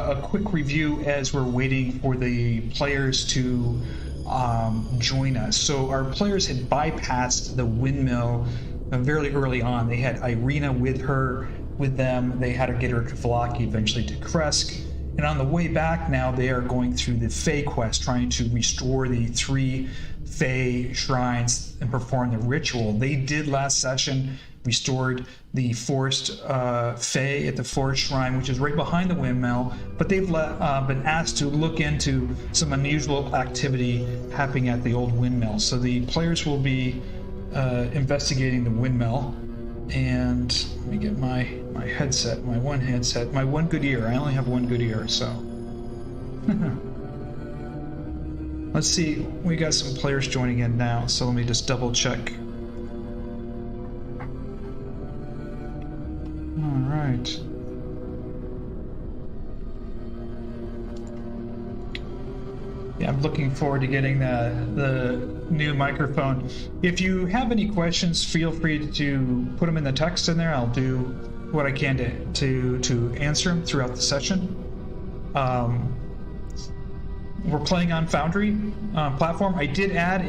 a quick review as we're waiting for the players to join us. So our players had bypassed the windmill very early on. They had Irina with them. They had to get her to Vlaki, eventually to Kresk. And on the way back now, they are going through the Fey quest, trying to restore the 3 Fey shrines and perform the ritual. They did last session, restored the Forest Fey at the Forest Shrine, which is right behind the windmill, but they've been asked to look into some unusual activity happening at the Old Windmill. So the players will be investigating the windmill. And let me get my headset, my one good ear. I only have one good ear, so. Let's see, we got some players joining in now, so let me just double check. All right. Yeah, I'm looking forward to getting the new microphone. If you have any questions, feel free to put them in the text in there. I'll do what I can to answer them throughout the session. We're playing on Foundry platform. I did add 2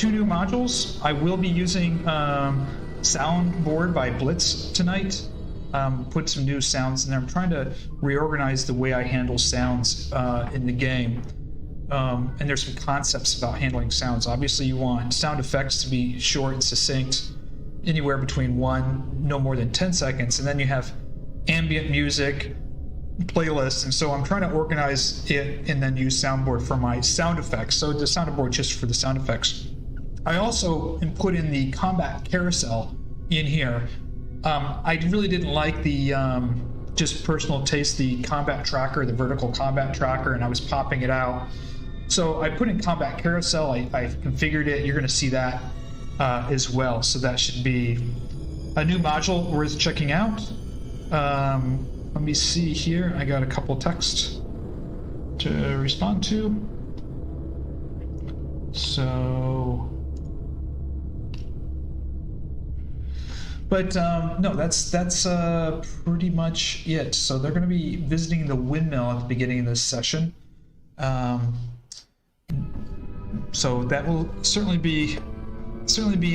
new modules. I will be using Soundboard by Blitz tonight. Put some new sounds in there. I'm trying to reorganize the way I handle sounds in the game. And there's some concepts about handling sounds. Obviously, you want sound effects to be short and succinct, anywhere between no more than 10 seconds. And then you have ambient music, playlists. And so I'm trying to organize it and then use Soundboard for my sound effects. So the Soundboard just for the sound effects. I also put in the combat carousel in here. I really didn't like the just personal taste, the combat tracker, the vertical combat tracker, and I was popping it out. So I put in combat carousel, I configured it. You're going to see that as well. So that should be a new module worth checking out. Let me see here. I got a couple texts to respond to. So, but no, that's pretty much it. So they're going to be visiting the windmill at the beginning of this session. So that will certainly be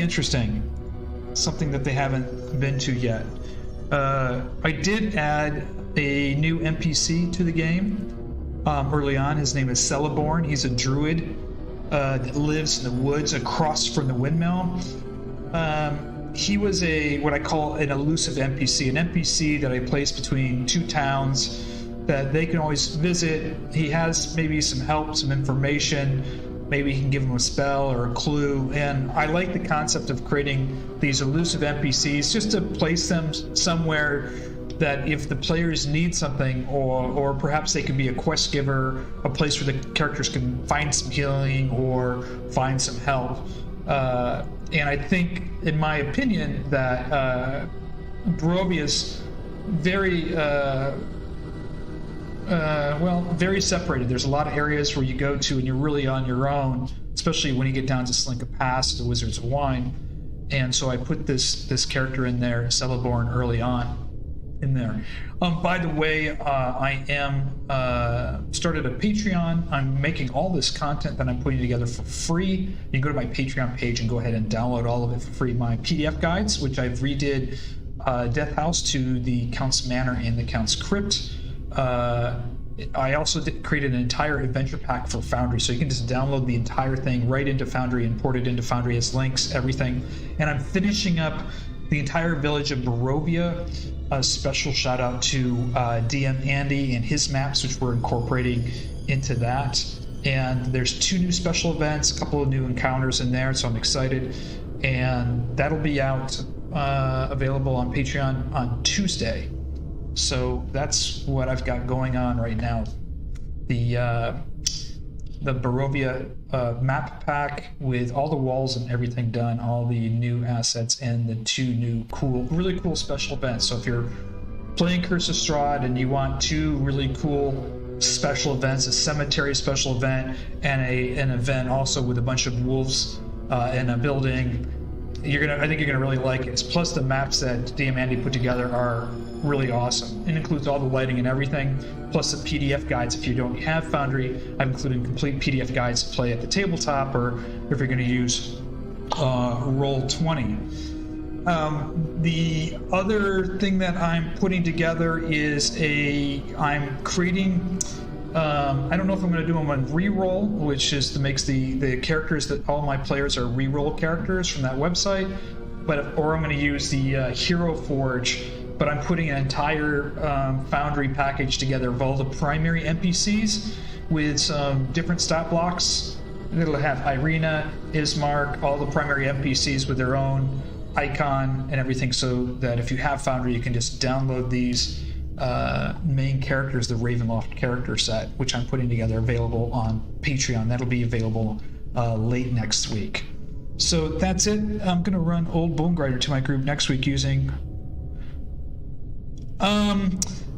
interesting. Something that they haven't been to yet. I did add a new NPC to the game early on. His name is Celeborn. He's a druid that lives in the woods across from the windmill. He was what I call an elusive NPC, an NPC that I placed between 2 towns that they can always visit. He has maybe some help, some information. Maybe he can give them a spell or a clue. And I like the concept of creating these elusive NPCs just to place them somewhere that if the players need something, or perhaps they could be a quest giver, a place where the characters can find some healing or find some help. And I think, in my opinion, that Barovia's very very separated. There's a lot of areas where you go to and you're really on your own, especially when you get down to Slinka Pass, the Wizards of Wine. And so I put this character in there, Celeborn, early on in there. By the way, I am started a Patreon. I'm making all this content that I'm putting together for free. You can go to my Patreon page and go ahead and download all of it for free. My PDF guides, which I've redid Death House to the Count's Manor and the Count's Crypt. I also created an entire adventure pack for Foundry, so you can just download the entire thing right into Foundry, import it into Foundry. It has links, everything. And I'm finishing up the entire village of Barovia. A special shout out to DM Andy and his maps, which we're incorporating into that. And there's 2 new special events, a couple of new encounters in there, so I'm excited. And that'll be out available on Patreon on Tuesday. So that's what I've got going on right now. The Barovia map pack with all the walls and everything done, all the new assets, and the 2 new really cool special events. So if you're playing Curse of Strahd and you want 2 really cool special events, a cemetery special event and an event also with a bunch of wolves in a building, I think you're gonna really like it. Plus the maps that DM Andy put together are really awesome. It includes all the lighting and everything, plus the PDF guides. If you don't have Foundry, I've included complete PDF guides to play at the tabletop, or if you're going to use Roll20. The other thing that I'm putting together is I'm creating, I don't know if I'm going to do them on reroll, which is makes the characters that all my players are reroll characters from that website, or I'm going to use the Hero Forge. But I'm putting an entire Foundry package together of all the primary NPCs with some different stat blocks. It'll have Irina, Ismark, all the primary NPCs with their own icon and everything, so that if you have Foundry, you can just download these main characters, the Ravenloft character set, which I'm putting together, available on Patreon. That'll be available late next week. So that's it. I'm going to run Old Bone Grinder to my group next week using...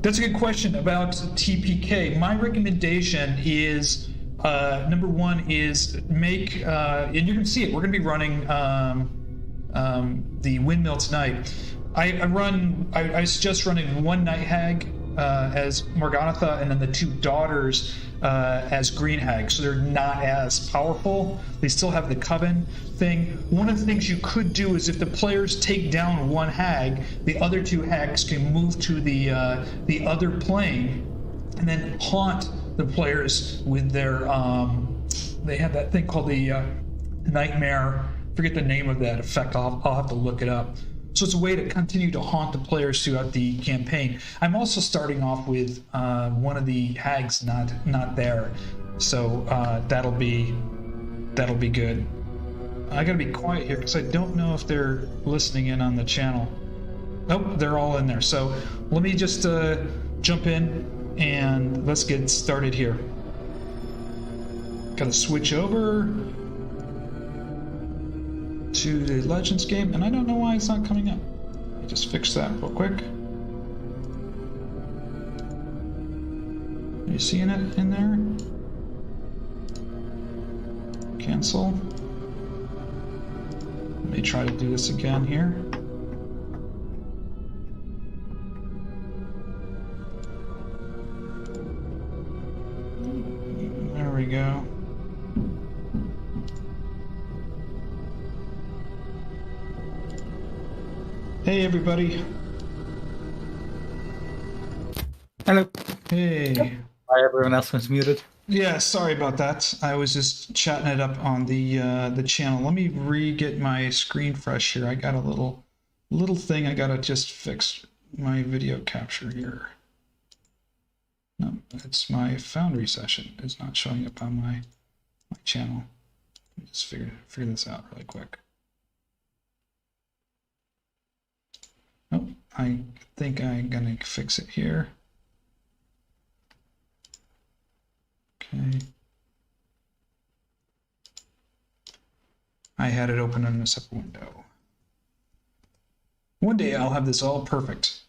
that's a good question about TPK. My recommendation is, number one is make, and you can see it, we're going to be running the Windmill tonight. I suggest running one Night Hag as Morganatha, and then the two daughters as Green Hag, so they're not as powerful. They still have the Coven thing. One of the things you could do is if the players take down one Hag, the other two Hags can move to the other plane and then haunt the players with their they have that thing called the Nightmare. I forget the name of that effect. I'll have to look it up. So it's a way to continue to haunt the players throughout the campaign. I'm also starting off with one of the hags not there, so that'll be good. I gotta be quiet here because I don't know if they're listening in on the channel. Nope, they're all in there. So let me just jump in and let's get started here. Gotta switch over to the Legends game, and I don't know why it's not coming up. Let me just fix that real quick. Are you seeing it in there? Cancel. Let me try to do this again here. There we go. Hey everybody. Hello. Hey. Hi, everyone else was muted. Yeah, sorry about that. I was just chatting it up on the channel. Let me get my screen fresh here. I got a little thing I gotta just fix. My video capture here. No, it's my Foundry session. It's not showing up on my channel. Let me just figure this out really quick. Oh, I think I'm gonna fix it here. Okay. I had it open on a separate window. One day I'll have this all perfect.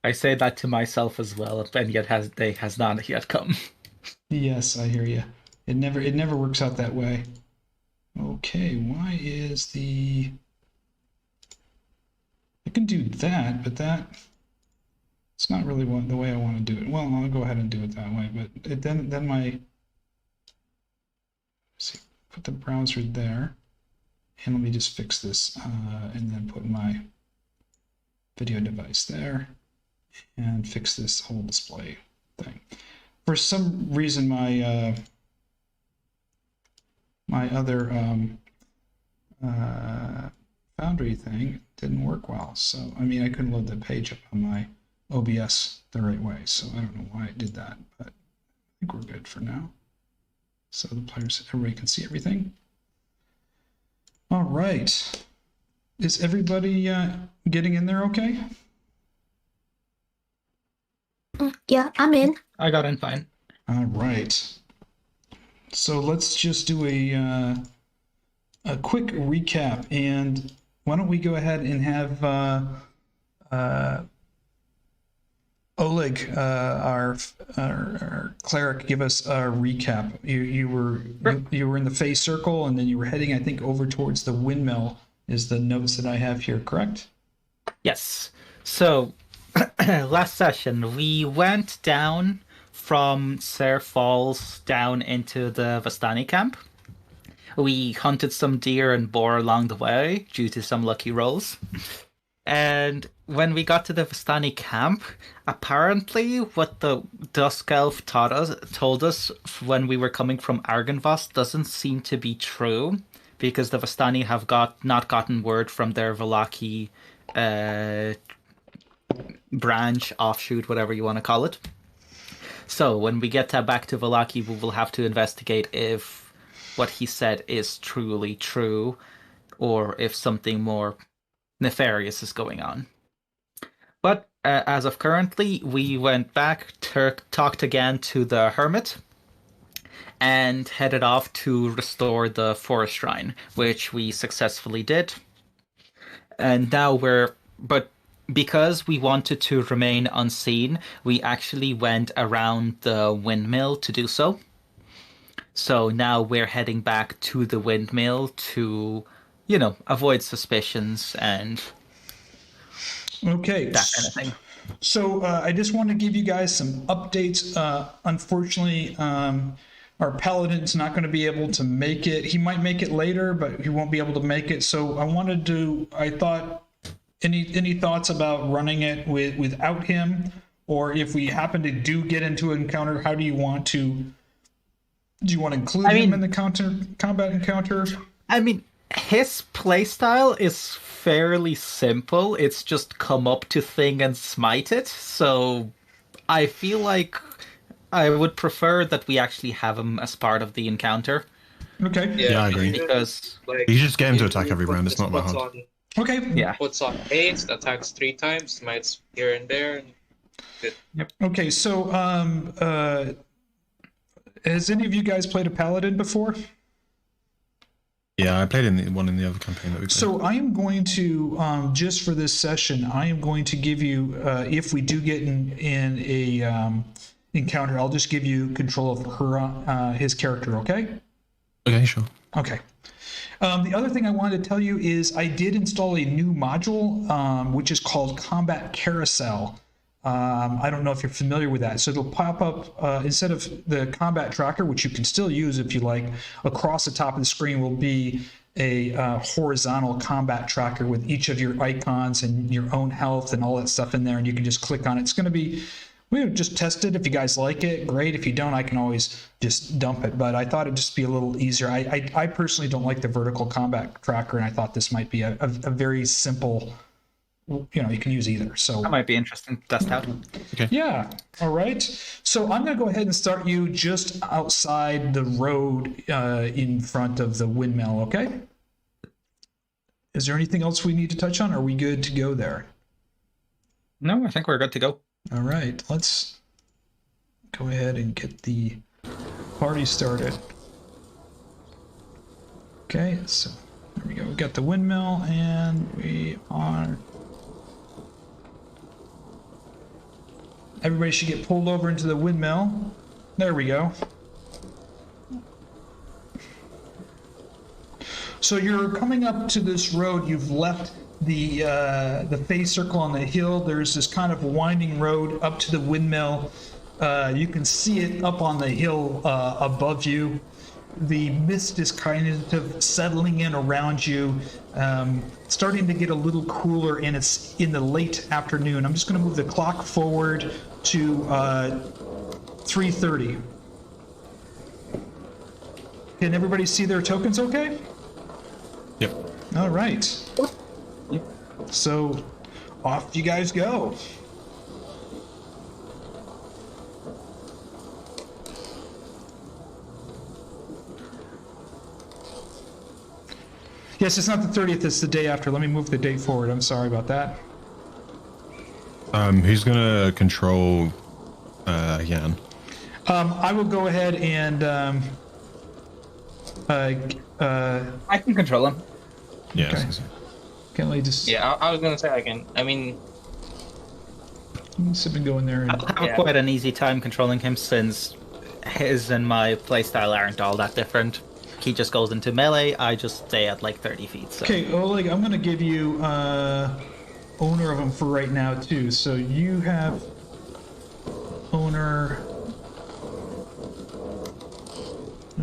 I say that to myself as well, and yet day has not yet come. Yes, I hear you. It never works out that way. Okay, why is I can do that, but it's not really the way I want to do it. Well, I'll go ahead and do it that way, but then see, put the browser there, and let me just fix this, and then put my video device there, and fix this whole display thing. For some reason, my other Foundry thing didn't work well. So, I mean, I couldn't load the page up on my OBS the right way. So I don't know why it did that, but I think we're good for now. So the players, everybody can see everything. All right. Is everybody getting in there okay? Yeah, I'm in. I got in fine. All right. So let's just do a quick recap, and why don't we go ahead and have Oleg, our cleric, give us a recap. You were in the Fey Circle, and then you were heading, I think, over towards the Windmill is the notes that I have here, correct? Yes. So, last session, we went down from Ser Falls down into the Vastani camp. We hunted some deer and boar along the way due to some lucky rolls. And when we got to the Vastani camp, apparently what the Dusk Elf told us when we were coming from Argynvost doesn't seem to be true, because the Vastani have not gotten word from their Vallaki branch, offshoot, whatever you want to call it. So when we get back to Vallaki, we will have to investigate if what he said is truly true, or if something more nefarious is going on. But as of currently, we went back, talked again to the hermit, and headed off to restore the forest shrine, which we successfully did. And now but because we wanted to remain unseen, we actually went around the windmill to do so. So now we're heading back to the windmill to, avoid suspicions and Okay. that kind of thing. So I just want to give you guys some updates. Unfortunately, our Paladin's not going to be able to make it. He might make it later, but he won't be able to make it. So I thought, any thoughts about running it without him? Or if we happen to get into an encounter, how do you want to include him in the combat encounter? I mean, his playstyle is fairly simple. It's just come up to thing and smite it. So I feel like I would prefer that we actually have him as part of the encounter. Okay. Yeah, I agree. Because You just get him to attack every round. It's not that hard. Okay. Yeah. Puts on haste, attacks 3 times, smites here and there. Okay. So has any of you guys played a Paladin before? Yeah, I played in the other campaign that we played. So I am going to, just for this session, I am going to give you, if we do get in a encounter, I'll just give you control of his character, okay? Okay, sure. Okay. The other thing I wanted to tell you is I did install a new module, which is called Combat Carousel. I don't know if you're familiar with that. So it'll pop up, instead of the combat tracker, which you can still use if you like, across the top of the screen will be a horizontal combat tracker with each of your icons and your own health and all that stuff in there, and you can just click on it. It's going to be, we would just test it. If you guys like it, great. If you don't, I can always just dump it. But I thought it'd just be a little easier. I personally don't like the vertical combat tracker, and I thought this might be a very simple, you can use either. So that might be interesting to test out. Okay. Yeah. All right. So I'm going to go ahead and start you just outside the road in front of the windmill, okay? Is there anything else we need to touch on? Are we good to go there? No, I think we're good to go. All right. Let's go ahead and get the party started. Okay. So there we go. We got the windmill and we are... Everybody should get pulled over into the windmill. There we go. So you're coming up to this road. You've left the Fey Circle on the hill. There's this kind of winding road up to the windmill. You can see it up on the hill above you. The mist is kind of settling in around you, starting to get a little cooler, and it's in the late afternoon. I'm just going to move the clock forward to 3:30. Can everybody see their tokens okay? Yep. All right. So off you guys go. Yes, it's not the 30th, it's the day after. Let me move the date forward. I'm sorry about that. Who's gonna control Herjann? I will go ahead and I can control him. Yeah. Okay. Can I just I was gonna say again. I mean, let's go in there and I'll have quite an easy time controlling him since his and my playstyle aren't all that different. he just goes into melee, I just stay at like 30 feet. So. Okay, Oleg, I'm gonna give you owner of them for right now too. So you have owner.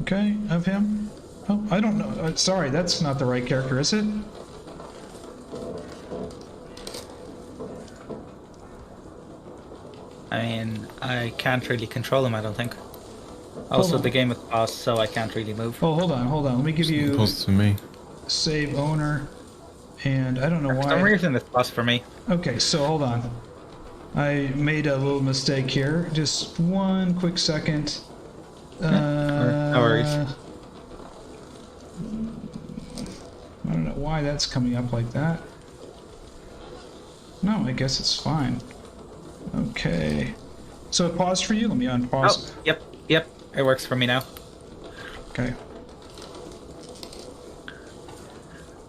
Okay, of him. Oh, I don't know. Sorry, that's not the right character, is it? I mean, I can't really control him, I don't think. Also, on. the game is paused, so I can't really move. Oh, hold on. Let me give you Pause to me. save owner, and I don't know For some why. reason, it's paused for me. Okay, so hold on. I made a little mistake here. Just one quick second. No worries. I don't know why that's coming up like that. No, I guess it's fine. Okay. So it paused for you? Let me unpause. Oh, yep. It works for me now. Okay.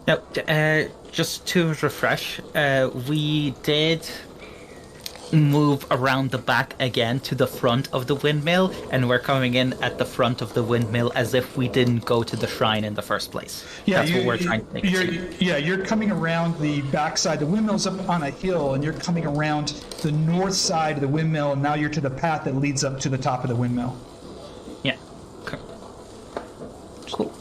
Now, just to refresh, we did move around the back again to the front of the windmill, and we're coming in at the front of the windmill as if we didn't go to the shrine in the first place. That's what we're trying to make it seem. Yeah, you're coming around the backside. The windmill's up on a hill, and you're coming around the north side of the windmill, and now you're to the path that leads up to the top of the windmill. Yeah. Okay. Cool.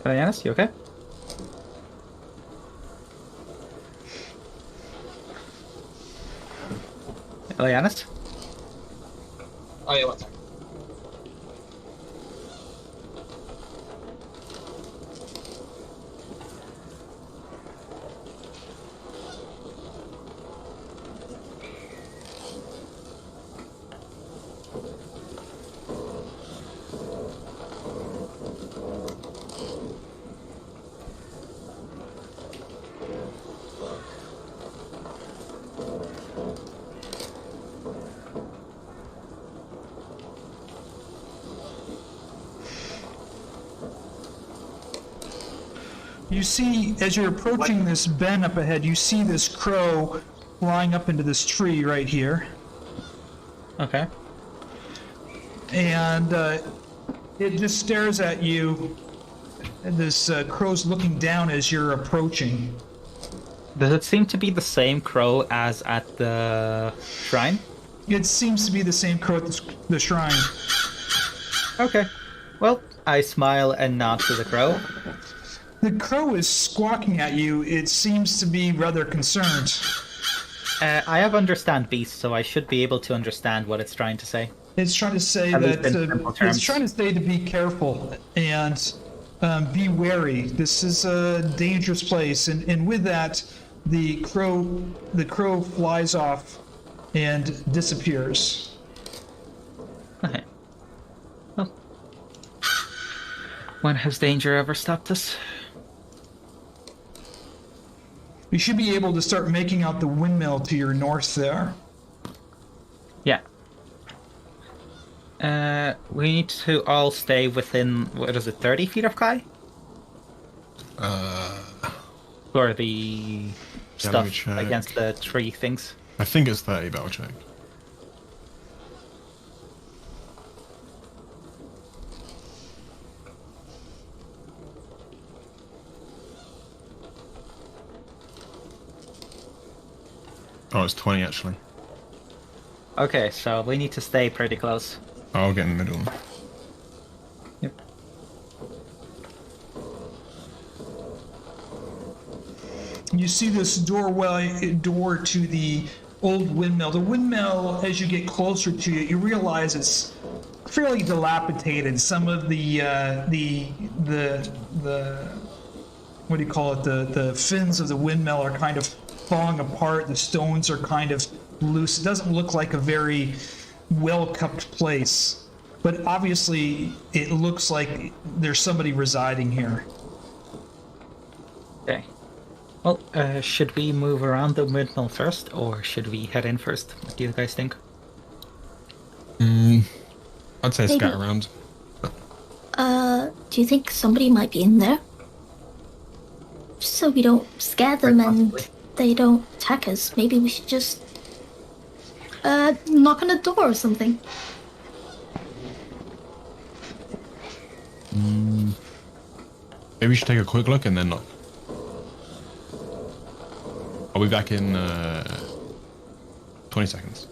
Ileanys, you okay? Ileanys? Oh yeah, one second. You see, as you're approaching this bend up ahead, you see this crow flying up into this tree right here. Okay. And it just stares at you. And this crow's looking down as you're approaching. Does it seem to be the same crow as at the shrine? It seems to be the same crow at the shrine. Okay. Well, I smile and nod to the crow. The crow is squawking at you. It seems to be rather concerned. I have understand beast, so I should be able to understand what it's trying to say. It's trying to say At least that in simple terms. it's trying to say to be careful and be wary. This is a dangerous place, and with that, the crow flies off and disappears. Okay. Well, when has danger ever stopped us? You should be able to start making out the windmill to your north there. Yeah. We need to all stay within, what is it, 30 feet of Kai? For the Yeah, let me stuff check. against the tree things. I think it's 30, but I'll check. Oh, it's 20 actually. Okay, so we need to stay pretty close. I'll get in the middle. Yep. You see this door to the old windmill. The windmill, as you get closer to it, you realize it's fairly dilapidated. Some of the what do you call it? The fins of the windmill are kind of falling apart. The stones are kind of loose. It doesn't look like a very well-kept place, but obviously it looks like there's somebody residing here. Okay. Well, should we move around the windmill first, or should we head in first? What do you guys think? I'd say Maybe. scatter around. Do you think somebody might be in there? Just so we don't scare them and they don't attack us, maybe we should just knock on a door or something. Maybe we should take a quick look and then knock. I'll be back in 20 seconds.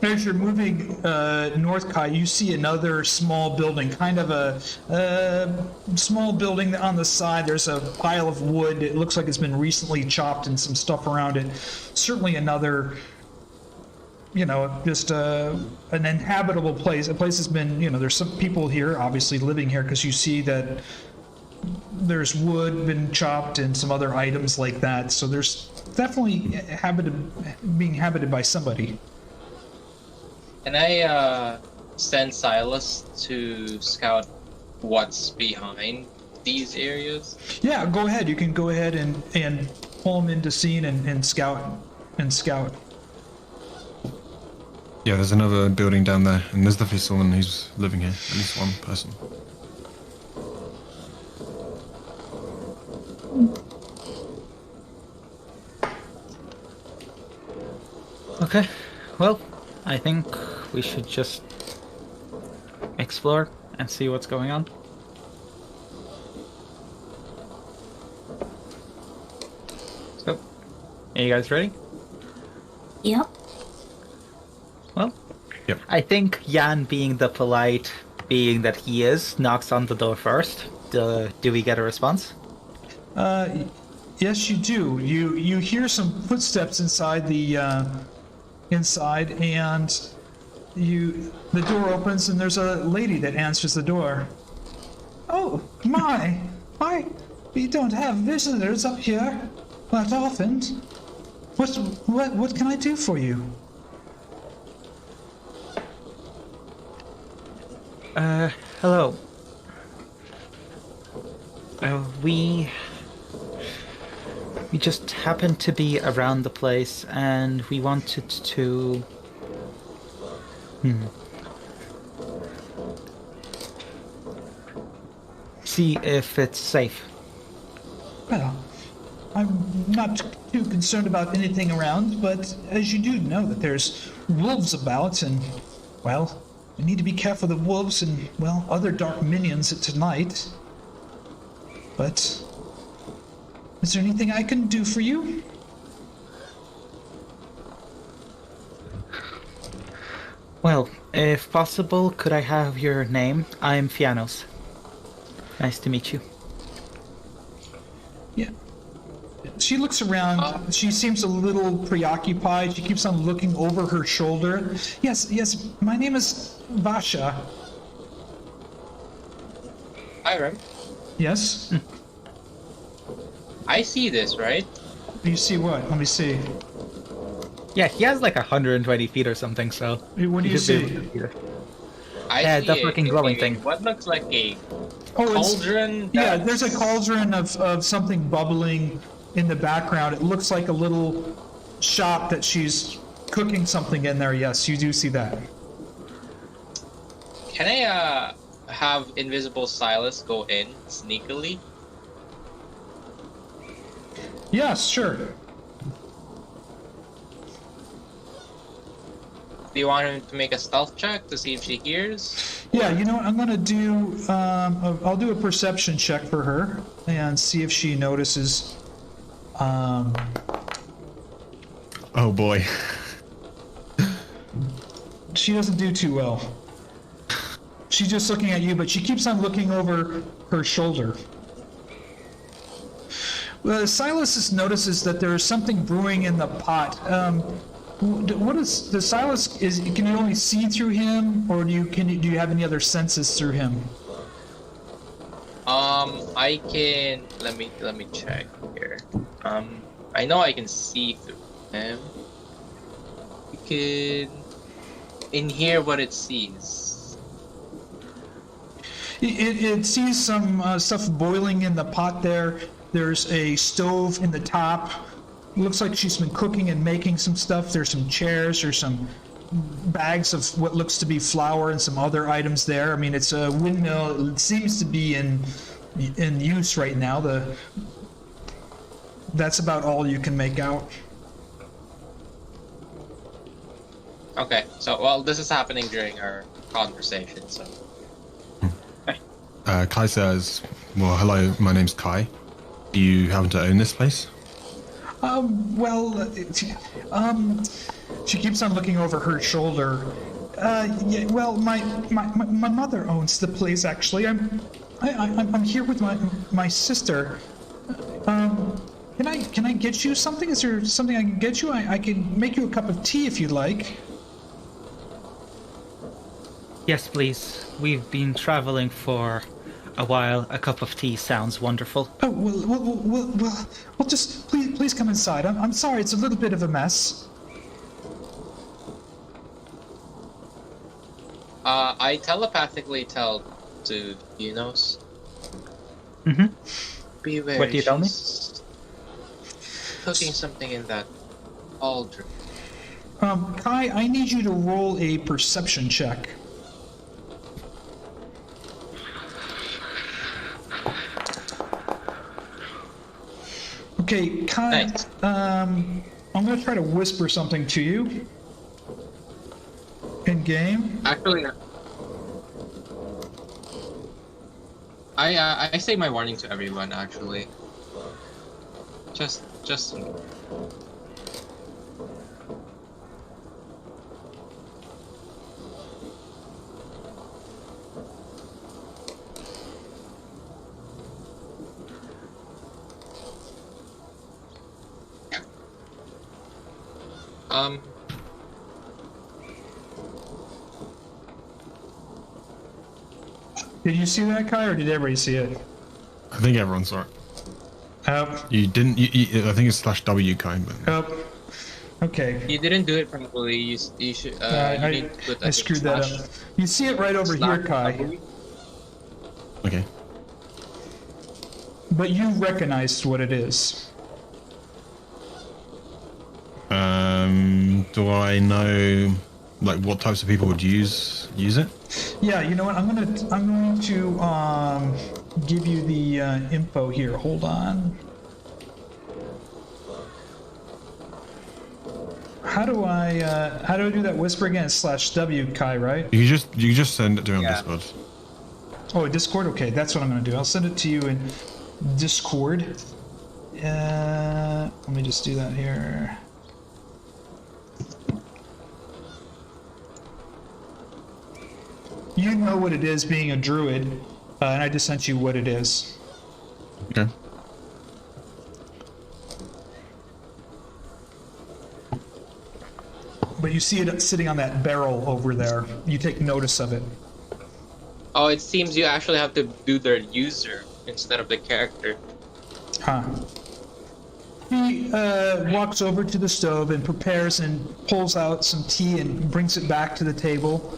As you're moving north, Kai, you see another small building, kind of a small building on the side. There's a pile of wood. It looks like it's been recently chopped and some stuff around it. Certainly another, just an inhabitable place. A place that's been, there's some people here, obviously living here, because you see that there's wood been chopped and some other items like that. So there's definitely being inhabited by somebody. Can I send Silas to scout what's behind these areas? Yeah, go ahead. You can go ahead and pull him into scene and scout. Yeah, there's another building down there, and there's definitely someone who's living here. At least one person. Okay, well, I think we should just explore and see what's going on. So, are you guys ready? Yep. Well, Yep. I think Jan, being the polite being that he is, knocks on the door first. Do we get a response? Yes, you do. You hear some footsteps inside and the door opens and there's a lady that answers the door. Oh my! We don't have visitors up here that often. What can I do for you? Hello. We just happened to be around the place and we wanted to... see if it's safe. Well, I'm not too concerned about anything around, but as you do know that there's wolves about and, well, we need to be careful of the wolves and, well, other dark minions tonight. But is there anything I can do for you? Well, if possible, could I have your name? I'm Fiannos. Nice to meet you. Yeah. She looks around. She seems a little preoccupied. She keeps on looking over her shoulder. Yes, my name is Vasha. Hiram, Yes? I see this, right? You see what? Let me see. Yeah, he has like 120 feet or something, so... What do you should be see? able to see it. I Yeah, see the fucking glowing thing. What looks like a Oh, cauldron? yeah, there's a cauldron of something bubbling in the background. It looks like a little shop that she's cooking something in there. Yes, you do see that. Can I have Invisible Silas go in sneakily? Yes, sure. Do you want him to make a stealth check to see if she hears? Yeah, you know what? I'm gonna do. I'll do a perception check for her and see if she notices. Oh boy. She doesn't do too well. She's just looking at you, but she keeps on looking over her shoulder. Well, Silas notices that there is something brewing in the pot. What is the Silas? Can you only see through him, or do you have any other senses through him? I can. Let me check here. I know I can see through him. You can hear what it sees. It sees some stuff boiling in the pot there. There's a stove in the top. Looks like she's been cooking and making some stuff. There's some chairs or some bags of what looks to be flour and some other items there. I mean, it's a windmill. It seems to be in use right now. That's about all you can make out. Okay, so, well, this is happening during our conversation, so... Kai says, well, hello, my name's Kai. Do you happen to own this place? She keeps on looking over her shoulder. Yeah, well, my mother owns the place, actually. I'm here with my sister. Can I get you something? Is there something I can get you? I can make you a cup of tea if you'd like. Yes, please. We've been traveling for a while. A cup of tea sounds wonderful. Oh, well, just please come inside. I'm sorry, it's a little bit of a mess. I telepathically tell to Fiannos. Mm-hmm. Beware. What do you tell me? she's cooking something in that cauldron. Kai, I need you to roll a perception check. Okay, Kai, Nice. I'm gonna try to whisper something to you. In game. Actually, I say my warning to everyone. Actually, just. Did you see that, Kai, or did everybody see it? I think everyone saw it. You didn't. I think it's /W, Kai. But... Okay. You didn't do it properly. You should. You need to put I screwed that up. You see it right over here, Kai. Okay. But you recognized what it is. Do I know, like, what types of people would use it? Yeah, you know what? I'm going to give you the info here. Hold on. How do I do that whisper again? /W, Kai, right? You just send it to him on Discord. Oh, Discord? Okay, that's what I'm going to do. I'll send it to you in Discord. Let me just do that here. You know what it is being a druid, and I just sent you what it is. Okay. But you see it sitting on that barrel over there. You take notice of it. Oh, it seems you actually have to do the user instead of the character. Huh. He walks over to the stove and prepares and pulls out some tea and brings it back to the table.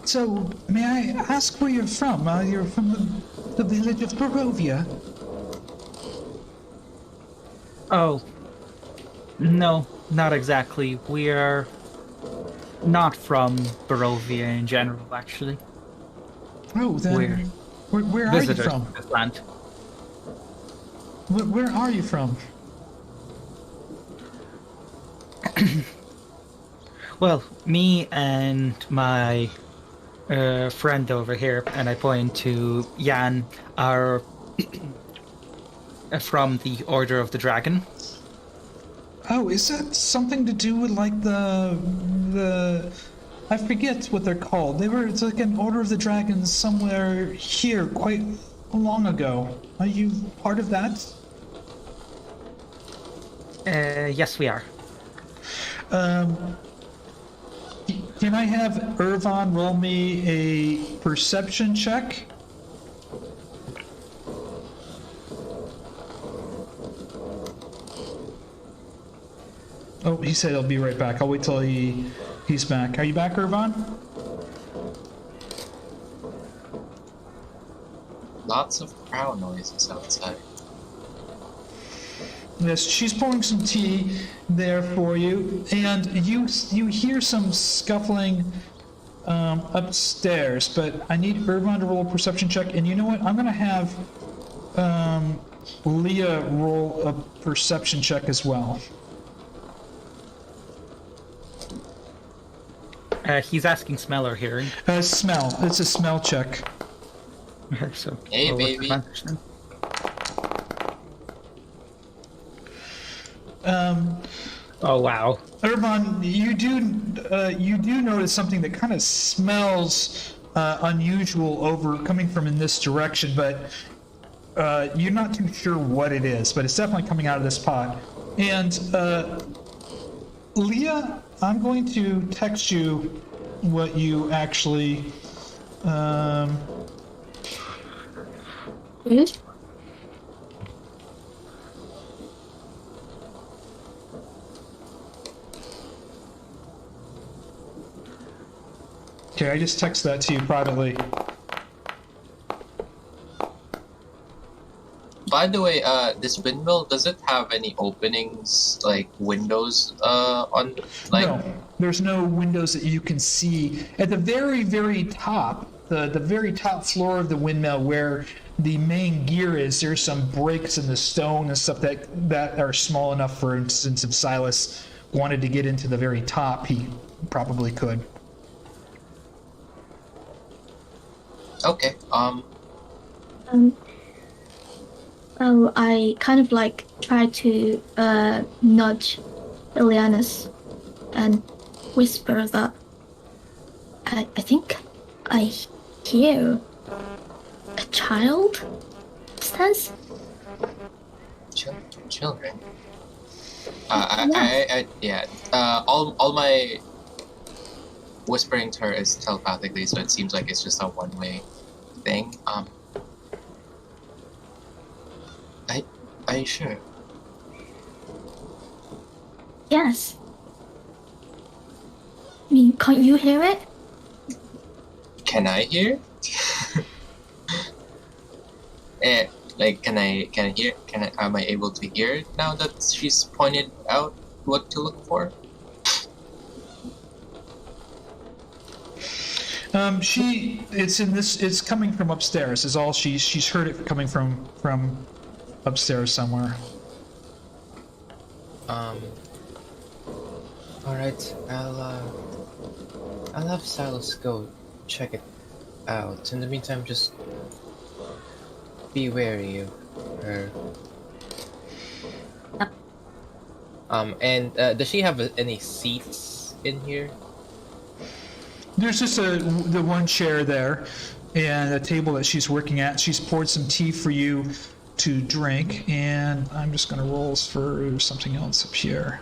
So, may I ask where you're from? You're from the village of Barovia? Oh, no, not exactly. We're not from Barovia in general, actually. Oh, then where are you Visitors from? to this land. Where are you from? Well, me and my friend over here, and I point to Jan, are from the Order of the Dragon. Oh, is that something to do with like the I forget what they're called. It's like an Order of the Dragon somewhere here quite long ago. Are you part of that? Yes, we are. Can I have Ervan roll me a perception check? Oh, he said he'll be right back. I'll wait till he's back. Are you back, Ervan? Lots of crow noises outside. Yes, she's pouring some tea there for you, and you hear some scuffling upstairs. But I need Ervan to roll a perception check, and you know what? I'm gonna have Leah roll a perception check as well. He's asking smell or hearing. Smell. It's a smell check. Okay, so Hey, roll with baby. advantage then. Oh wow. Ervan, you do notice something that kind of smells unusual coming from in this direction, but you're not too sure what it is. But it's definitely coming out of this pot. And Leah, I'm going to text you what you actually. Good. Okay, I just text that to you privately. By the way, this windmill, does it have any openings, like windows, on, like... No, there's no windows that you can see. At the very, very top, the very top floor of the windmill where the main gear is, there's some breaks in the stone and stuff that are small enough, for instance, if Silas wanted to get into the very top, he probably could. Okay, Oh, I kind of like try to nudge Ileanys and whisper that I think I hear a child upstairs. children. All my whispering to her is telepathically, so it seems like it's just a one-way thing. Are you sure? Yes. I mean, can't you hear it? Can I hear? Can I hear? Am I able to hear it now that she's pointed out what to look for? It's coming from upstairs is all she's heard it coming from upstairs somewhere. Alright, I'll have Silas go check it out. In the meantime, just be wary of her. Does she have any seats in here? There's just the one chair there and a table that she's working at. She's poured some tea for you to drink, and I'm just going to roll for something else up here.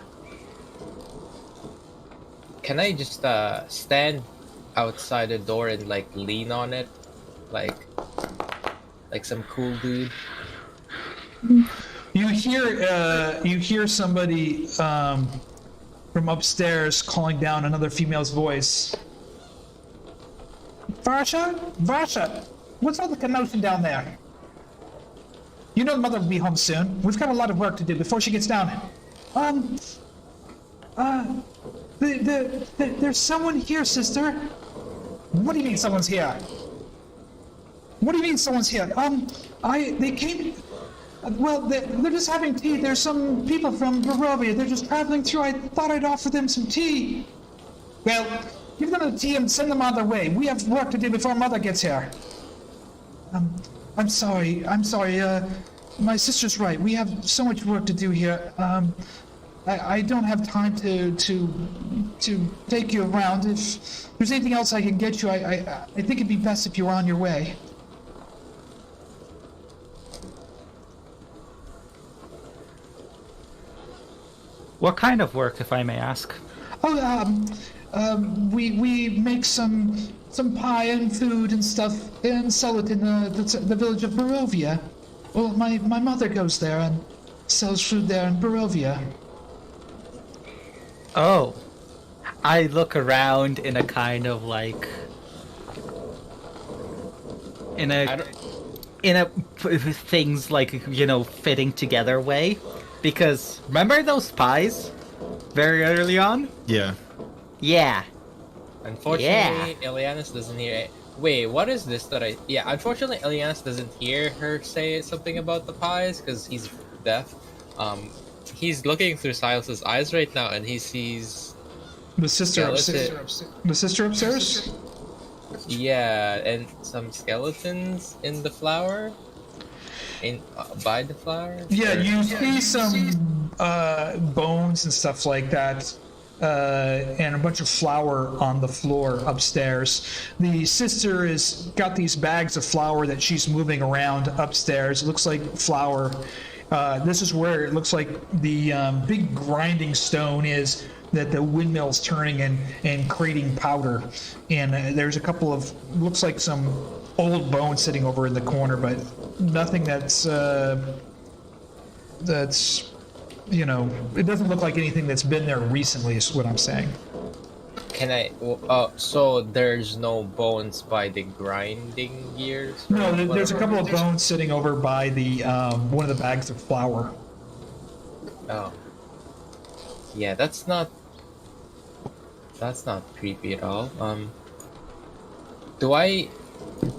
Can I just stand outside the door and like lean on it, like some cool dude? You hear somebody from upstairs calling down another female's voice. Vasha, what's all the commotion down there? You know Mother will be home soon. We've got a lot of work to do before she gets down. There's someone here, sister. What do you mean someone's here? What do you mean someone's here? They came... Well, they're just having tea. There's some people from Barovia. They're just traveling through. I thought I'd offer them some tea. Well, give them the tea and send them on their way. We have work to do before Mother gets here. I'm sorry. My sister's right. We have so much work to do here. I don't have time to take you around. If there's anything else I can get you, I think it'd be best if you were on your way. What kind of work, if I may ask? We make some pie and food and stuff and sell it in the village of Barovia. Well, my mother goes there and sells food there in Barovia. Oh. I look around in a kind of like... In a things like, fitting together way. Because remember those pies very early on? Yeah. Yeah. Unfortunately, Ileanys doesn't hear it. Wait, what is this that I... Yeah, unfortunately, Ileanys doesn't hear her say something about the pies because he's deaf. He's looking through Silas's eyes right now and he sees... The sister Skeleton. upstairs. The sister upstairs? Yeah, and some skeletons in the flower? By the flower? Yeah, Or- you see some bones and stuff like that, and a bunch of flour on the floor upstairs. The sister has got these bags of flour that she's moving around upstairs. It looks like flour. This is where it looks like the big grinding stone is that the windmill's turning and creating powder. And there's a couple of, looks like some old bones sitting over in the corner, but nothing that's, you know, it doesn't look like anything that's been there recently is what I'm saying. Can I... so there's no bones by the grinding gears? or No, there's a whatever? couple of bones sitting over by the, one of the bags of flour. Oh. Yeah, that's not creepy at all. Do I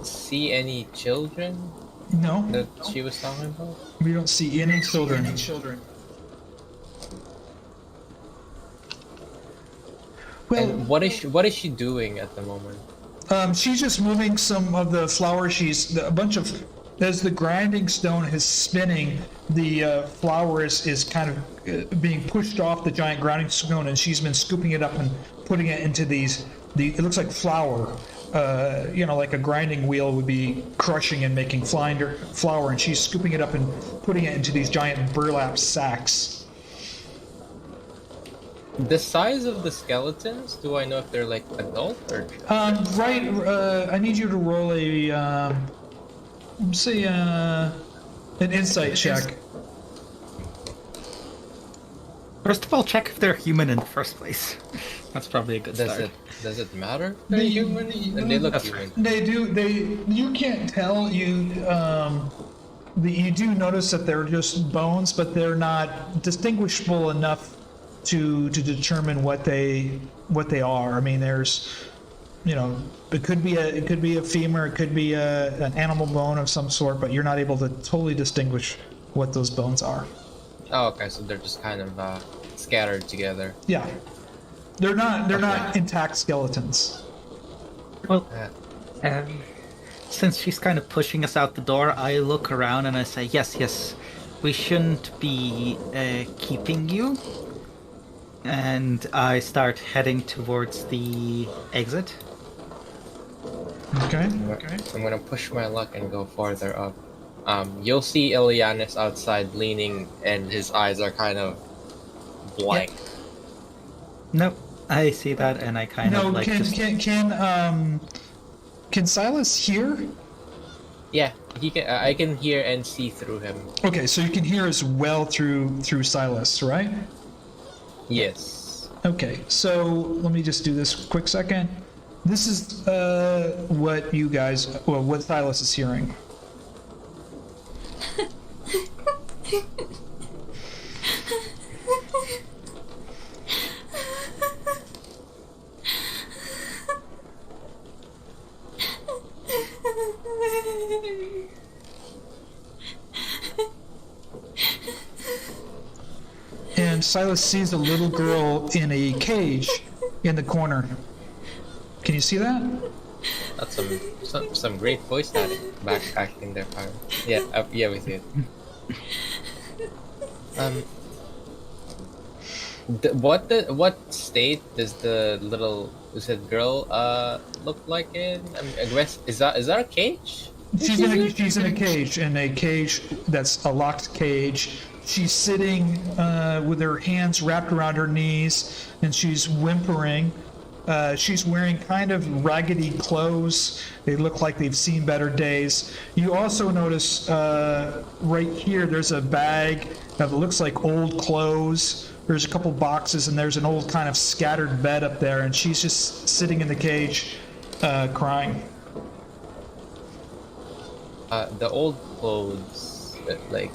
see any children No, that she was talking about? we don't see any children. Well, And what is she doing at the moment? she's just moving some of the flour. A bunch of, as the grinding stone is spinning, the flour is kind of being pushed off the giant grinding stone, and she's been scooping it up and putting it into it looks like flour. You know, like a grinding wheel would be crushing and making flour, and she's scooping it up and putting it into these giant burlap sacks. The size of the skeletons, do I know if they're like adult or... Right, I need you to roll a, say, an insight check. First of all, check if they're human in the first place. That's probably a good start. Does it matter if they're human? And they look human. They do. You can't tell. You do notice that they're just bones, but they're not distinguishable enough to determine what they are. I mean, there's, you know, it could be a femur, it could be an animal bone of some sort, but you're not able to totally distinguish what those bones are. Oh, okay, so they're just kind of scattered together. Yeah, they're not intact skeletons. Well, Yeah. since she's kind of pushing us out the door, I look around and I say, yes, we shouldn't be keeping you. And I start heading towards the exit. Okay. I'm gonna push my luck and go farther up. You'll see Ileanys outside leaning, and his eyes are kind of blank. Nope, I see that, and I kind No, of like just... can Silas hear? Yeah, he can. I can hear and see through him. Okay, so you can hear as well through Silas, right? Yes. Okay, so let me just do this quick second. This is what Silas is hearing. And Silas sees a little girl in a cage in the corner. Can you see that? That's some great voice acting there, Pyro. Yeah, yeah, we see it. What state does the little girl look like in? I guess is that a cage? She's in a cage that's a locked cage. She's sitting with her hands wrapped around her knees, and she's whimpering. She's wearing kind of raggedy clothes. They look like they've seen better days. You also notice right here there's a bag that looks like old clothes. There's a couple boxes, and there's an old kind of scattered bed up there, and she's just sitting in the cage crying. The old clothes, like,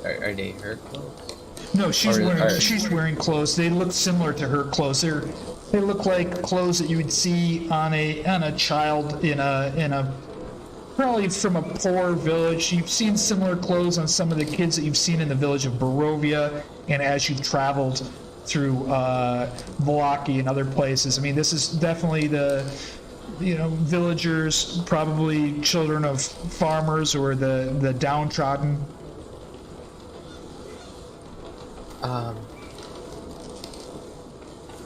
are they her clothes? No, she's Or- wearing or- she's wearing clothes. They look similar to her clothes. They look like clothes that you would see on a child in a probably from a poor village. You've seen similar clothes on some of the kids that you've seen in the village of Barovia, and as you've traveled through Vallaki and other places. I mean, this is definitely the villagers, probably children of farmers or the downtrodden.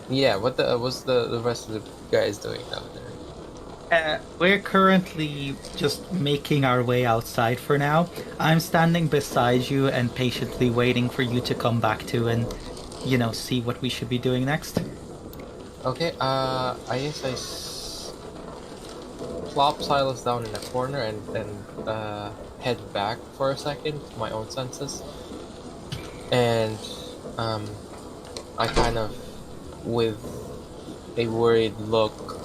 Yeah. What's the rest of the guys doing down there? We're currently just making our way outside for now. I'm standing beside you and patiently waiting for you to come back to and, see what we should be doing next. Okay. I guess plop Silas down in a corner and head back for a second to my own senses, and I kind of, with a worried look,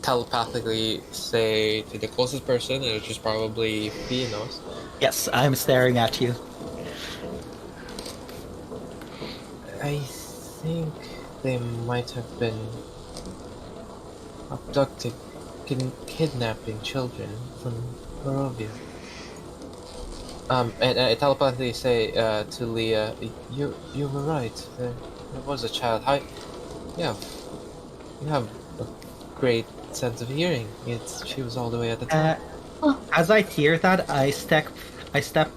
telepathically say to the closest person, which is probably Fiannos. Yes, I'm staring at you. I think they might have been abducted, kidnapping children from Barovia. And I telepathically say to Liea, you were right. There was a child. You have a great sense of hearing. She was all the way at the top. As I hear that, I step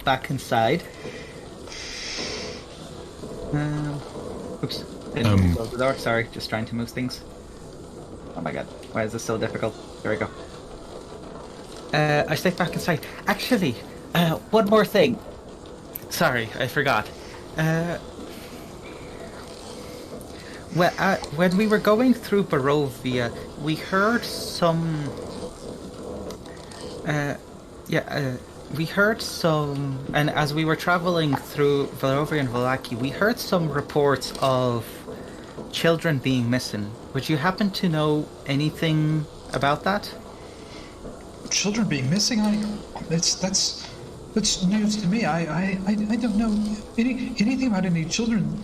back inside. Oops. Didn't close the door. Sorry, just trying to move things. Oh my god, why is this so difficult? There we go. I step back inside. Actually, one more thing. Sorry, I forgot. When we were going through Barovia, we heard some... we heard some... And as we were traveling through Barovia and Vallaki, we heard some reports of children being missing. Would you happen to know anything about that? Children being missing? That's news to me. I don't know anything about any children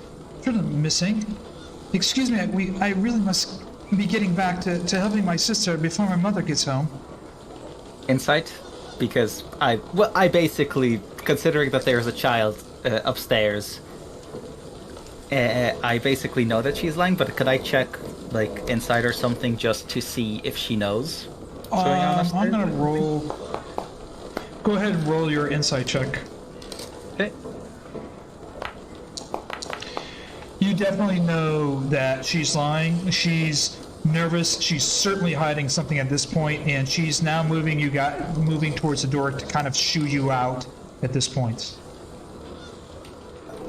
missing. Excuse me, I really must be getting back to helping my sister before my mother gets home. Insight? Because I basically, considering that there's a child upstairs, I basically know that she's lying, but could I check, insight or something just to see if she knows what's going on upstairs? I'm gonna roll... Go ahead and roll your insight check. Okay. You definitely know that she's lying. She's nervous. She's certainly hiding something at this point, and she's now moving towards the door to kind of shoo you out at this point.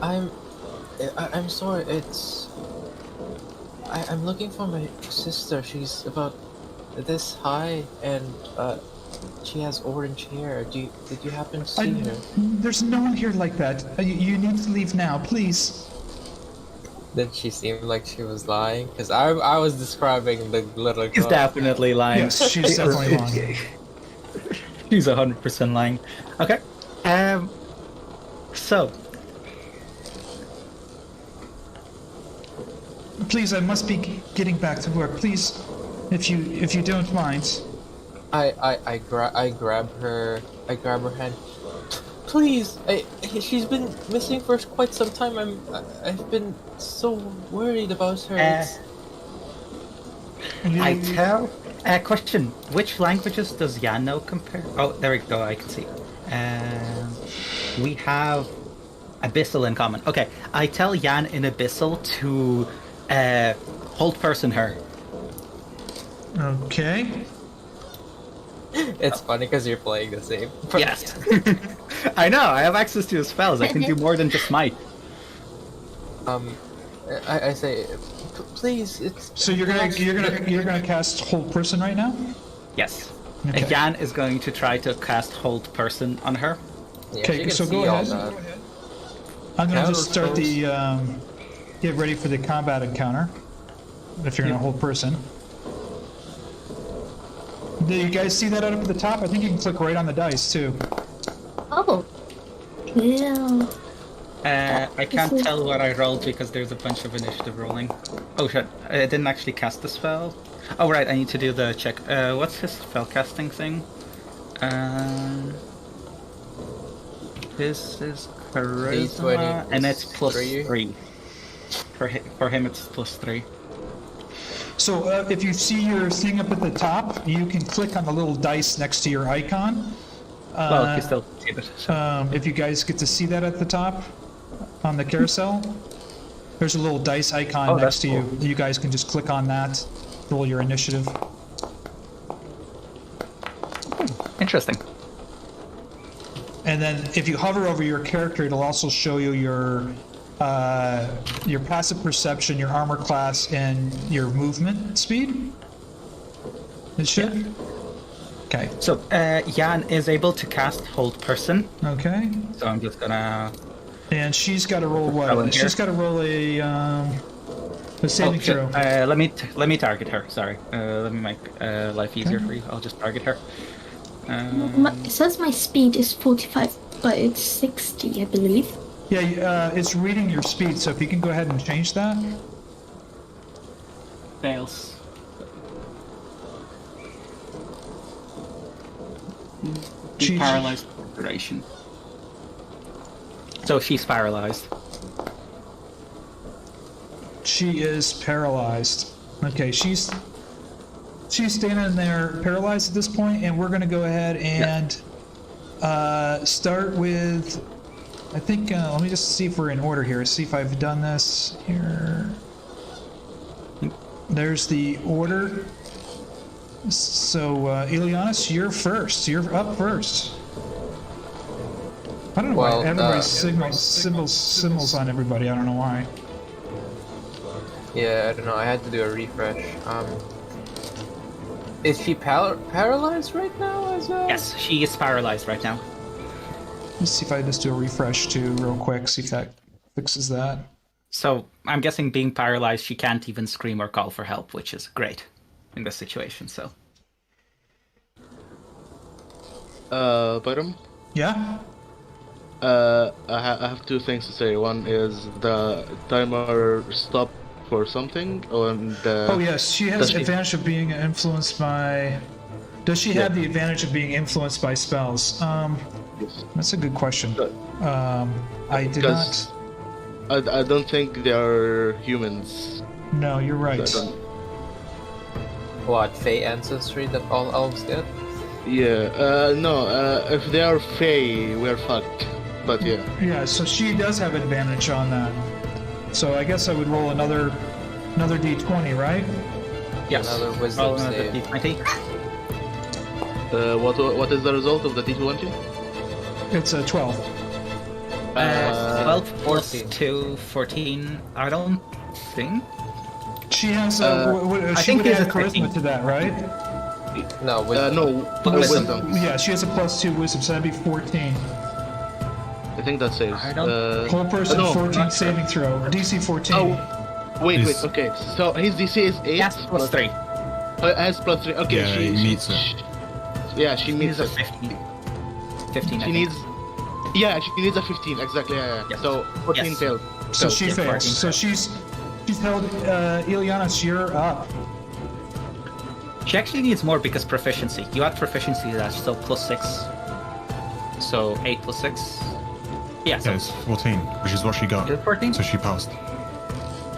I'm sorry. I'm looking for my sister. She's about this high, and she has orange hair. Did you happen to see her? There's no one here like that. You need to leave now, please. Did she seem like she was lying? Because I was describing the little girl. She's definitely lying. Yes, she's definitely lying. She's 100% lying. Okay. So. Please, I must be getting back to work. Please, if you don't mind. I grab her hand. Please, she's been missing for quite some time. I've been so worried about her. I tell. Question: which languages does Jan know compare? Oh, there we go. I can see. We have Abyssal in common. Okay, I tell Jan in Abyssal to hold person her. Okay. It's funny because you're playing the same. Yes. I know. I have access to his spells. I can do more than just smite. I say, please. It's So you're gonna cast hold person right now? Yes. Okay. And Jan is going to try to cast hold person on her. Yeah, Okay, she can so see go all ahead. that. I'm gonna just Counter start the get ready for the combat encounter. If you're gonna hold person. Do you guys see that up at the top? I think you can click right on the dice too. Oh. Yeah. I can't This is- tell what I rolled because there's a bunch of initiative rolling. Oh shit, I didn't actually cast the spell. Oh right, I need to do the check. What's his spell casting thing? This is charisma, and it's plus three. 3. For him, it's plus 3. So if you see your thing up at the top, you can click on the little dice next to your icon. Well, you still see it. So. If you guys get to see that at the top on the carousel, there's a little dice icon Oh, next that's to you. You guys can just click on that, roll your initiative. Interesting. And then if you hover over your character, it'll also show you your passive perception, your armor class, and your movement speed. It should. Yeah. Okay. So Jan is able to cast Hold Person. Okay. So I'm just gonna. And she's got to roll Spell in what? here. She's got to roll a saving shit. throw. Let me target her. Sorry. Let me make life easier for you. I'll just target her. It says my speed is 45, but it's 60, I believe. Yeah, it's reading your speed, so if you can go ahead and change that. Fails. She's- Paralyzed duration. So she's paralyzed. She is paralyzed. Okay, she's standing there paralyzed at this point, and we're going to go ahead and start with, I think, let me just see if we're in order here. See if I've done this here. There's the order. So, Ileanys, you're first. You're up first. I don't know Well, why everybody's symbols on everybody. I don't know why. Yeah, I don't know. I had to do a refresh. Is she paralyzed right now as well? Yes, she is paralyzed right now. Let's see if I just do a refresh too, real quick. See if that fixes that. So I'm guessing being paralyzed, she can't even scream or call for help, which is great in this situation. So Byram? Yeah. I have two things to say. One is the timer stopped for something, and Oh yes, she has does the she- advantage of being influenced by. Does she have the advantage of being influenced by spells? yes. That's a good question. I did Because not. I don't think they are humans. No, you're right. I don't- What, Fey ancestry that all elves get? Yeah, no, if they are Fey, we're fucked. But yeah. Yeah, so she does have advantage on that. So I guess I would roll another d20, right? yes, Another wisdom roll another save. d20. What is the result of the D20? It's a 12. 12 plus 14. 2, 14. I don't think. She has I she think would there's add a charisma 15. to that, right? No, wisdom. No, Wisdom. wisdom. Yeah, she has a +2 wisdom, so that'd be 14. I think that saves. I don't- Whole person no, 14 not- saving throw. DC 14. Oh, wait, Is- okay. So his DC is 8. Yes, plus 3. Has plus 3. Okay, Yeah, he meets it. Yeah, she She meets needs a it. 15. 15, I She think. needs. Yeah, she needs a 15. Exactly. Yeah. Yes. So 14 Yes. failed. So she yeah, fails. 14 So she's held. Ileanys, you're up. She actually needs more because proficiency. You add proficiency to that, so plus 6. So 8 plus 6. Yeah, so Yeah, it's 14, which is what she got. is it 14? So she passed.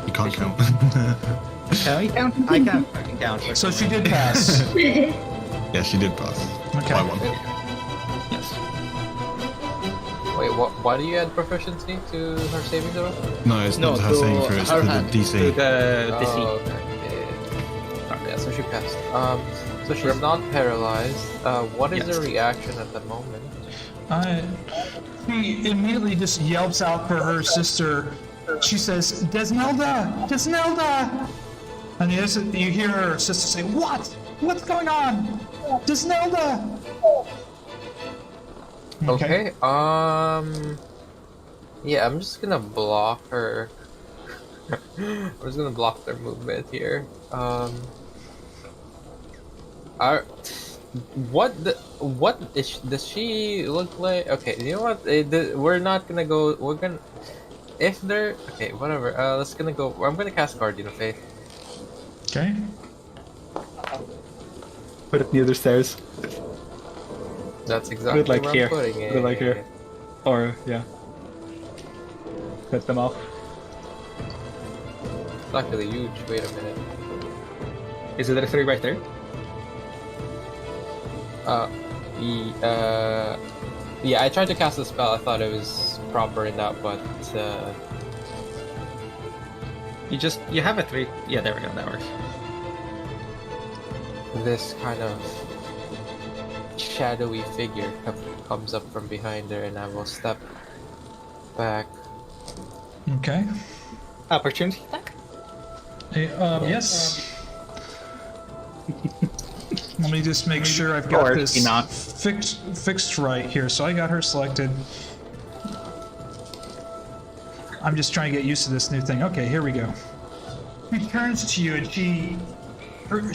You can't count. Can we count? I can't fucking count. So she did pass. Yeah, she did pass. Okay. By 1. Yes. Wait, why do you add proficiency to her saving throw? No, it's No, not her to saying through, it's her to the hand. To DC. the DC. Oh, okay. Yeah, so she passed. So she's not paralyzed. What is Yes. her reaction at the moment? She immediately just yelps out for her sister. She says, Desnelda! Desnelda! And you hear her sister say, What? What's going on? Desnelda! Okay. Yeah, I'm just gonna block her. I'm just gonna block their movement here. what does she look like? Okay, you know what? We're not gonna go. We're gonna. If they're okay, whatever. Let's gonna go. I'm gonna cast Guardian of Faith. Okay. Put it near the stairs. That's exactly like where here. I'm putting it. Put it like here. Or yeah. Cut them off. It's not really huge. Wait a minute. Is it a 3 right there? Yeah, I tried to cast a spell. I thought it was proper in that, but You have a 3. Yeah, there we go. That works. this kind of shadowy figure comes up from behind her, and I will step back. Okay. Opportunity attack. Yes. Let me just make sure I've got Or this not. fixed right here. So I got her selected. I'm just trying to get used to this new thing. Okay, here we go. She turns to you and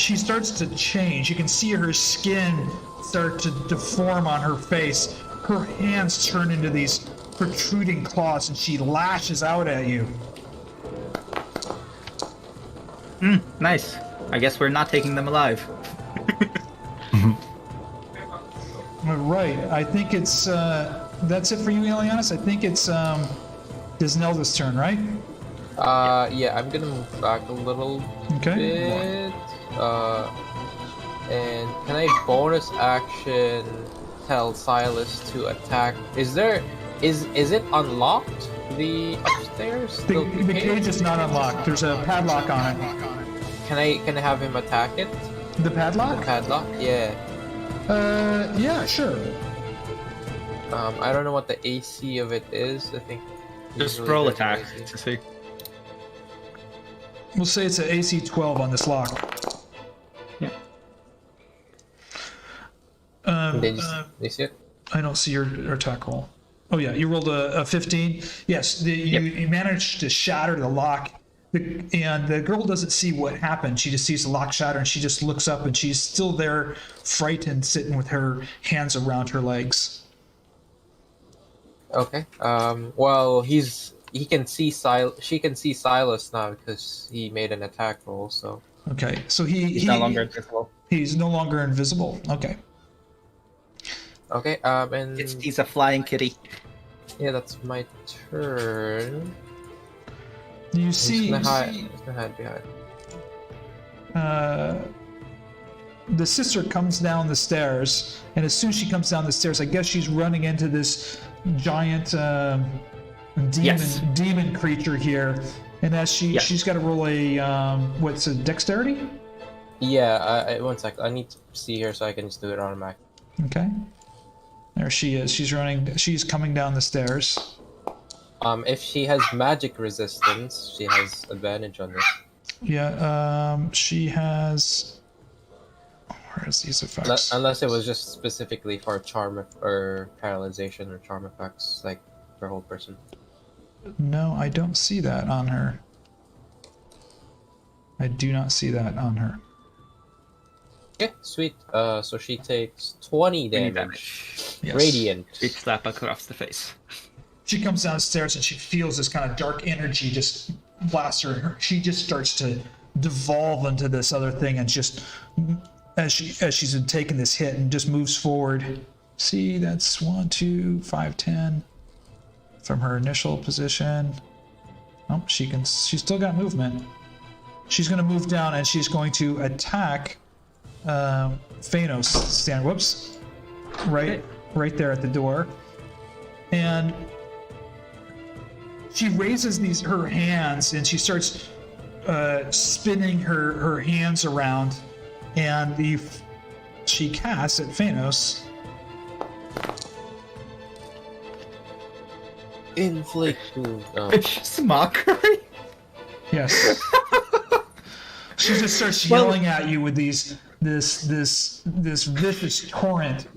she starts to change. You can see her skin start to deform on her face. Her hands turn into these protruding claws and she lashes out at you. Nice. I guess we're not taking them alive. Right. I think it's that's it for you, Ileanys. I think it's Disnelda's turn, right? Yeah, I'm gonna move back a little Okay. bit. And can I bonus action tell Silas to attack? Is it unlocked? The upstairs? The cage is not unlocked. There's a padlock on it. Can I have him attack it? The padlock? The padlock? Yeah. Yeah, sure. I don't know what the AC of it is. I think. Just usually roll there's attack an AC. to see. We'll say it's an AC 12 on this lock. Yeah. Did you see it? I don't see your attack roll. Oh yeah, you rolled a 15. Yes, you managed to shatter the lock. And the girl doesn't see what happened. She just sees the lock shatter and she just looks up and she's still there, frightened, sitting with her hands around her legs. Okay. Well, she can see Silas now because he made an attack roll. So. Okay, so He's no longer invisible. He's no longer invisible. Okay. Okay. And He's a flying kitty. yeah, that's my turn. You see, He's gonna hide behind. the sister comes down the stairs, and as soon as she comes down the stairs, I guess she's running into this giant demon creature here. And as she's got to roll a what's a dexterity? Yeah. 1 sec. I need to see her so I can just do it automatic. Okay. There she is. She's coming down the stairs. If she has magic resistance, she has advantage on this. Yeah, she has. Where's these effects? Unless it was just specifically for charm or paralyzation or charm effects, like for whole person. No, I don't see that on her. I do not see that on her. Okay, sweet. So she takes 20 damage. Yes. Radiant. Big slap across the face. She comes downstairs and she feels this kind of dark energy just blast her. And she just starts to devolve into this other thing, and just as she's been taking this hit and just moves forward. See, that's 1, 2, 5, 10 from her initial position. Oh, she's still got movement. She's going to move down and she's going to attack Fiannos. Whoops. Right there at the door. And she raises her hands and she starts spinning her hands around, and she casts at Fiannos. Inflict. It's just mockery. Yes. She just starts yelling at you with this vicious torrent.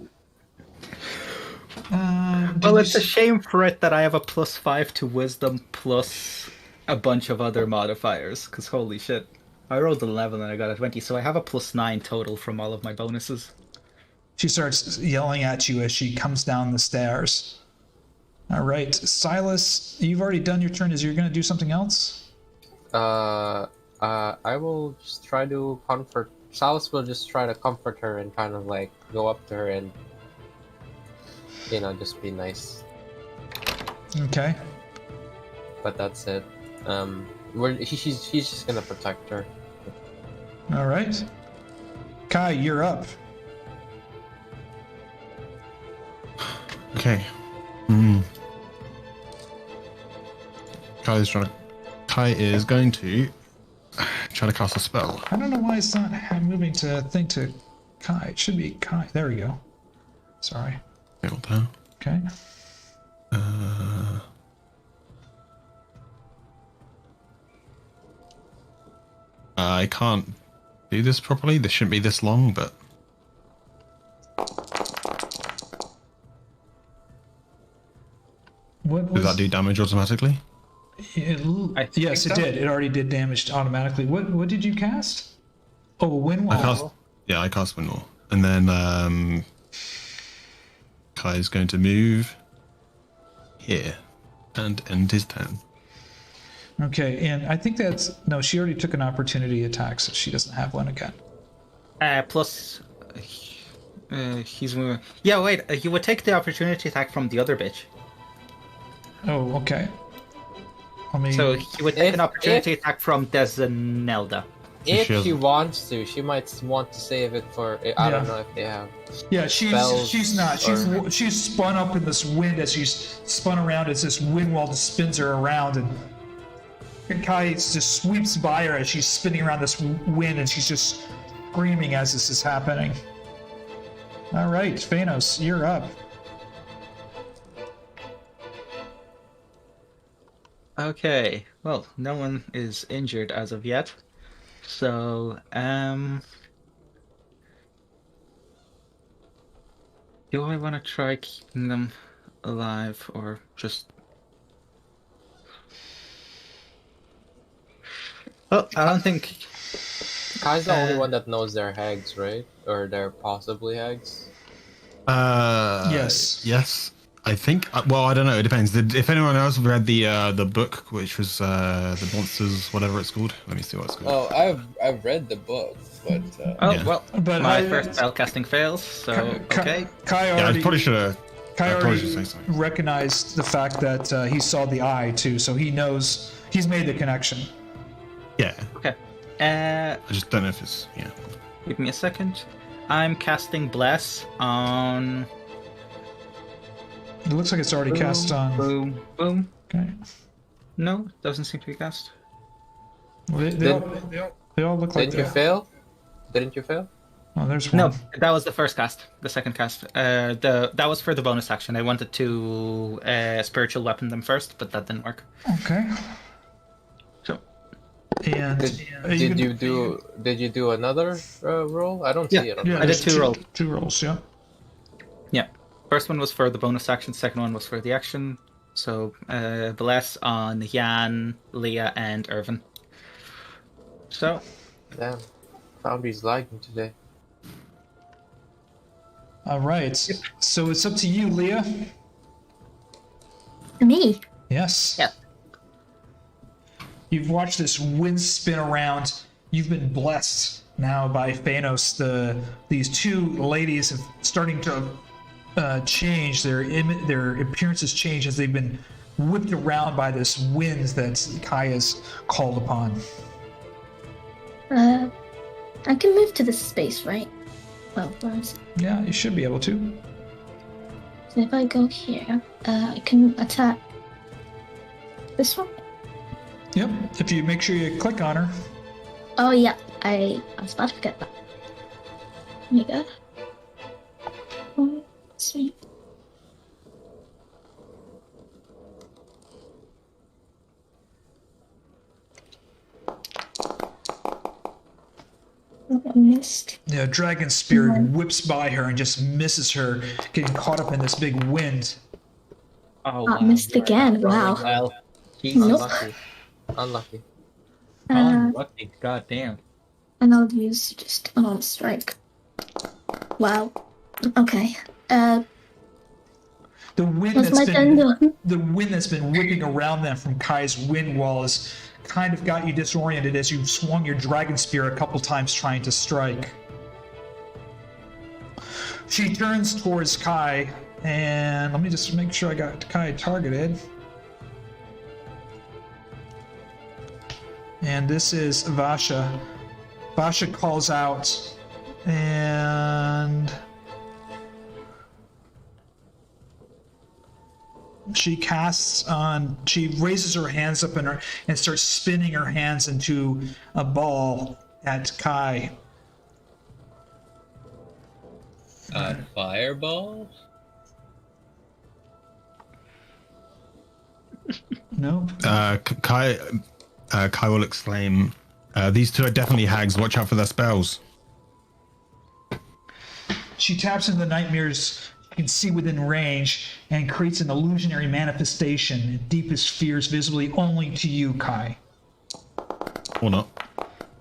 Well, it's a shame for it that I have a +5 to wisdom plus a bunch of other modifiers, because holy shit. I rolled an 11 and I got a 20, so I have a +9 total from all of my bonuses. She starts yelling at you as she comes down the stairs. All right, Silas, you've already done your turn. Is you going to do something else? I will just try to comfort. Silas will just try to comfort her and kind of like go up to her and, just be nice. Okay. But that's it. He's just gonna protect her. All right. Kai, you're up. Okay. Kai is going to try to cast a spell. I don't know why it's not moving to think to Kai. It should be Kai. There we go. Sorry. Failed there. Okay. I can't do this properly. This shouldn't be this long, but What does that do damage automatically? Yes, it did. It already did damage automatically. What did you cast? Oh, wind wall. I cast Windwall. And then Kai is going to move here and end his turn. Okay, and I think that's no. She already took an opportunity attack, so she doesn't have one again. Plus, he's moving. Yeah, wait. He would take the opportunity attack from the other bitch. Oh, okay. So he would take an opportunity attack from Desanelda. If she wants to, she might want to save it for. I don't know if they have. Yeah, she's not. or- She's spun up in this wind as she's spun around as this wind wall just spins her around, and Kai just sweeps by her as she's spinning around this wind, and she's just screaming as this is happening. All right, Fiannos, you're up. Okay. Well, no one is injured as of yet. So, do I want to try keeping them alive or just... Well, I don't think... Kai's the only one that knows they're hags, right? Or they're possibly hags. Yes. Yes. I think. Well, I don't know. It depends. If anyone else read the book, which was the monsters, whatever it's called. Let me see what it's called. Oh, I've read the book, but Yeah. Well, But my first spell casting fails, so okay. Kai Yeah, I already, probably should have. Kai I probably already should say something. recognized the fact that he saw the eye too, so he knows he's made the connection. Yeah. Okay. I just don't know if it's. Yeah. Give me a second. I'm casting Bless on... It looks like it's already cast on. Boom, boom. Okay. No, doesn't seem to be cast. Well, they all look like didn't you fail? Didn't you fail? Oh, there's one. No, that was the first cast. The second cast. That was for the bonus action. I wanted to spiritual weapon them first, but that didn't work. Okay. So. And Did you do another roll? I don't see it. Yeah, I did there's two rolls. Two rolls, yeah. Yeah. First one was for the bonus action, second one was for the action. So, Bless on Herjann, Liea, and Ervan. So. Damn. Foundry's lagging today. All right. So it's up to you, Liea. Me? Yes. Yeah. You've watched this wind spin around. You've been blessed now by Fiannos. These two ladies have starting to change. Their appearances change as they've been whipped around by this wind that Kai has called upon. I can move to this space, right? Well, where is it? Yeah, you should be able to. So if I go here, I can attack this one. Yep. If you make sure you click on her. Oh yeah, I was about to forget that. There you go. Sweet. Oh, I missed. Yeah, Dragon Spirit whips by her and just misses her, getting caught up in this big wind. Oh, I missed again. Wow. Well, Nope. Unlucky. goddamn. And I'll use just unarmed strike. Wow. Okay. The wind What's my that's turn been doing? the wind that's been whipping around them from Kai's wind wall has kind of got you disoriented as you've swung your dragon spear a couple times trying to strike. She turns towards Kai, and let me just make sure I got Kai targeted. And this is Vasha. Vasha calls out, and she raises her hands up and starts spinning her hands into a ball at Kai. Fireball? Nope. Kai will exclaim, "These two are definitely hags. Watch out for their spells." She taps into the nightmares you can see within range and creates an illusionary manifestation, deepest fears visibly only to you, Kai. Or not.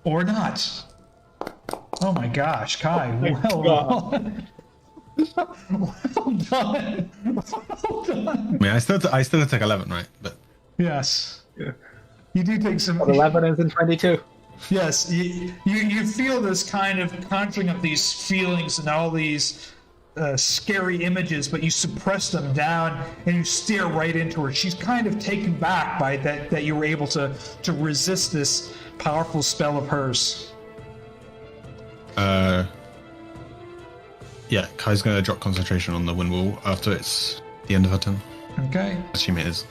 Or not. Oh my gosh, Kai. Well done. Well done. Well done. I mean, I still take 11, right? But Yes. You do take some. 11 is in 22. Yes, you feel this kind of conjuring up these feelings and all these scary images, but you suppress them down and you stare right into her. She's kind of taken back by that you were able to resist this powerful spell of hers. Yeah, Kai's going to drop concentration on the wind wall after it's the end of her turn. Okay, Assume it is.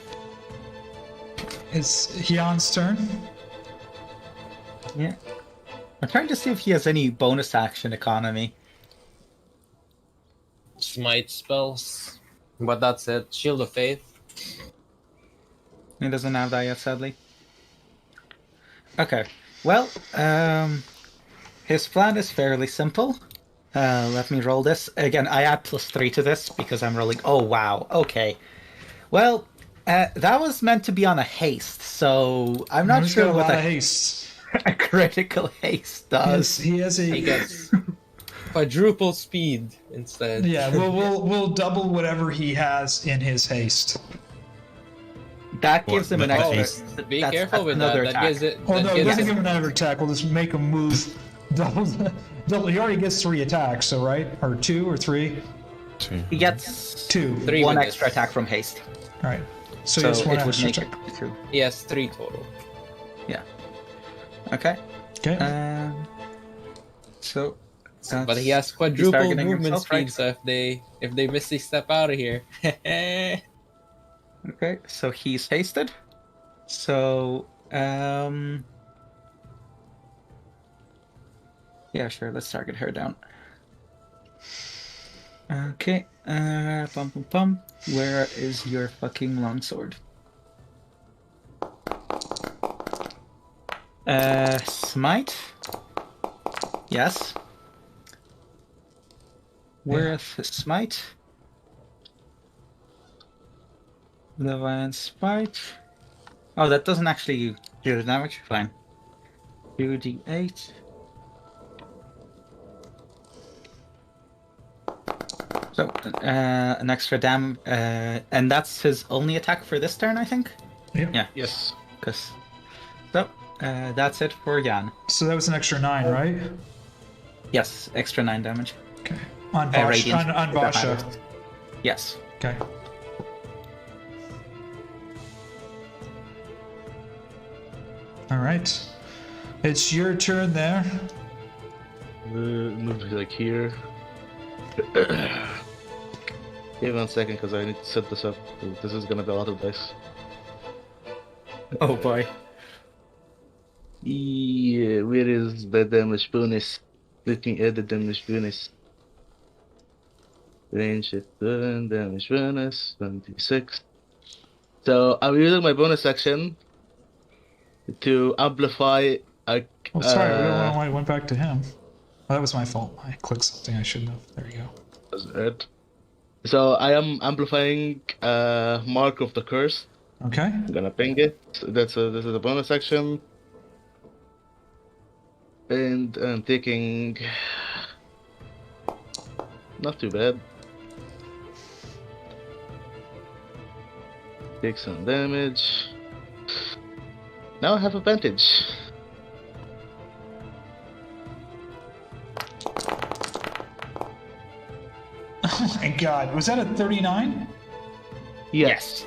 it's Hyann's turn. Yeah. I'm trying to see if he has any bonus action economy. Smite spells. But that's it. Shield of Faith. He doesn't have that yet, sadly. Okay. Well, his plan is fairly simple. Let me roll this. Again, I add +3 to this because I'm rolling... Oh, wow. Okay. Well, that was meant to be on a haste, so I'm not He's sure got a what lot of a haste. critical haste does. He has a. He gets quadruple speed instead. Yeah, we'll double whatever he has in his haste. That gives him an What? extra... Be that's careful with another that. That attack. gives it. Oh that no, it gives doesn't it- give him another attack. We'll just make him move double. He already gets 3 attacks, so right? Or 2 or 3? 2. He gets 2. 3 one with extra this. attack from haste. All right. So, So he has one it would extra make attack. it 2. He has 3 total. Yeah. Okay. Okay. So... But he has quadruple targeting movement himself, speed, right? so if they miss a step out of here. Okay, so he's hasted. So, yeah, sure, let's target her down. Okay, bum bum bum. Where is your fucking longsword? Smite? Yes. Where's his smite? Divine Spite. Oh, that doesn't actually do the damage. Fine. 2d8. So, an extra and that's his only attack for this turn, I think? Yep. Yeah. Yes. So, that's it for Jan. So that was an extra 9, right? Yes, extra 9 damage. Okay. On Vasha. Radiant, On if that Vasha. matters. Yes. Okay. All right. It's your turn there. Move like here. Give me 1 second because I need to set this up. This is gonna be a lot of dice. Oh boy. Yeah, where is the damage bonus? Let me add the damage bonus. Range at 7, damage bonus, 26. So I'm using my bonus action to amplify a. Oh, sorry. I don't know why I went back to him. Oh, that was my fault. I clicked something I shouldn't have. There you go. That's it. So I am amplifying Mark of the Curse. Okay. I'm gonna ping it. This is a bonus action. And I'm taking Not too bad. Take some damage. Now I have advantage. Oh my god, was that a 39? Yes.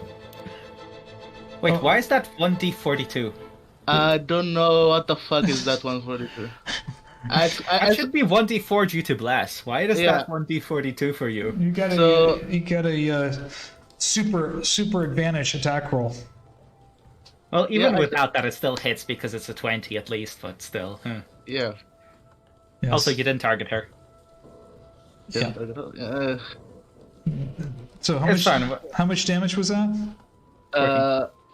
Wait, Oh. why is that 1d42? I don't know what the fuck is that 142. That should be 1d4 due to blast. Why is Yeah. that 1d42 for you? You got a So- super advantage attack roll. Well, even Yeah, without that, it still hits because it's a 20 at least, but still. Yeah. Yes. Also, you didn't target her. Yeah. Uh, So It's fine. how much damage was that?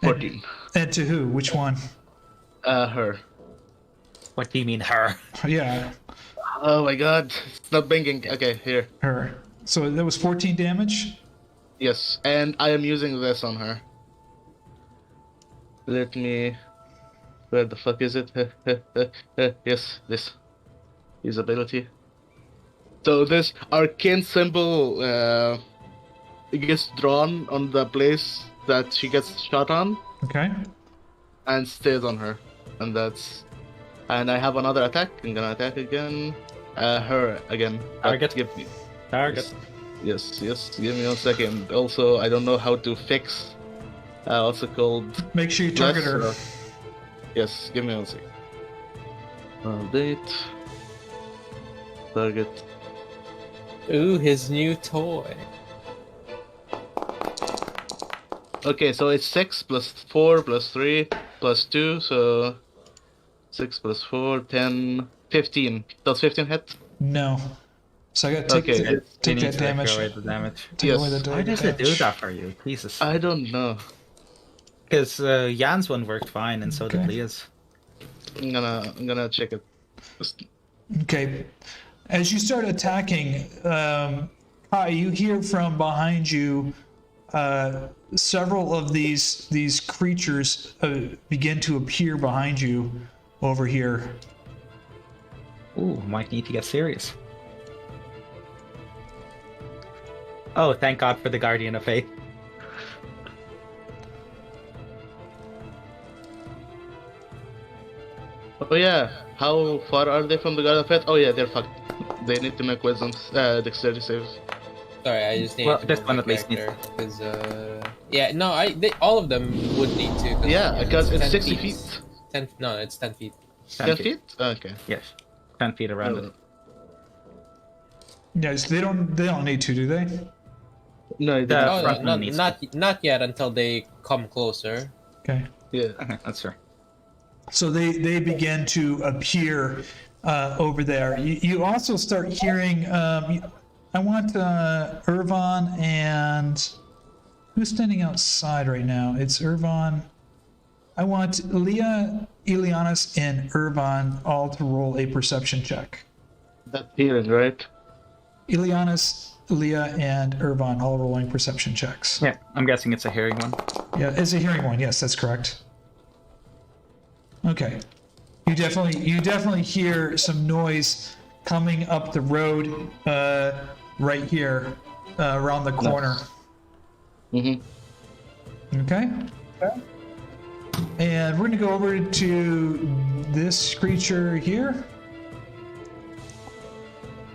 14. And to who? Which one? Her. What do you mean, her? Yeah, Oh my god, it's not blinking. Okay, here. her. So that was 14 damage. Yes, and I am using this on her. Let me... Where the fuck is it? Yes, this. His ability. So this arcane symbol gets drawn on the place that she gets shot on Okay. and stays on her. And that's... And I have another attack. I'm gonna attack again. Her again. Target. Give me... Target. Yes, give me 1 second. Also, I don't know how to fix... what's it called? Make sure you target her. Yes, give me 1 second. Date. Target. Ooh, his new toy. Okay, so it's 6 plus 4 plus 3 plus 2, so... 6 plus 4, 10, 15. Does 15 hit? No. So I got to take, Okay. You take need that to damage. take away the damage. Take Yes. away the Why does it do damage. that for you? Jesus. I don't know. Because Jan's one worked fine, and so did Okay. Leah's. I'm gonna check it. Just- Okay. As you start attacking, Kai, you hear from behind you several of these creatures begin to appear behind you over here. Ooh, might need to get serious. Oh, thank God for the Guardian of Faith. Oh yeah, how far are they from the Guard of Fate? Oh yeah, they're fucked. They need to make wisdom, dexterity saves. Sorry, I just need Well, to this move one my at least needs- character, because yeah, no, all of them would need to. Yeah, because it's 10 60 feet. 10, no, it's 10 feet. 10 feet? Okay. Yes. 10 feet around it. Yes, they don't need to, do they? No, The Oh, front no, one needs not yet until they come closer. Okay. yeah. Okay, that's fair. So they begin to appear over there. You also start hearing. I want Ervan and who's standing outside right now? It's Ervan. I want Liea, Ileanys, and Ervan all to roll a perception check. That's healing, right? Ileanys, Liea, and Ervan all rolling perception checks. Yeah, I'm guessing it's a hearing one. Yeah, it's a hearing one. Yes, that's correct. Okay. You definitely hear some noise coming up the road right here around the corner. Mm-hmm. Okay? And we're going to go over to this creature here.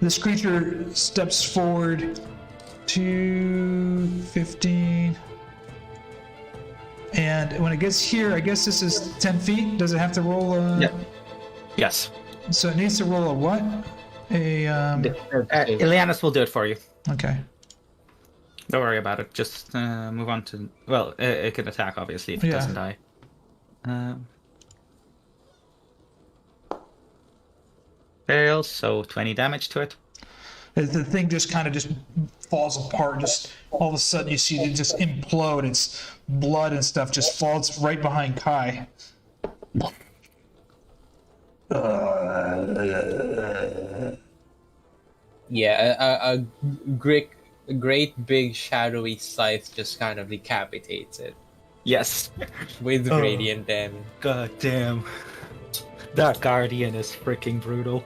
This creature steps forward to 15. And when it gets here, I guess this is 10 feet. Does it have to roll a... Yeah. Yes. So it needs to roll a what? Ileanys will do it for you. Okay. Don't worry about it. Just move on to... Well, it can attack, obviously, if it Yeah. doesn't die. Fails, so 20 damage to it. The thing just kind of just falls apart. Just all of a sudden you see it just implode. Its blood and stuff just falls right behind Kai. Yeah, a great big shadowy scythe just kind of decapitates it Yes. with radiant damage. God damn. That Guardian is freaking brutal.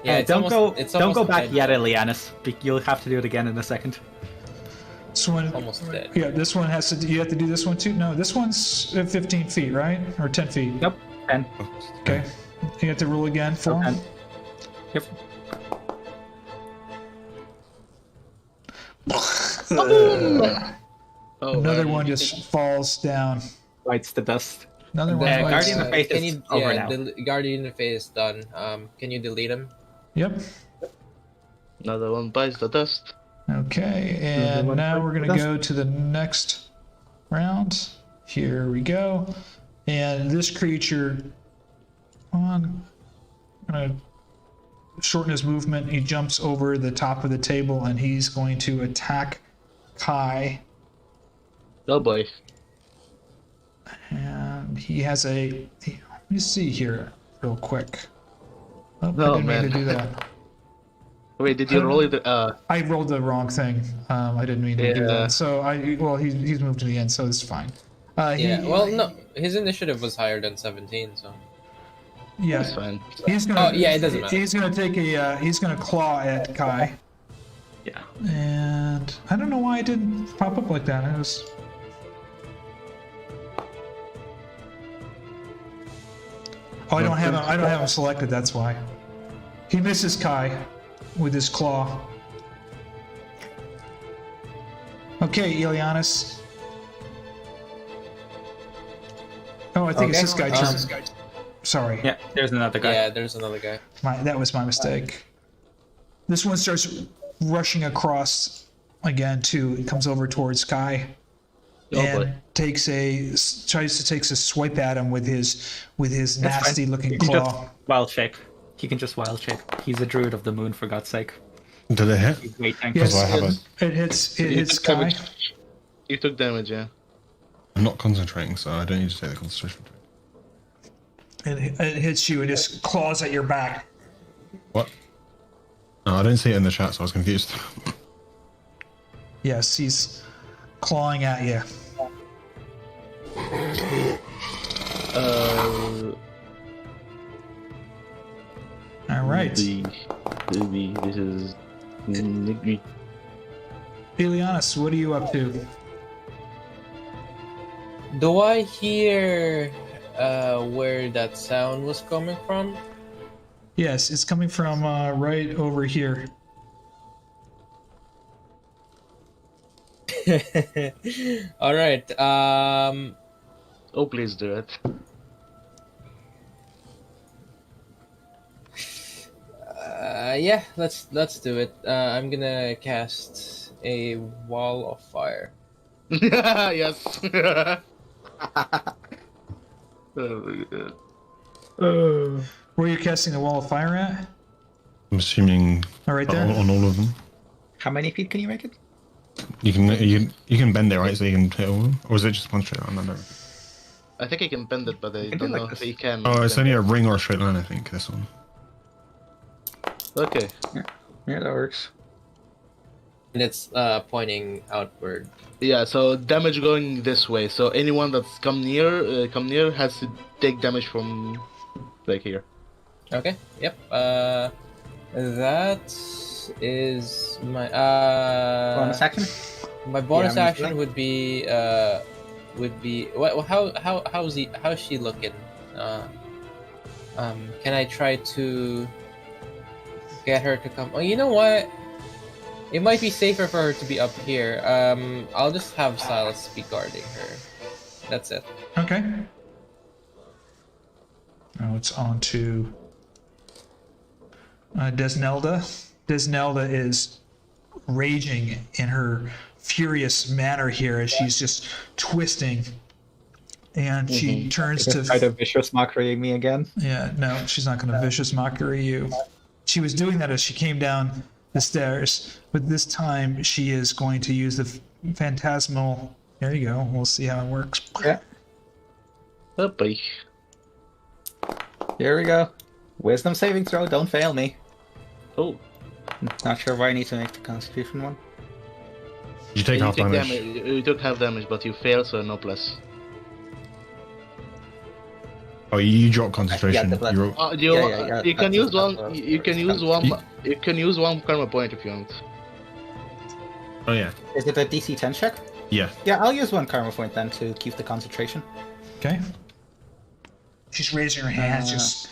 Yeah, it's don't almost, go. Don't go almost back dead. yet, Ileanys. You'll have to do it again in a second. This one, Almost dead. yeah, this one has to. You have to do this one too. No, this one's 15 feet, right? Or 10 feet. Nope. 10. Okay. You have to roll again for him. 10. Yep. Oh, Another one just falls down. Bites the dust. Another one. Yeah, bites. Guardian of Faith is over now. Guardian of Faith is done. Can you delete him? Yep. Another one bites the dust. Okay, and now we're gonna go to the next round. Here we go. And this creature, I'm gonna shorten his movement. He jumps over the top of the table and he's going to attack Kai. Oh boy. And he has a. Let me see here, real quick. Oh, I Oh, didn't mean man. to do that. Wait, did you roll it? I rolled the wrong thing. I didn't mean to do Yeah. that. So he's moved to the end, so it's fine. Yeah. Well, no, his initiative was higher than 17, so. Yeah, That's fine. he's gonna. Oh, yeah, it doesn't matter. He's gonna take a. He's gonna claw at Kai, Yeah. and I don't know why it didn't pop up like that. It was. Oh, I don't have him. I don't have him selected. That's why. He misses Kai with his claw. Okay, Ileanys. Oh, I think it's this guy. Sorry. Yeah. There's another guy. Yeah, there's another guy. That was my mistake. This one starts rushing across again too. It comes over towards Sky and boy. tries to take a swipe at him with his That's fine. nasty looking You can just claw. wild shape. He can just wild shape. He's a druid of the moon, for God's sake. Did it hit? He's great tank. Yes, Because I have a. it hits You took Sky. damage. You took damage, yeah. I'm not concentrating, so I don't need to take the concentration. It hits you and just claws at your back. What? No, I don't see it in the chat, so I was confused. Yes, he's clawing at you. All right, This is. Ileanys, what are you up to? Do I hear where that sound was coming from? Yes, it's coming from right over here. All right. Oh, please do it. Yeah, let's do it. I'm gonna cast a wall of fire. Yes. Oh my god. Where are you casting the wall of fire at? I'm assuming Oh, right there? on all of them. How many feet can you make it? You can bend it, right? So you can hit all of them? Or is it just one straight line? I don't know. I think I can bend it, but I can don't do like know if this. he can. Oh, it's bend only a ring or a straight line, I think, this one. it. Okay. Yeah, that works. And it's pointing outward. Yeah, so damage going this way. So anyone that's come near has to take damage from like here. Okay. Yep. That is my Bonus action? my bonus Yeah, action would be how's she looking? Can I try to get her to come? Oh, you know what? It might be safer for her to be up here. I'll just have Silas be guarding her. That's it. Okay. Now it's on to Desnelda. Desnelda is raging in her furious manner here as she's just twisting. And she turns to... Try to vicious mockery me again. Yeah, no, she's not going to vicious mockery you. She was doing that as she came down the stairs, but this time she is going to use the phantasmal... There you go. We'll see how it works. Yeah. Oh boy. Here we go. Wisdom saving throw, don't fail me. Oh. Not sure why I need to make the constitution one. You take half damage. You took half damage, but you fail, so no plus. Oh, you drop concentration. the blood. You roll- You can use one. that's- You can use one. You can use one karma point if you want. Oh yeah. Is it a DC 10 check? Yeah. Yeah, I'll use one karma point then to keep the concentration. Okay. She's raising her hands, just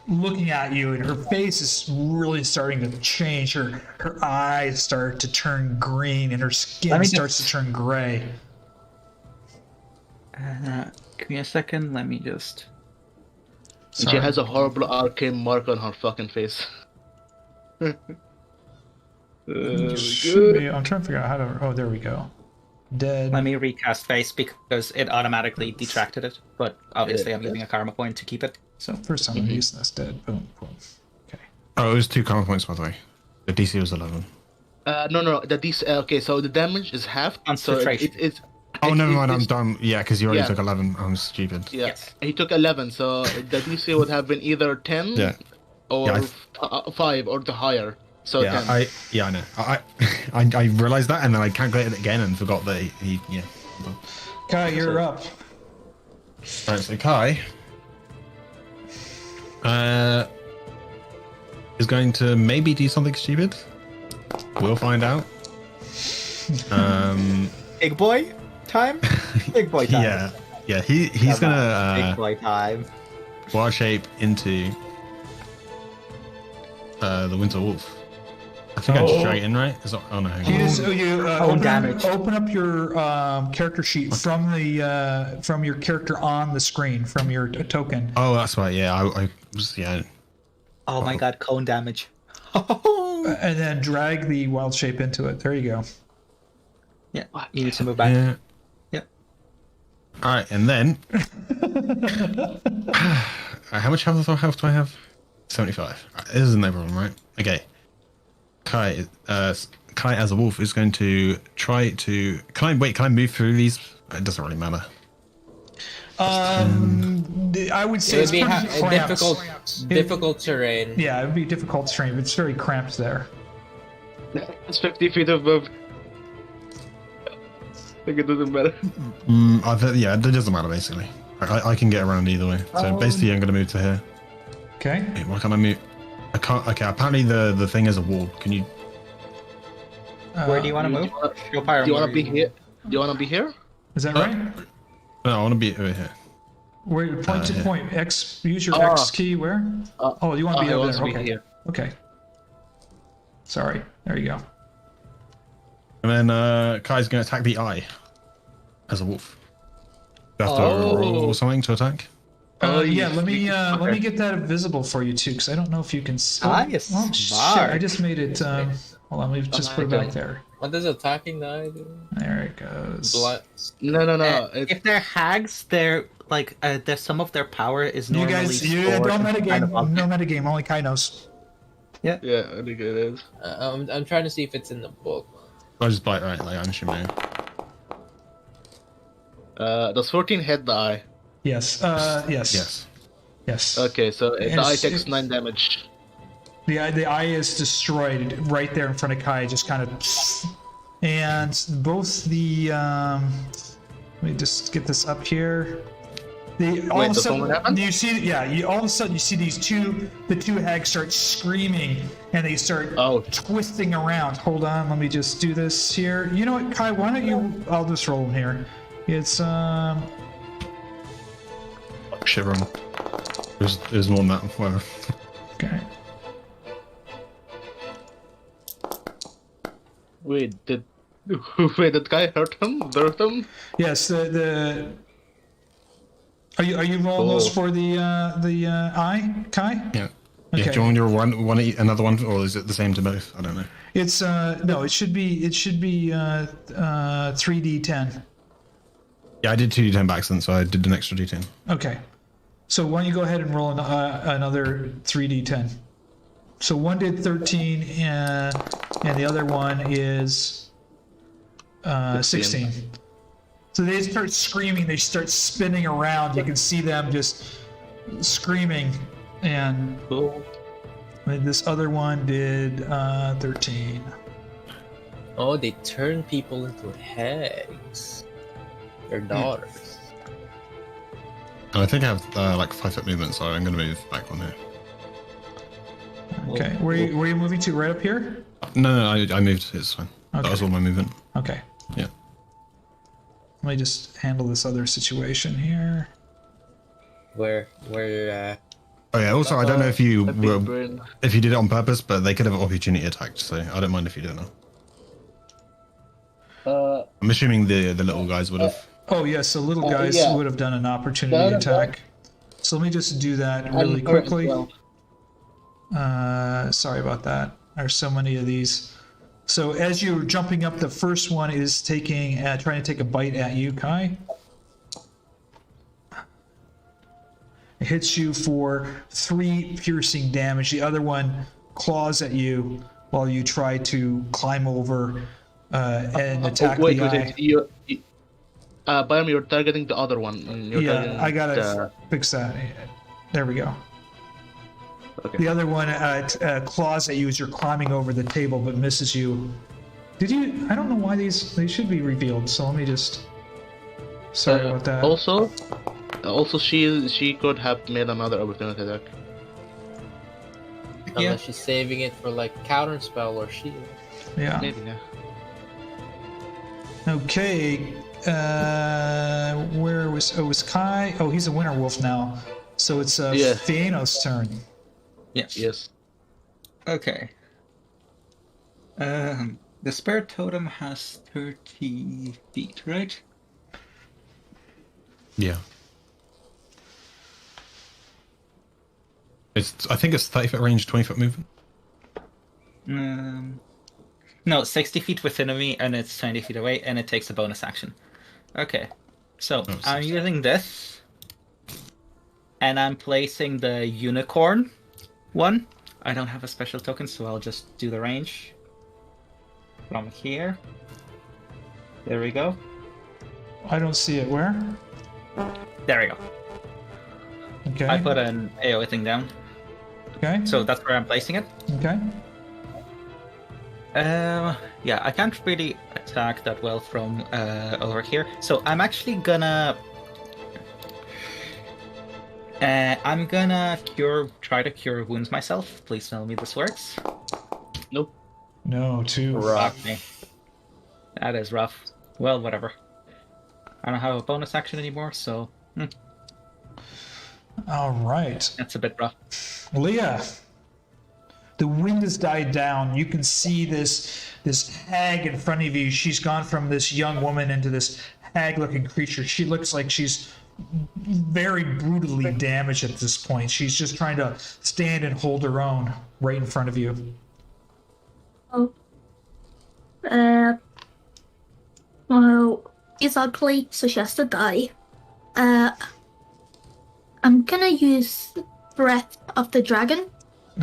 looking at you, and her face is really starting to change. Her eyes start to turn green, and her skin starts to turn gray. Give me a second. Let me just. And she has a horrible arcane mark on her fucking face. Should be, I'm trying to figure out how to. Oh, there we go. Dead. Let me recast face because it automatically detracted it. But obviously, I'm using a karma point to keep it. So first time I'm using this. Dead. Boom. Boom. Okay. Oh, it was 2 karma points by the way. The DC was 11. No. The DC. Okay, so the damage is half. Concentration. So it's. Oh, never mind. it's- I'm done. Yeah, because you already Yeah. took 11. I'm stupid. Yeah, Yes. he took 11, so the DC would have been either 10 Yeah. or Yeah, 5 or the higher. So Yeah, 10. I know. I realized that, and then I calculated it again and forgot that he yeah. Kai, you're up. Right, so Kai is going to maybe do something stupid. We'll find out. Big boy time. Big boy time. Yeah. He's gonna Big boy time. wild shape into the Winter Wolf. I think I'm straight in, right? Oh no. hang on. You open up your character sheet from your character on the screen, from your token. Oh, that's right. Yeah, I was Oh my god, cone damage. And then drag the wild shape into it. There you go. Yeah, you need to move back. Yeah. Yep. All right, and then how much health do I have? 75. This isn't no problem, right? Okay. Kai as a wolf is going to try to. Can I move through these? It doesn't really matter. I would say It it's would be pretty cramped. difficult terrain. Yeah, it would be difficult terrain, but it's very cramped there. It's 50 feet above. I think it doesn't matter. Yeah, it doesn't matter basically. I can get around either way. So basically, I'm going to move to here. Okay. Wait, why can't I move? I can't. Okay, apparently the thing is a wall. Can you? Where do you want to move? Show Pyro Do you want where to be here? Do you want to be here? Is that right? No, I want to be over here. Where point to here. point? X. Use your X key. Where? Oh, you want to be I over want there? to be Okay. here. Okay. Sorry. There you go. And then Kai's going to attack the eye as a wolf. You have to roll something to attack. Yeah. Let me get that visible for you too, because I don't know if you can. Nice. Oh shit! Smart. I just made it. Hold on. Let me just put it back there. What does attacking the eye do? There it goes. Blood. No. if they're hags, they're like there's some of their power is You normally guys, you stored don't in kind of metagame. No metagame. Only Kai knows. Yeah, I think it is. I'm trying to see if it's in the book. I just bite right, like I'm assuming. Does 14 hit the eye? Yes. Yes. Yes. Okay, so the And eye it's- takes 9 damage. The eye is destroyed right there in front of Kai, just kind of, and both the let me just get this up here. All of a does something happen? sudden you see, all of a sudden you see the two hags start screaming and they start twisting around. Hold on, let me just do this here. You know what, Kai? Why don't you? I'll just roll in here. It's Shit, wrong. There's more than that. Whatever. okay. Wait, did Kai hurt him? Yes, the are you rolling those for the eye, Kai? Yeah. Okay. Yeah. Do you want your another one, or is it the same to both? I don't know. It's no, it should be 3d10. Yeah, I did 2d10 by accident, so I did an extra d10. Okay, so why don't you go ahead and roll another 3d10? So one did 13, and the other one is 16. So they start screaming, they start spinning around. You can see them just screaming, and this other one did 13. Oh, they turn people into hags. Their daughters. And I think I have like 5 foot movement, so I'm going to move back on here. Okay. Where are you moving to? Right up here? No, I moved. It's fine. That Okay. was all my movement. Okay. Yeah. Let me just handle this other situation here. Where Oh yeah. Also, I don't know if you A big brain. if you did it on purpose, but they could have opportunity attacked. So I don't mind if you don't know. I'm assuming the little guys would have. Oh, yeah, so little guys yeah. would have done an opportunity No, no, attack. So let me just do that really And her as quickly. well. Sorry about that. There's so many of these. So as you're jumping up, the first one is taking, trying to take a bite at you, Kai. It hits you for 3 piercing damage. The other one claws at you while you try to climb over and attack wait, the eye. Byram, you're targeting the other one. You're Yeah, targeting I gotta the- fix that. There we go. Okay. The other one claws at you as you're climbing over the table, but misses you. Did you? I don't know why they should be revealed. So let me just. Sorry about that. Also, she could have made another opportunity attack. unless she's saving it for like counter spell or shield. Yeah. Maybe, yeah. Okay. Where was? Oh, it was Kai? Oh, he's a winter wolf now. So it's Yeah. Fiannos' turn. Yes. Okay. The spirit totem has 30 feet, right? Yeah. I think it's 30 foot range, 20 foot movement. No, 60 feet within me, and it's 20 feet away, and it takes a bonus action. Okay. So, Oh, I'm 60. using this, and I'm placing the unicorn one. I don't have a special token, so I'll just do the range from here. There we go. I don't see it. Where? There we go. Okay. I put an AoE thing down, Okay. so that's where I'm placing it. Okay. Yeah, I can't really attack that well from over here, so I'm actually gonna try to cure wounds myself. Please tell me this works. Nope. No, too. Fuck me. That is rough. Well, whatever. I don't have a bonus action anymore, so All right. that's a bit rough. Leah, the wind has died down. You can see this hag in front of you. She's gone from this young woman into this hag-looking creature. She looks like she's very brutally damaged at this point. She's just trying to stand and hold her own right in front of you. Oh. Well, it's ugly, so she has to die. I'm gonna use Breath of the Dragon.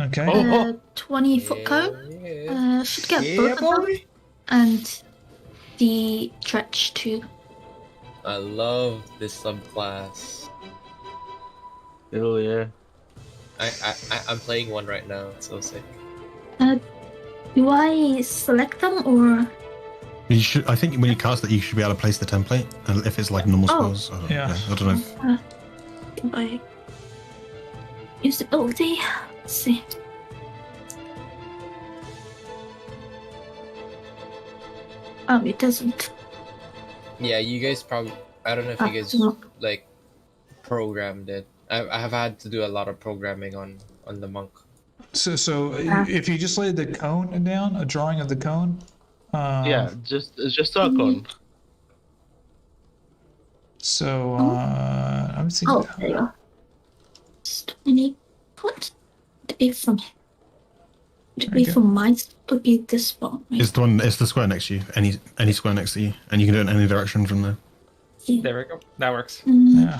Okay. 20-foot cone. Yeah. Should get both of them. And the Stretch too. I love this subclass. Oh yeah. I'm playing one right now. It's so sick. Do I select them or? You should. I think when you cast it, you should be able to place the template, and if it's like normal Oh. spells. Yeah. I don't know. Do I use the ability? Let's see. Oh, it doesn't. Yeah, you guys probably. I don't know if you guys no. like programmed it. I have had to do a lot of programming on the monk. So if you just laid the cone down, a drawing of the cone. Yeah, just a cone. So I'm thinking. Oh, there you go. 20 foot. To be from. To be Okay. from mine would be this one. Right? It's the one. It's the square next to you. Any square next to you, and you can do it in any direction from there. There we go. That works. Yeah.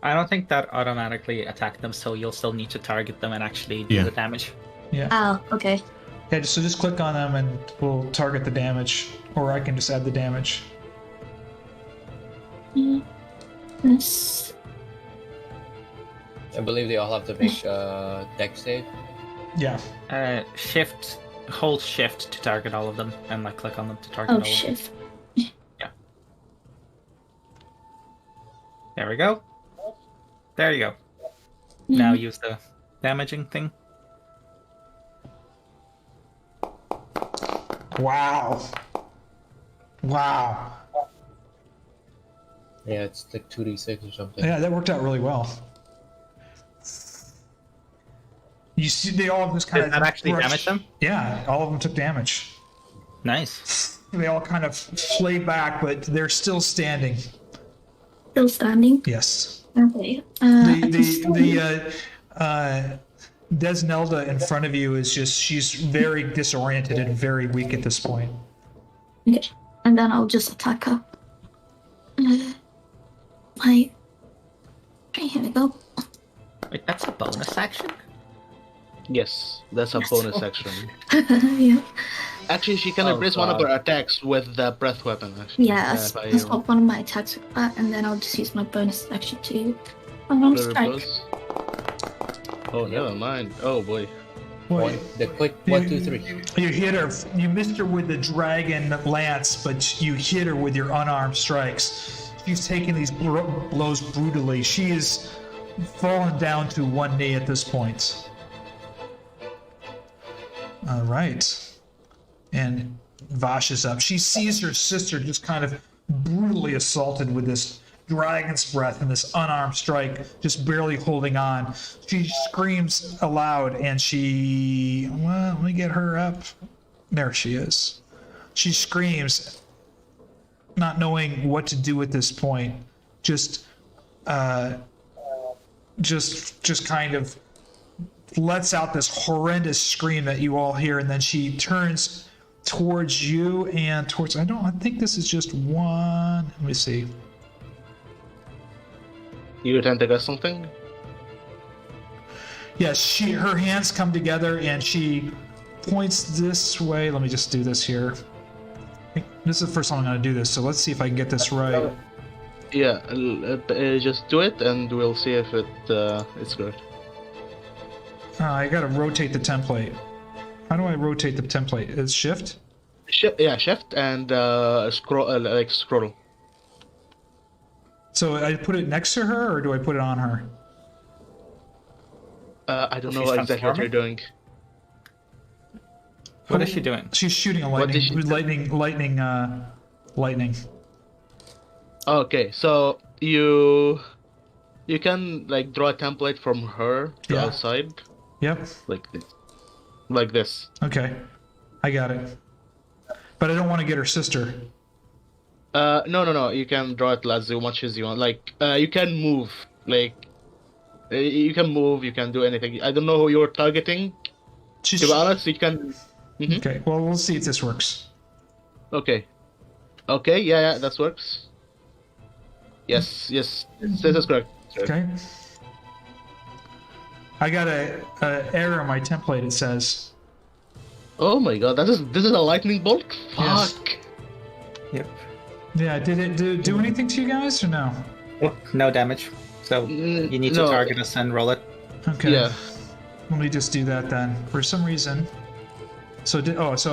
I don't think that automatically attack them, so you'll still need to target them and actually do Yeah. the damage. Yeah. Oh, okay. Yeah. So just click on them and we'll target the damage, or I can just add the damage. This. I believe they all have to make deck save. Yeah. Hold shift to target all of them, and like click on them to target all Oh, of them. shift. There we go. There you go. Now use the damaging thing. Wow. Wow. Yeah, it's like 2d6 or something. Yeah, that worked out really well. You see, they all just kind Did of that actually damage them? Yeah, all of them took damage. Nice. They all kind of flay back, but they're still standing. Still standing? Yes. Okay. I can The Desnelda in front of you is she's very disoriented and very weak at this point. Okay. And then I'll just attack her. Okay, here we go. Wait, that's a bonus action? Yes, that's a bonus action. Yeah. Actually, she can embrace one of her attacks with the breath weapon. Actually. Yeah, I swap one of my attacks with that, and then I'll just use my bonus action to unarmed strike. Oh, never mind. Oh boy. Wait, The quick 1, 2, 3. you hit her. You missed her with the dragon lance, but you hit her with your unarmed strikes. She's taking these blows brutally. She is fallen down to one knee at this point. All right. And Vasha's up. She sees her sister just kind of brutally assaulted with this dragon's breath and this unarmed strike, just barely holding on. She screams aloud and well, let me get her up. There she is. She screams, not knowing what to do at this point. Just kind of lets out this horrendous scream that you all hear, and then she turns towards you and towards I think this is just one. Let me see. You attempt to guess something? Yes, her hands come together and she points this way. Let me just do this here. This is the first time I'm going to do this, so let's see if I can get this right. Yeah, just do it and we'll see if it's good. I got to rotate the template. How do I rotate the template? It's shift? Shift and scroll. So I put it next to her, or do I put it on her? I don't know She's exactly what you're doing. What is she doing? She's shooting a What did she do? lightning. Okay, so you can like draw a template from her to Yeah. outside, Yep. like this. Okay. I got it. But I don't want to get her sister. No. You can draw it as much as you want. Like, you can move. Like, you can move. You can do anything. I don't know who you're targeting. She's... To be honest, you can. Mhm. Okay. Well, we'll see if this works. Okay. Yeah, that works. Yes. This is correct. Okay. I got a error in my template. It says. Oh my god, this is a lightning bolt. Yes. Fuck. Yep. Yeah. Did it do anything to you guys or no? No damage. So you need to No. target us and roll it. Okay. Yeah. Let me just do that then. For some reason. So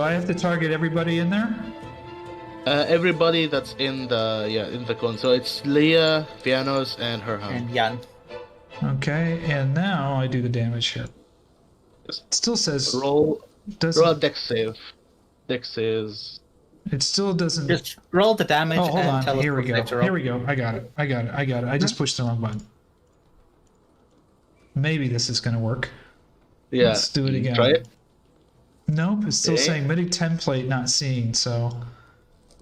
I have to target everybody in there? Everybody that's in the cone. So it's Liea, Fiannos, and Herjann. And Jan. Okay, and now I do the damage here. It still says Roll a doesn't. dex save. Dex saves. It still doesn't. Just roll the damage Oh, hold and on. tell us Here we what go. save to roll. Here we go. I got it. I just pushed the wrong button. Maybe this is gonna work. Yeah. Let's do it again. Try it. Nope, it's still Okay. saying MIDI template not seen. So,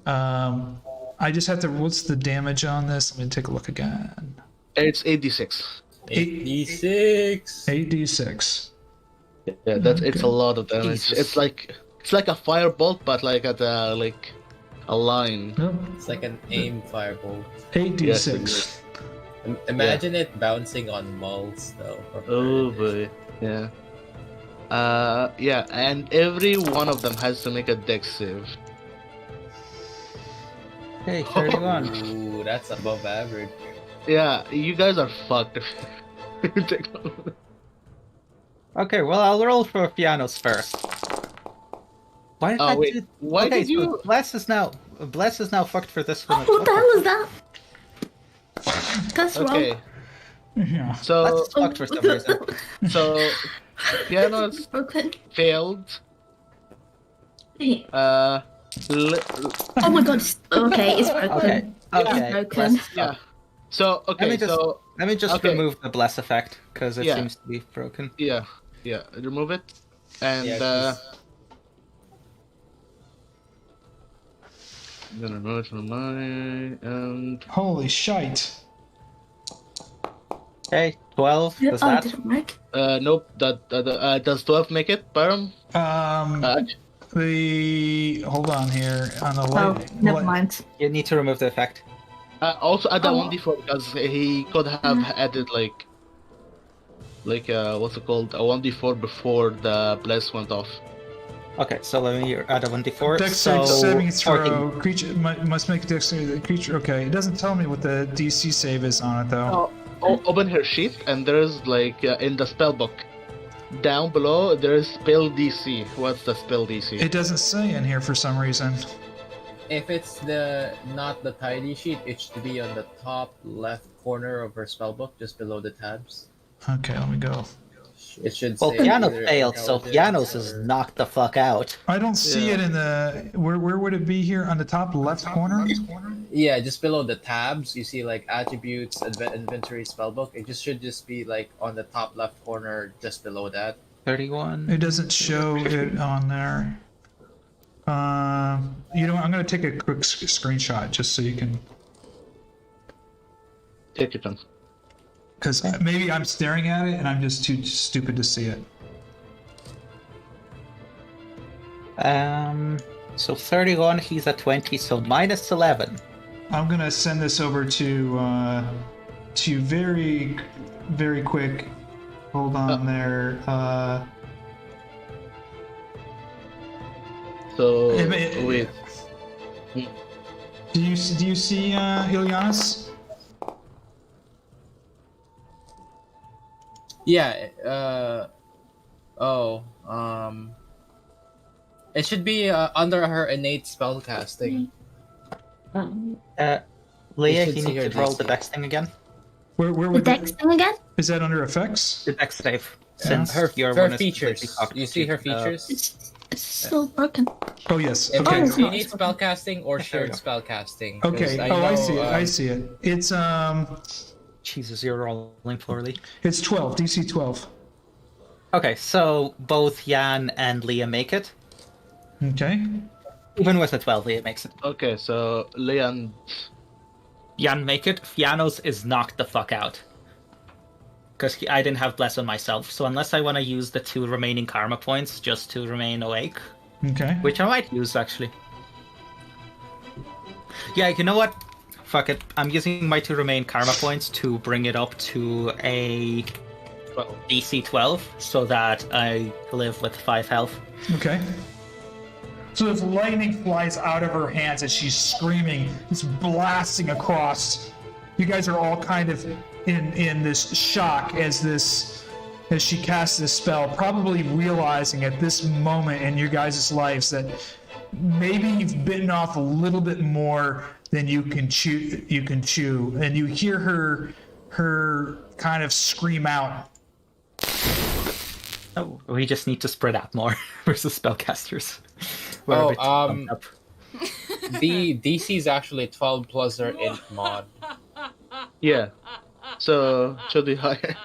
I just have to. What's the damage on this? Let me take a look again. It's 8d6. 8d6. 8d6. Yeah, it's a lot of damage. Jesus. It's like a firebolt, but like at a line. Nope. It's like an aim firebolt. 8d6. Imagine it bouncing on mulls though. Oh boy, yeah. Yeah, and every one of them has to make a dex save. Hey, 31. Ooh, that's above average. Yeah, you guys are fucked. Okay, well, I'll roll for Fiannos first. Why did Oh, that wait, do... why okay, did you- so Bless is now fucked for this one. What the hell was that? Let's roll. Okay. Yeah. So Let's talk for some reason. so Fiannos Broken. failed. Hey. L- Oh my god. Okay, it's broken. Okay. It's Okay. broken. let's- yeah. So Let okay. me just So let me just okay. remove the bless effect because it Yeah. seems to be broken. yeah. Remove it, and Yeah, I'm gonna remove it from mine, and Holy shite. Okay, 12. Yeah, Does oh, it that? didn't work. nope. Does 12 make it, Barum? Hold on here on the Oh, light. never mind. You need to remove the effect. Also add that Oh. 1d4 because he could have added like what's it called, a 1d4 before the bless went off. Okay, so let me add a 1d4. Dexterity so saving 14. throw. Creature must make a dexterity. Creature. Okay, it doesn't tell me what the DC save is on it though. Open her sheet, and there's like in the spell book down below there's spell DC. What's the spell DC? It doesn't say in here for some reason. If it's not the tidy sheet, it should be on the top left corner of her spellbook, just below the tabs. Okay, let me go. It should Well, say Fiannos either failed, so intelligence Fiannos is or- knocked the fuck out. I don't see Yeah. it in the. Where would it be here on the top left corner? Yeah, just below the tabs, you see like attributes, inventory, spellbook. It should be like on the top left corner, just below that. 31. It doesn't show it on there. You know what? I'm gonna take a quick screenshot just so you can, Take it on. because maybe I'm staring at it and I'm just too stupid to see it. So 31, he's at 20, so minus 11. I'm gonna send this over to you very, very quick. Hold on there. So It- wait. Do you see Ileanys? Yeah. It should be under her innate spellcasting. Leah, should you see need her to roll the DC. dex thing again. Where The would dex thing again? is that under effects? The dex save. Yeah. Since Her your one is features. completely You see her cocked. features? It's still broken. Oh yes. If Okay. it's innate spellcasting or shared spellcasting. 'cause Okay. I Oh, I know, see it. I see it. Jesus, you're rolling poorly. It's 12. DC 12. Okay, so both Jan and Leah make it. Okay. Even with a 12, Leah makes it. Okay, so Leon. Jan make it. Fiannos is knocked the fuck out. Because I didn't have bless on myself, so unless I want to use the 2 remaining karma points just to remain awake, Okay. which I might use actually. Yeah, you know what? Fuck it. I'm using my 2 remain karma points to bring it up to a 12. DC 12, so that I live with 5 health. Okay. So as lightning flies out of her hands as she's screaming, it's blasting across. You guys are all kind of in this shock as she casts this spell, probably realizing at this moment in your guys' lives that maybe you've bitten off a little bit more than you can chew. And you hear her kind of scream out. Oh, we just need to spread out more versus spellcasters. We're a bit bumped up. The DC is actually 12 plus their int mod. Yeah. So should be higher.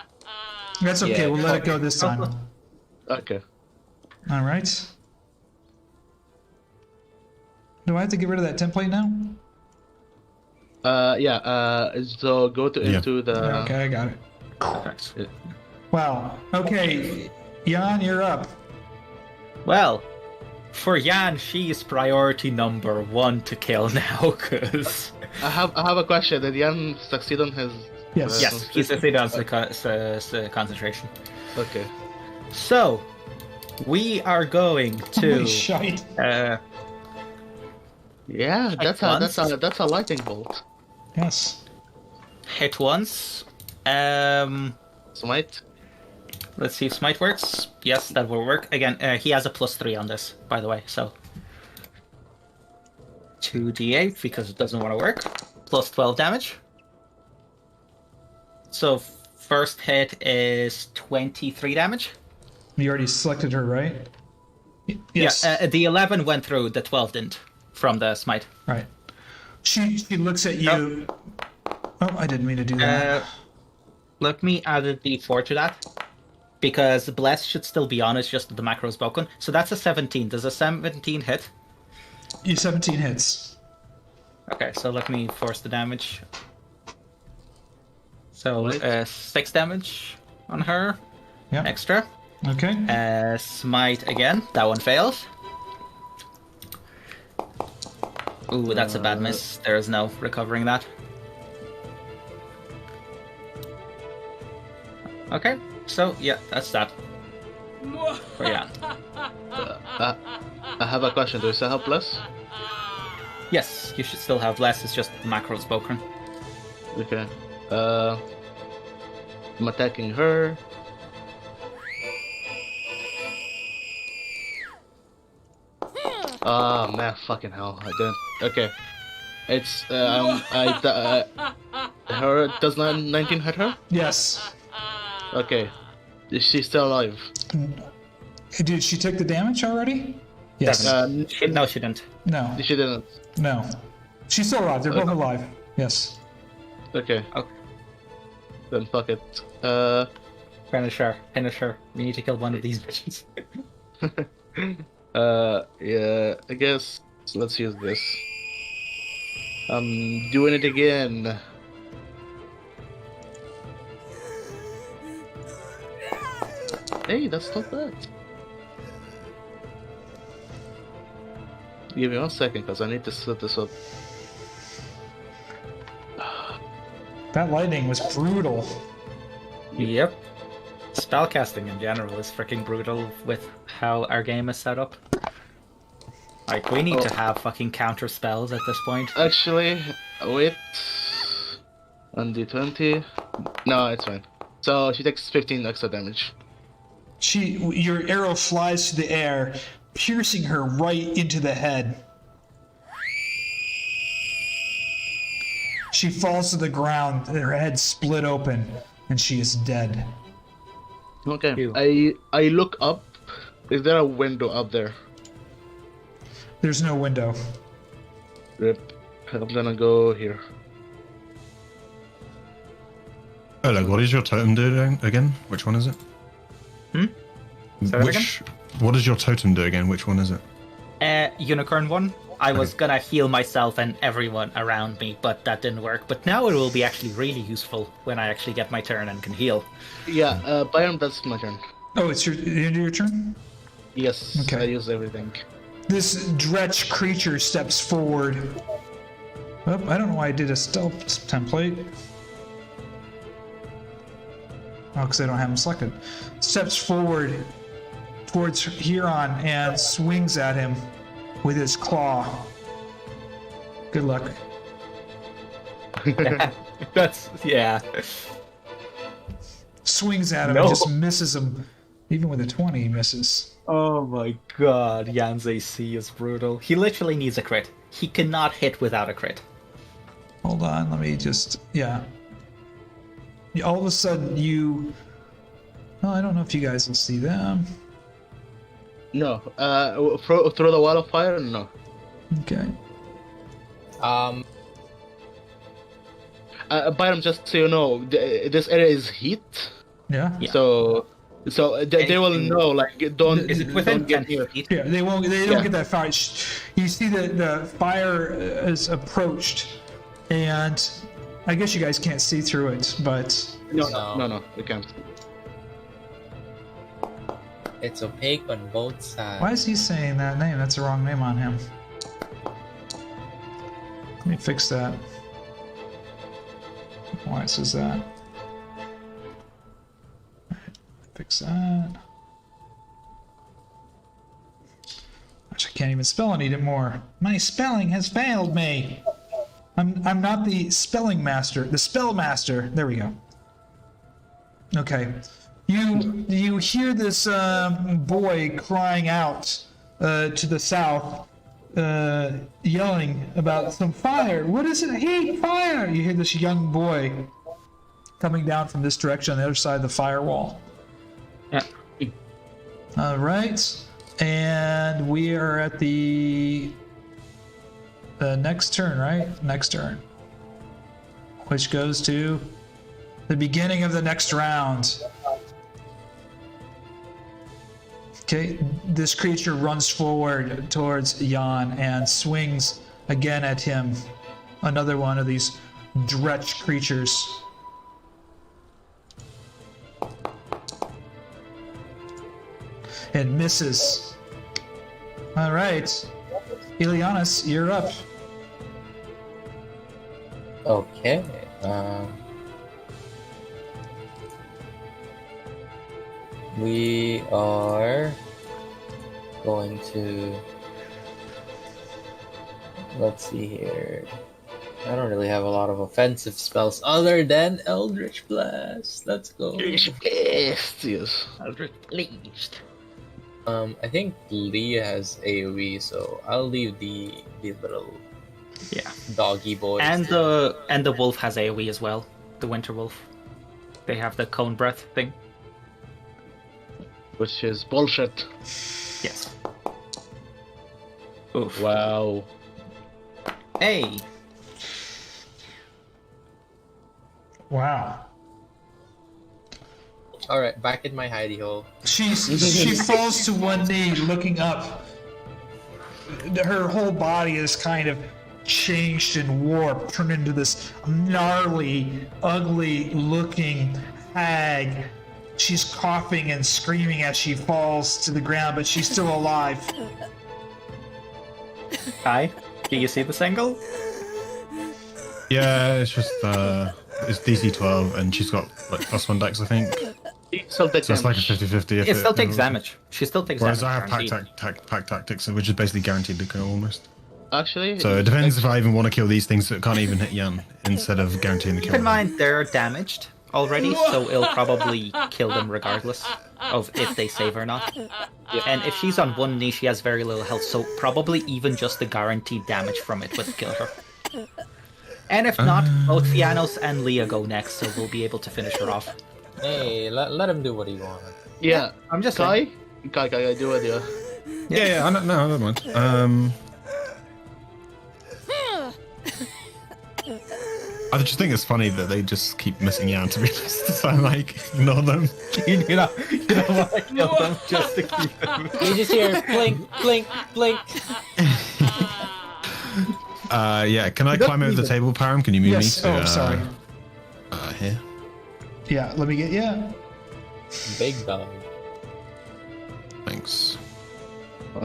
That's okay. Yeah. We'll let it go this time. Okay. All right. Do I have to get rid of that template now? Yeah. So go into the. Okay, I got it. Perfect. Wow. Okay, Jan, you're up. Well, for Jan, she is priority number 1 to kill now, because... I have a question. Did Jan succeed on his? Yes. Yes, he's succeeded on the concentration. Okay. So, we are going Holy to... shite. Yeah, that's once. a lightning bolt. Yes. hit once. Smite. Let's see if Smite works. Yes, that will work. Again, he has a +3 on this, by the way, so... 2d8, because it doesn't want to work. +12 damage. So first hit is 23 damage. You already selected her, right? Yes. Yeah, the 11 went through, the 12 didn't from the smite. Right. She looks at you. Oh, I didn't mean to do that. Let me add a d4 to that. Because Bless should still be on, it's just that the macro is broken. So that's a 17. Does a 17 hit? You 17 hits. Okay, so let me force the damage. So 6 damage on her. Yeah. Extra. Okay. Smite again. That one fails. Ooh, that's a bad miss. There is no recovering that. Okay, so yeah, that's that. For Jan. I have a question. Do you still have plus? Yes, you should still have less. It's just the macro's broken. Okay. I'm attacking her. Ah man, fucking hell! I didn't. Okay. It's her does 19 hit her? Yes. Okay. Is she still alive? Did she take the damage already? Yes. No, she didn't. No. She didn't. No. She's still alive. They're both alive. Yes. Okay. Okay. Then fuck it. Finish her. Finish her. We need to kill one of these bitches. Yeah, I guess let's use this. I'm doing it again. Hey, that's not bad. Give me 1 second, because I need to set this up. That lightning was brutal. Yep. Spellcasting in general is freaking brutal with how our game is set up. Like, we need to have fucking counter spells at this point. Actually, wait. On D20. No, it's fine. So she takes 15 extra damage. Your arrow flies through the air, piercing her right into the head. She falls to the ground, her head split open, and she is dead. Okay. Ew. I look up. Is there a window up there? There's no window. Rip. I'm gonna go here. Oleg, what does your totem do again? Which one is it? Say that What does your totem do again? Which one is it? Unicorn one. I was gonna heal myself and everyone around me, but that didn't work. But now it will be actually really useful when I actually get my turn and can heal. Yeah, Byron, that's my turn. Oh, it's your turn? Yes, Okay. I use everything. This dretch creature steps forward. Oh, I don't know why I did a stealth template. Oh, because I don't have him selected. Steps forward towards Herjann and swings at him with his claw. Good luck. That's yeah. Swings at him No. and just misses him. Even with a 20, he misses. Oh my god, Jan's AC is brutal. He literally needs a crit. He cannot hit without a crit. Hold on, let me just... Yeah. All of a sudden, you... Oh, I don't know if you guys will see them. No, throw the wall of fire? No. Okay. Byron, just so you know, this area is heat. Yeah? Yeah. So they will know, like, don't, Is it within don't get 10 here. feet? Yeah, they don't Yeah. get that fire. You see the fire is approached, and I guess you guys can't see through it, but No, we can't. It's opaque on both sides. why is he saying that name? That's the wrong name on him. Let me fix that. Why it says that? Fix that. Gosh, I can't even spell it anymore. My spelling has failed me. I'm not the spelling master. The spell master. There we go. Okay. You hear this boy crying out to the south, yelling about some fire. What is it? Heat, fire! You hear this young boy coming down from this direction on the other side of the firewall. Yeah. All right, and we are at the next turn, right? Next turn, which goes to the beginning of the next round. Okay, this creature runs forward towards Jan and swings again at him. Another one of these dretch creatures. It misses. All right, Ileanys, you're up. Okay. We are going to. Let's see here. I don't really have a lot of offensive spells other than Eldritch Blast. Let's go. Yes. I think Leea has AoE, so I'll leave the little doggy boys. And the wolf has AoE as well. The winter wolf. They have the cone breath thing. Which is bullshit. Yes. Oof. Wow. Hey. Wow. All right, back in my hidey hole. She falls to one knee, looking up. Her whole body is kind of changed and warped, turned into this gnarly, ugly-looking hag. She's coughing and screaming as she falls to the ground, but she's still alive. Hi. Do you see this angle? Yeah, it's just it's DC 12, and she's got like +1 dex, I think. So So it's like a 50-50. It still takes damage. She still takes Whereas damage. I have pack tactics, which is basically guaranteed to kill almost. Actually, So it depends if I even want to kill these things that can't even hit Jan instead of guaranteeing the kill. Keep in mind, they're damaged already, so it'll probably kill them regardless of if they save or not. And if she's on one knee, she has very little health, so probably even just the guaranteed damage from it would kill her. And if not, both Fiannos and Leea go next, so we'll be able to finish her off. Hey, let him do what he wants. yeah. I'm just Kai, I do it. Yeah. Yeah, I don't mind. I just think it's funny that they just keep missing Jan, to be honest. So I like ignore them. you know what? I killed them just to keep them. You just hear blink, blink, blink. Yeah, can I climb over the table, Param? Can you move Yes. me to? Oh, sorry. Here. Yeah, let me get Big dog. Thanks.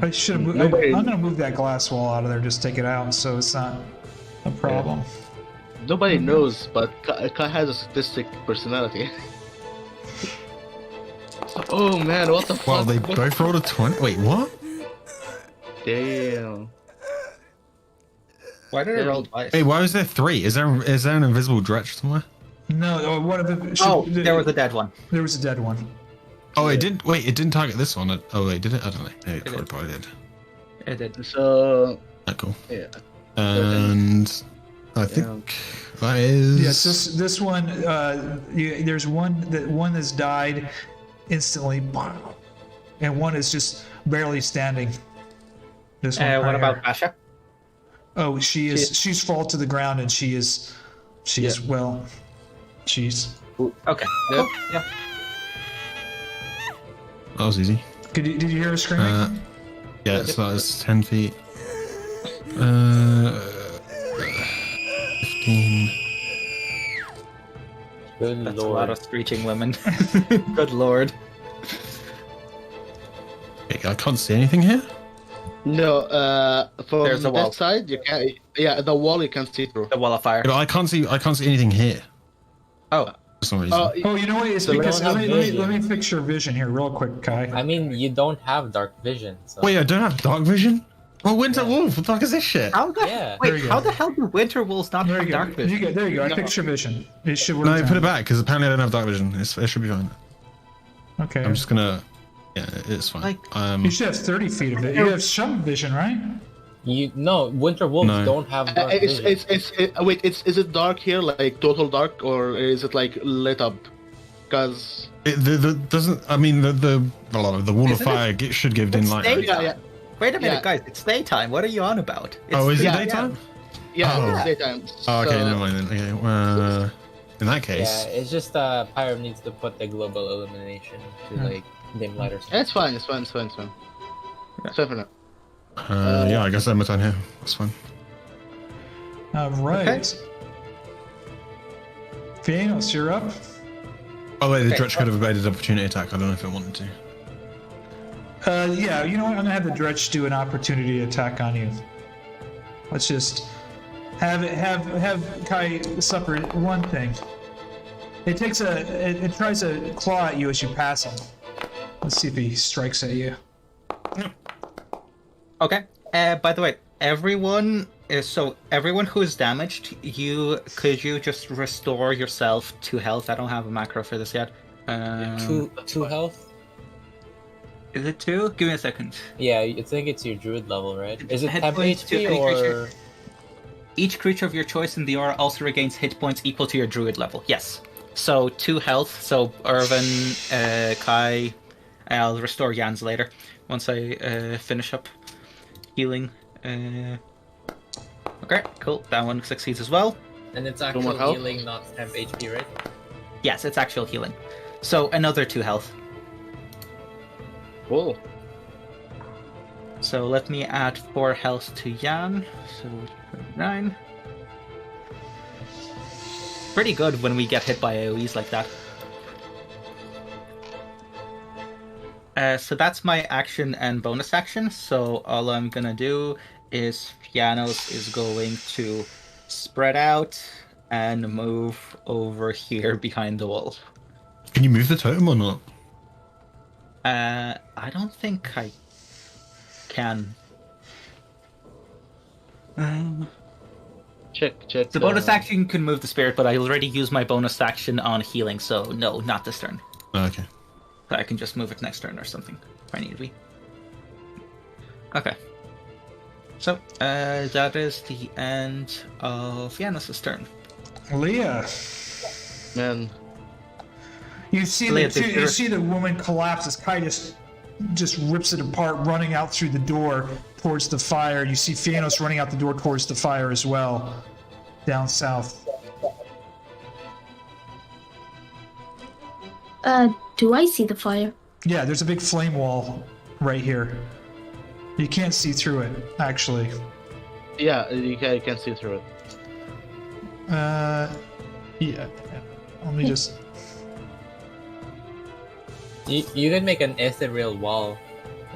I should have moved. Nobody- I'm gonna move that glass wall out of there. Just take it out, so it's not a problem. Nobody knows, but Kai has a sadistic personality. Oh man, what the fuck? Well, they both rolled a 20. Wait, what? Damn. Why did I roll twice? Wait, why was there 3? Is there an invisible dretch somewhere? No, one of the. Oh, there was a dead one. There was a dead one. Oh, it didn't. Wait, it didn't target this one. Oh, wait, did it? I don't know. Maybe it probably did. It did. So Oh, cool. yeah. And I think that is. Yes, this one. There's one that's died instantly, and one is just barely standing. This one. What right about here. Vasha? Oh, she's fall to the ground, and she's well. She's. Okay. Yep. Yeah. That was easy. Did you hear her screaming? Yeah, so that was 10 feet. 15. Good That's a lord. lot of screeching women. Good lord. Wait, I can't see anything here? No, from There's a wall. that side you can. Yeah, the wall you can see through. The wall of fire. Yeah, but I can't see anything here Oh. for some reason. Oh, you know what? It's So we because don't have let me vision. fix your vision here real quick, Kai. I mean, you don't have dark vision. So. Wait, I don't have dark vision? Oh, Winter Yeah. Wolf, what the fuck is this shit? How the Yeah. There wait? you How go. the hell do winter wolves not There have you go. dark vision? There you go. I No. fixed your vision. It should work. No, put now. it back, because apparently I don't have dark vision. It should be fine. Okay. I'm just gonna... Yeah, it's fine. Like- You should have 30 feet of it. You have some vision, right? Winter wolves No. don't have dark vision. Wait, is it dark here, like total dark, or is it like lit up? Because The doesn't. I mean, the wall of Isn't fire should give dim It's light. Right? daytime. Yeah. Wait a minute, Yeah. guys. It's daytime. What are you on about? It's Oh, is it 3 daytime? p.m. yeah, Oh. it's daytime. Oh, okay, so- never mind then. Okay, well, in that case, Yeah, it's just Pyram needs to put the global illumination to like dim light or something. It's fine. It's fine. It's fine. It's fine. It's fine for now. yeah, I guess I'm turn here. That's fine. All right. Fiannos, you're up. Oh wait, the Okay. Dretch could have evaded opportunity attack. I don't know if it wanted to. Yeah, you know what? I'm gonna have the Dretch do an opportunity attack on you. Let's just have Kai suffer one thing. It takes it tries to claw at you as you pass him. Let's see if he strikes at you. Okay. By the way, everyone who is damaged, could you just restore yourself 2 health? I don't have a macro for this yet. Two health. Is it 2? Give me a second. Yeah, I think it's your druid level, right? Is it Hit 10 points to HP any or? creature. Each creature of your choice in the aura also regains hit points equal to your druid level. Yes. So 2 health. So Ervan, Kai, I'll restore Jan's later once I finish up healing. Okay, cool. That one succeeds as well. And it's more actual health? healing, not temp HP, right? Yes, it's actual healing. So another 2 health. Cool. So let me add 4 health to Jan. So 9. Pretty good when we get hit by AoEs like that. So that's my action and bonus action. So all I'm gonna do is Fiannos is going to spread out and move over here behind the wall. Can you move the totem or not? I don't think I can. Check. The bonus action can move the spirit, but I already used my bonus action on healing, so no, not this turn. Oh, okay. I can just move it next turn or something if I need to be. Okay. So, that is the end of Fiannos' turn. Leah, Man, you see Leah, you see the woman collapse as Kai just rips it apart, running out through the door towards the fire. You see Fiannos running out the door towards the fire as well, down south. Do I see the fire? Yeah, there's a big flame wall right here. You can't see through it, actually. yeah, you can see through it. Yeah. Let me just. You can make an ethereal wall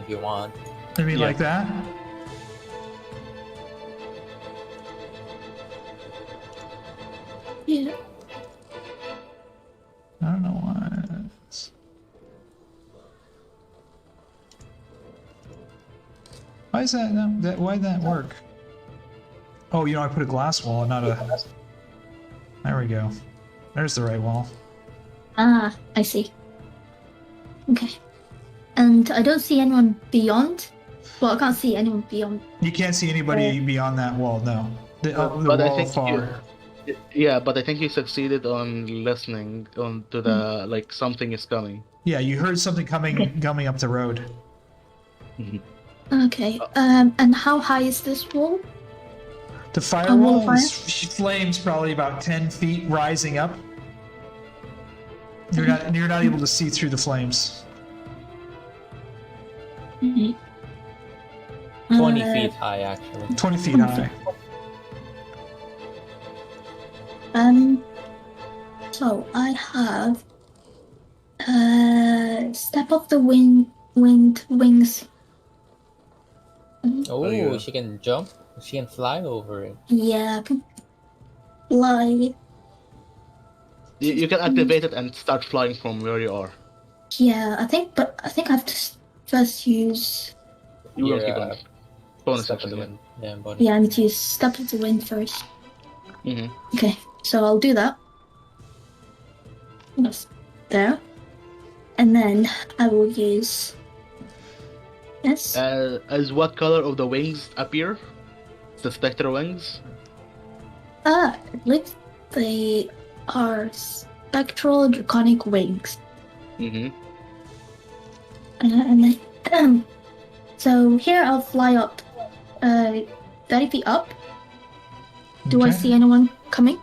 if you want. I mean, Yeah. like that. Yeah. I don't know why. Why is that? No, why'd that work? Oh, I put a glass wall, not a. There we go. There's the right wall. Ah, I see. Okay. And I don't see anyone beyond. Well, I can't see anyone beyond. You can't see anybody beyond that wall. No, the But I wall think far. Yeah, but I think you succeeded on listening on to the like something is coming. Yeah, you heard something coming up the road. Okay. And how high is this wall? The wall firewall fire? is flames probably about 10 feet rising up. You're not able to see through the flames. 20 Uh, feet high, actually. 20 feet high. So I have step of the wind wings. Oh, yeah. she can jump. She can fly over it. Yeah, I can fly. You can activate it and start flying from where you are. Yeah, I think I have to first use. You will Yeah, keep on. Bonus Step of action. the Yeah. wind. Yeah, bonus. Yeah, I need to use step of the wind first. Mm-hmm. Okay, so I'll do that. Yes, there. And then I will use. Yes. As what color of the wings appear? The spectral wings? I believe they are spectral draconic wings. Mm-hmm. And then, so here I'll fly up 30 feet up. Do I Okay. see anyone coming?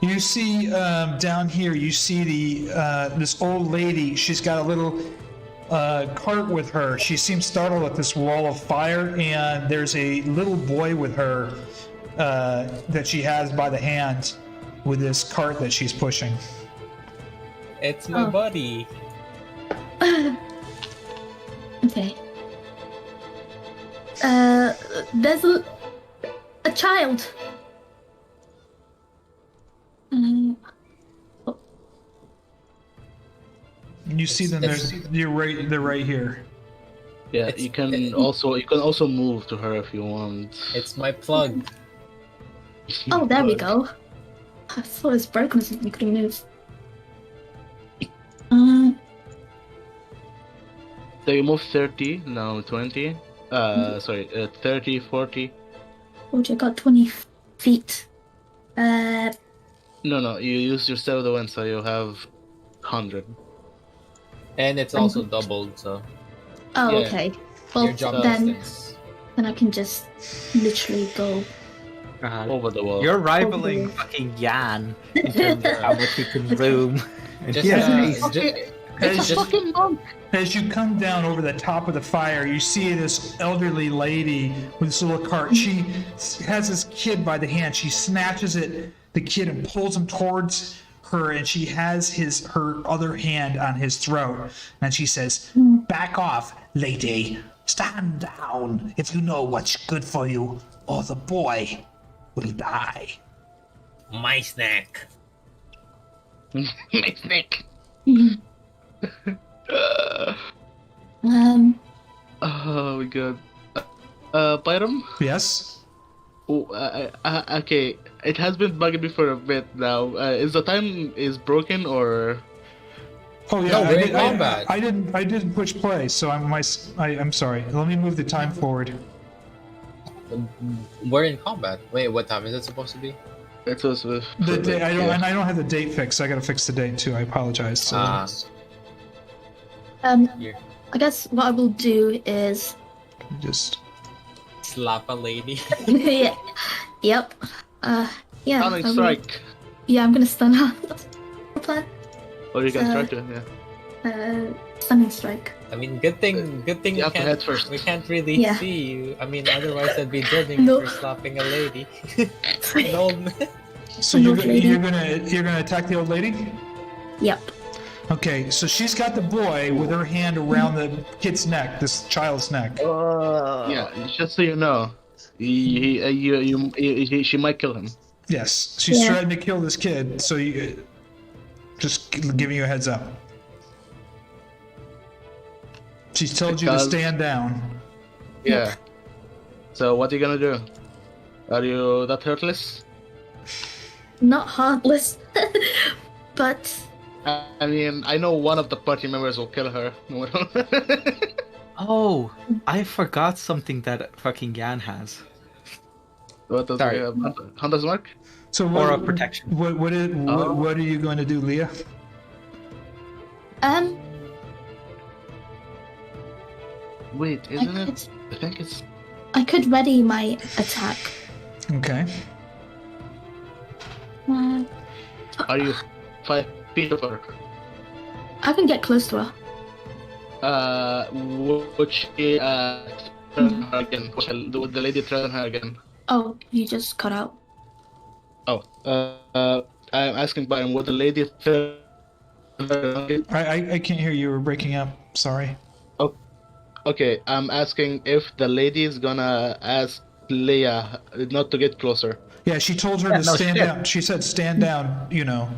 You see down here, you see the this old lady. She's got a little cart with her. She seems startled at this wall of fire, and there's a little boy with her that she has by the hand with this cart that she's pushing. It's my Oh. buddy. Okay. There's a child. You see them. They're right here. Yeah, It's- you can also move to her if you want. It's my plug. Oh, there we go. I thought it was broken or something. Couldn't move. So you move 30, now 20. Sorry, 30, 40. Oh, I got 20 feet. No, you use your set of the wind, so you have 100. And it's also doubled, so Oh, Yeah. okay. Well, your jump then distance. I can just literally go. Over the wall. You're rivaling fucking Jan in terms of how much you can zoom. Just, As, fucking monk! as you come down over the top of the fire, you see this elderly lady with this little cart. She has this kid by the hand. She snatches the kid, and pulls him towards her, and she has her other hand on his throat, and she says, "Back off, lady. Stand down if you know what's good for you, or the boy will die." My snack. My snake! Oh my god. Byram? Yes. Oh, okay. It has been bugging me for a bit now. Is the time is broken or? Oh yeah, No, we're in I combat. I didn't push play, so I'm sorry. Let me move the time forward. We're in combat. Wait, what time is it supposed to be? It was with The day, I don't have the date fixed. I gotta fix the date too. I apologize. So, Here. I guess what I will do is. just Slap a lady. Yeah. Yep. Yeah. Stunning I will- strike. Yeah, I'm gonna stun her. Plan. Or you can Uh, strike her, yeah. Stunning strike. I mean, good thing You have to head first. we can't really Yeah. see you. I mean, otherwise I'd be judging No. you for slapping a lady. An old man. so An you're, old go- lady. you're gonna attack the old lady. Yep. Okay, so she's got the boy with her hand around the kid's neck, this child's neck. Yeah, just so you know, she might kill him. Yes, she's Yeah. trying to kill this kid. So you just giving you a heads up. She's told you to Because- stand down. Yeah. So what are you gonna do? Are you that hurtless? Not heartless, but I mean, I know one of the party members will kill her. Oh, I forgot something that fucking Jan has. What does Sorry. he have? Hunter's mark? So Or a protection. What are you going to do, Leah? Wait, isn't it? I think it's. I could ready my attack. Okay. Are you 5 feet of her? I can get close to her. Would she turn her again? Would the lady turn her again? Oh, you just cut out. Oh, I'm asking Byron, would the lady turn her again? I can't hear you. We're breaking up. Sorry. Okay, I'm asking if the lady is gonna ask Leia not to get closer. Yeah, she told her Yeah, to no stand shit. down. She said stand down. You know.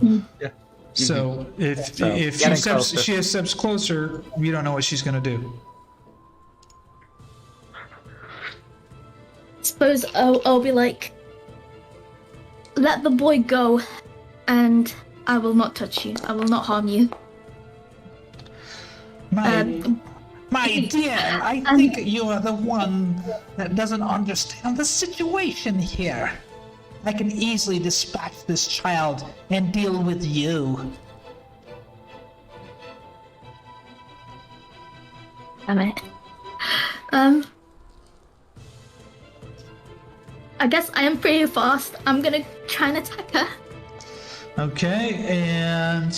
Yeah. So if So, if getting closer. she steps closer, we don't know what she's gonna do. Suppose I'll be like, let the boy go, and I will not touch you. I will not harm you. My My dear, I think you are the one that doesn't understand the situation here. I can easily dispatch this child and deal with you. Damn it. I guess I am pretty fast. I'm gonna try and attack her. Okay, and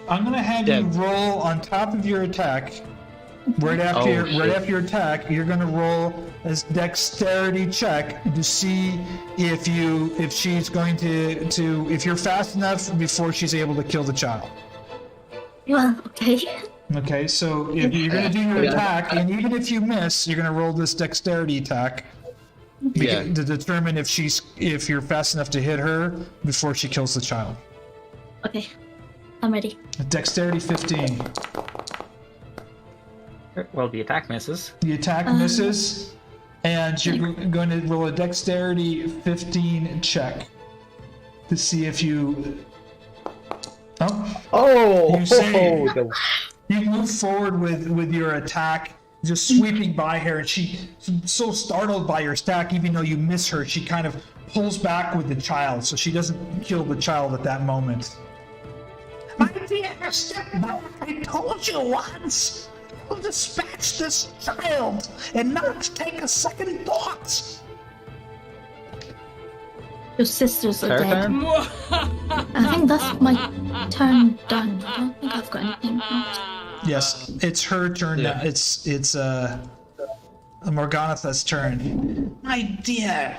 I'm gonna have you roll on top of your attack. Right after your attack, you're gonna roll a dexterity check to see if you're fast enough before she's able to kill the child. Well, okay. Okay, so if you're gonna do your attack, and even if you miss, you're gonna roll this dexterity attack to determine if you're fast enough to hit her before she kills the child. Okay, I'm ready. Dexterity 15. Well, the attack misses. The attack misses, and you're going to roll a dexterity 15 check to see if you. You say you move forward with your attack, just sweeping by her, and she's so startled by your attack, even though you miss her, she kind of pulls back with the child, so she doesn't kill the child at that moment. My dear, step back! I told you once. I'll dispatch this child and not take a second thought. Your sisters are Her dead. turn? I think that's my turn done. I don't think I've got anything else. Yes, it's her turn now. It's Morganatha's turn. My dear,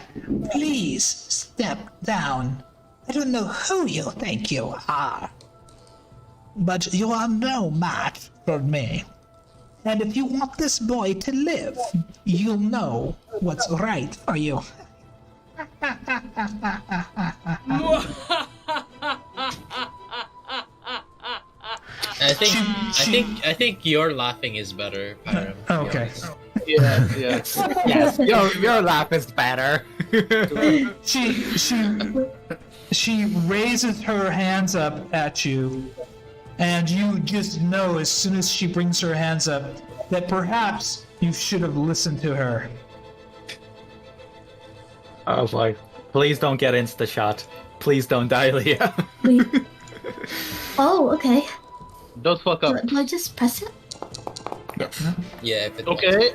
please step down. I don't know who you think you are, but you are no match for me. And if you want this boy to live, you'll know what's right for you. I think your laughing is better, Pyram. Okay. Yes, your laugh is better. She raises her hands up at you, and you just know as soon as she brings her hands up that perhaps you should have listened to her. I was like, please don't get insta shot. Please don't die, Leah. Wait. Oh, okay. Don't fuck up. Do I just press it? Yeah. If it Okay.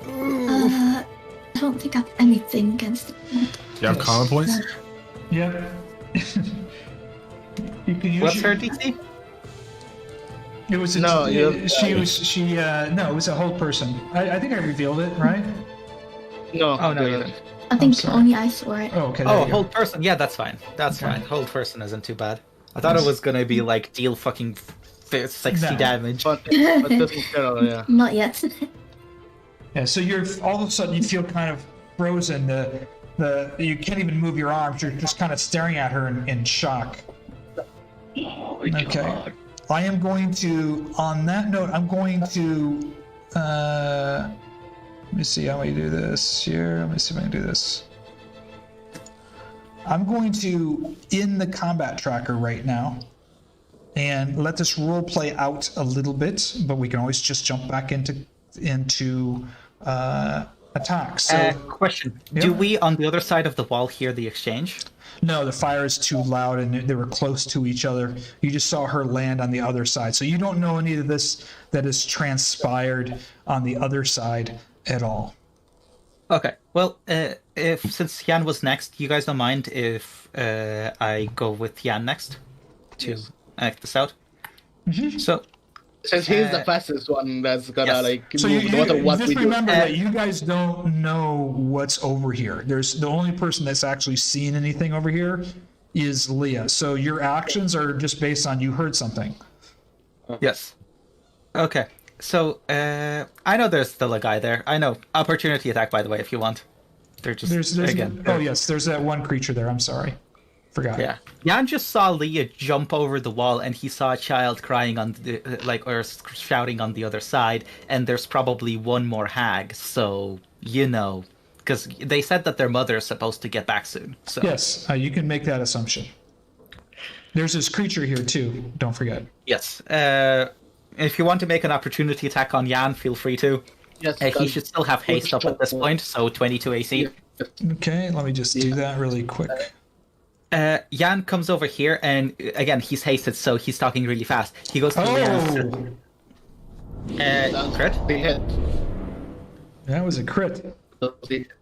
I don't think I have anything against it. Do you have karma points? Yep. You can use What's her DC? It was No, it was a whole person. I think I revealed it, right? No. Oh, no, you didn't. I think sorry. only I saw it. Oh, okay. there Oh, you go. hold person. Yeah, that's fine. That's fine. Hold person isn't too bad. I thought it was gonna be like deal fucking 60 No. damage. But doesn't kill, yeah. Not yet. Yeah, so you're all of a sudden you feel kind of frozen. You can't even move your arms. You're just kind of staring at her in shock. Okay. I am going to. On that note, I'm going to. Let me see how I do this here. Let me see if I can do this. I'm going to end the combat tracker right now and let this role play out a little bit, but we can always just jump back into attack. So, Question. Yeah. Do we on the other side of the wall hear the exchange? no, the fire is too loud and they were close to each other. You just saw her land on the other side. So you don't know any of this that has transpired on the other side at all. Okay. Well, if since Jan was next, you guys don't mind if I go with Jan next to act this out? Mm-hmm. So, Since he's the fastest one that's gonna Yes. So move you no matter what just we do. remember that you guys don't know what's over here. There's the only person that's actually seen anything over here is Leah. So your actions are just based on you heard something. yes. Okay. So, I know there's still a guy there. I know. Opportunity attack, by the way, if you want. They're just, There's again. oh yes, there's that one creature there. I'm sorry, forgot. Yeah. Jan just saw Leah jump over the wall, and he saw a child crying on the, or shouting on the other side, and there's probably one more hag, so, you know, because they said that their mother is supposed to get back soon, so. Yes, you can make that assumption. There's this creature here too. Don't forget. Yes. If you want to make an opportunity attack on Jan, feel free to. Yes, He should still have haste up at this point, so 22 AC. Okay, let me just do that really quick. Jan comes over here, and again, he's hasted, so he's talking really fast. He goes to Leanne. Crit? The hit. That was a crit.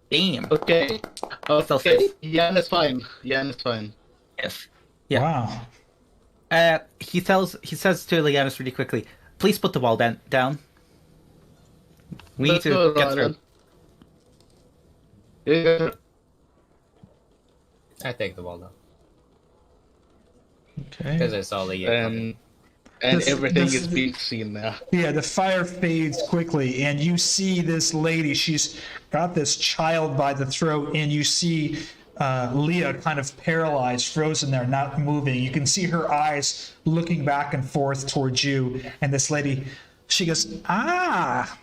Damn. Okay. Still Okay. safe. Yan is fine. Yan is fine. Yes. Yeah. Wow. He says to Ileanys really quickly, please put the wall down. We need Let's to go, get through. Ryan. Yeah. I take the wall down Okay. because I saw Liea coming. And This- everything this- is being seen now. Yeah, the fire fades quickly, and you see this lady. She's got this child by the throat, and you see Liea kind of paralyzed, frozen there, not moving. You can see her eyes looking back and forth towards you, and this lady, she goes, "Ah,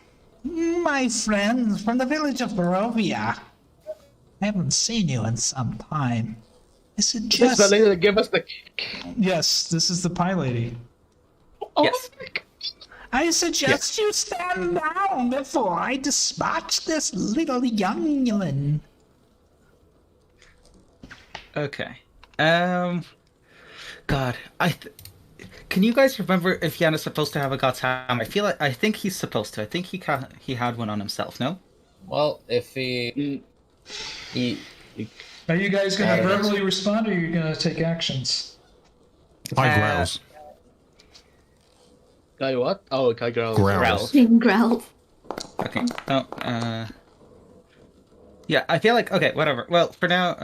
my friends from the village of Barovia. I haven't seen you in some time. I This suggest..." is the lady that gave us the Yes, this is the pie lady. Yes. I suggest you stand down before I dispatch this little youngling. Okay. God, can you guys remember if Jan is supposed to have a God's Hammer? I think he's supposed to. I think he had one on himself. No. Well, if he Are you guys going to Uh, verbally respond, or are you going to take actions? I growls. guy what? Oh, guy girl. Growls. Growl. Okay. Oh. Yeah, I feel like okay. Whatever. Well, for now.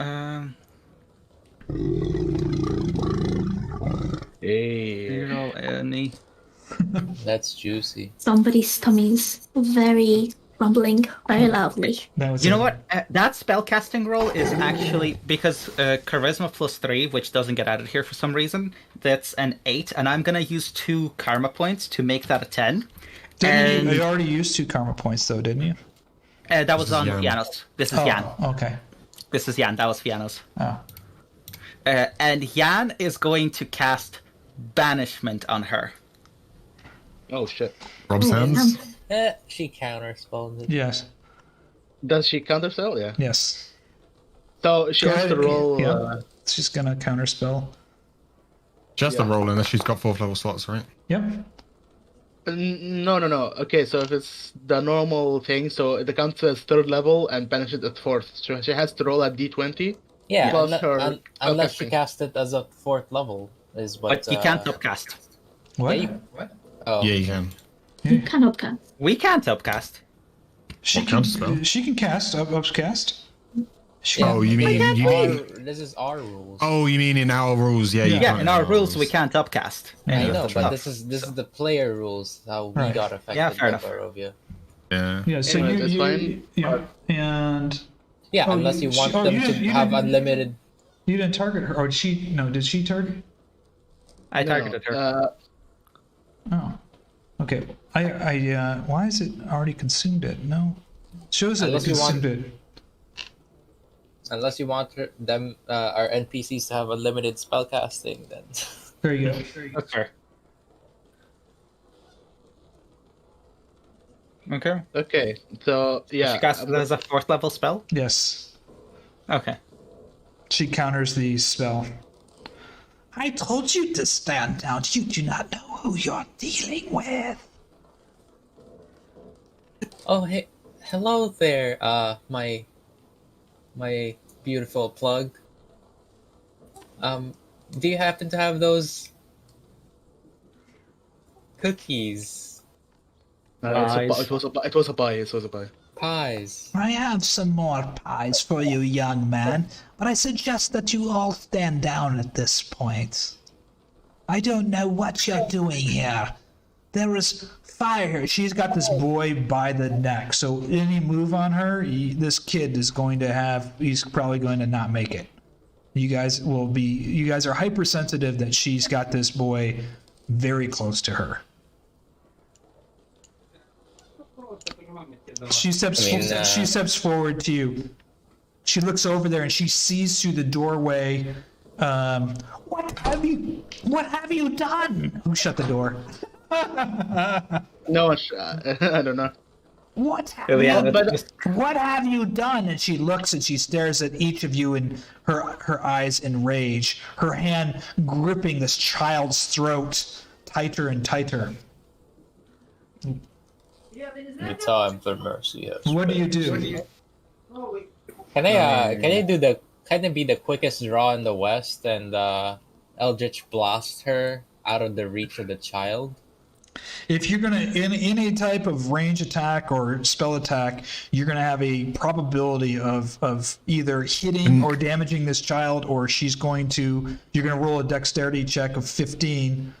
Hey. Roll any. that's juicy. Somebody's tummy's very rumbling, very loudly. That was You it. know what? That spellcasting roll is actually because charisma +3, which doesn't get added here for some reason. That's an 8, and I'm gonna use 2 karma points to make that a 10. Didn't you, And you already used 2 karma points, though, didn't you? that was is on Jan. Fiannos. This is Jan. Oh, okay. This is Jan. That was Fiannos. Oh. And Jan is going to cast Banishment on her. Oh shit. Rob's hands. She counterspelled it. Yes. Does she counterspell? Yeah. Yes. So she Go has to ahead. roll. Yeah. She's going to counterspell. Just a roll unless she's got 4th level slots, right? Yep. No. Okay, so if it's the normal thing, so it counts as 3rd level and banishes at 4th. So she has to roll at d20. Yeah, Plus her unless she spellcasting. cast it as a 4th level, is what. But you can't upcast. What? What? Oh, Yeah, you can. You cannot cast. We can't upcast. She What can, counterspell? she can cast, upcast. She Yeah. Oh, you mean this is our rules. Oh, you mean in our rules? Yeah, you Yeah, Yeah, can't in our rules rules. we can't upcast. I any of know, the but stuff. this is the player rules. How we Right. got affected Yeah, fair by enough. Barovia. Yeah. Yeah, so Anyway, you, that's you, fine. yeah, and Yeah, Oh, unless you want oh, them you to didn't- you have didn't- unlimited. you didn't target her. Or did she? No, did she target? I No, targeted her. Oh, okay. Why is it already consumed it? No, shows that it Unless you want- consumed it. Unless you want them, our NPCs to have unlimited spellcasting, then. There you go. That's fair. Okay. Okay, so yeah. She cast it as a 4th level spell? Yes, Okay. she counters the spell. I told you to stand down. You do not know who you're dealing with. Oh, hey, hello there, my beautiful plug. Do you happen to have those cookies, It was a buy. pies? I have some more pies for you, young man, but I suggest that you all stand down at this point. I don't know what you're doing here. There is fire here. She's got this boy by the neck, so any move on her, this kid is going to have, he's probably going to not make it. You guys are hypersensitive that she's got this boy very close to her. She steps forward to you. She looks over there and she sees through the doorway. What have you done? Who shut the door? No, I don't know. Ileana but- just What have you done? And she looks and she stares at each of you in her eyes in rage, her hand gripping this child's throat tighter and tighter. You tell him for mercy. Yes. What do you do? Can I do the kind of be the quickest draw in the west and Eldritch blast her out of the reach of the child? If you're gonna in any type of range attack or spell attack, you're gonna have a probability of either hitting or damaging this child, or you're gonna roll a dexterity check of 15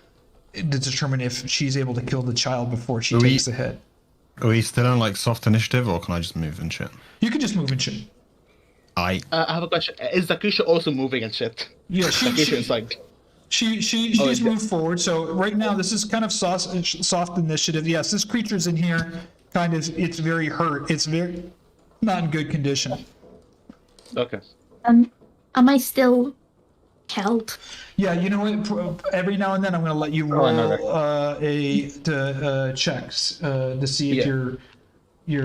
to determine if she's able to kill the child before she takes the hit. Are we still on like soft initiative, or can I just move and shit? You can just move and shit. I have a question. Is Zakusha also moving and shit? Yeah, Zakusha is like... she's moved forward. So right now this is kind of soft initiative. Yes, this creature's in here. It's very hurt. It's very not in good condition. Okay. Am I still held? Yeah, you know what? Every now and then I'm going to let you roll checks to see if you're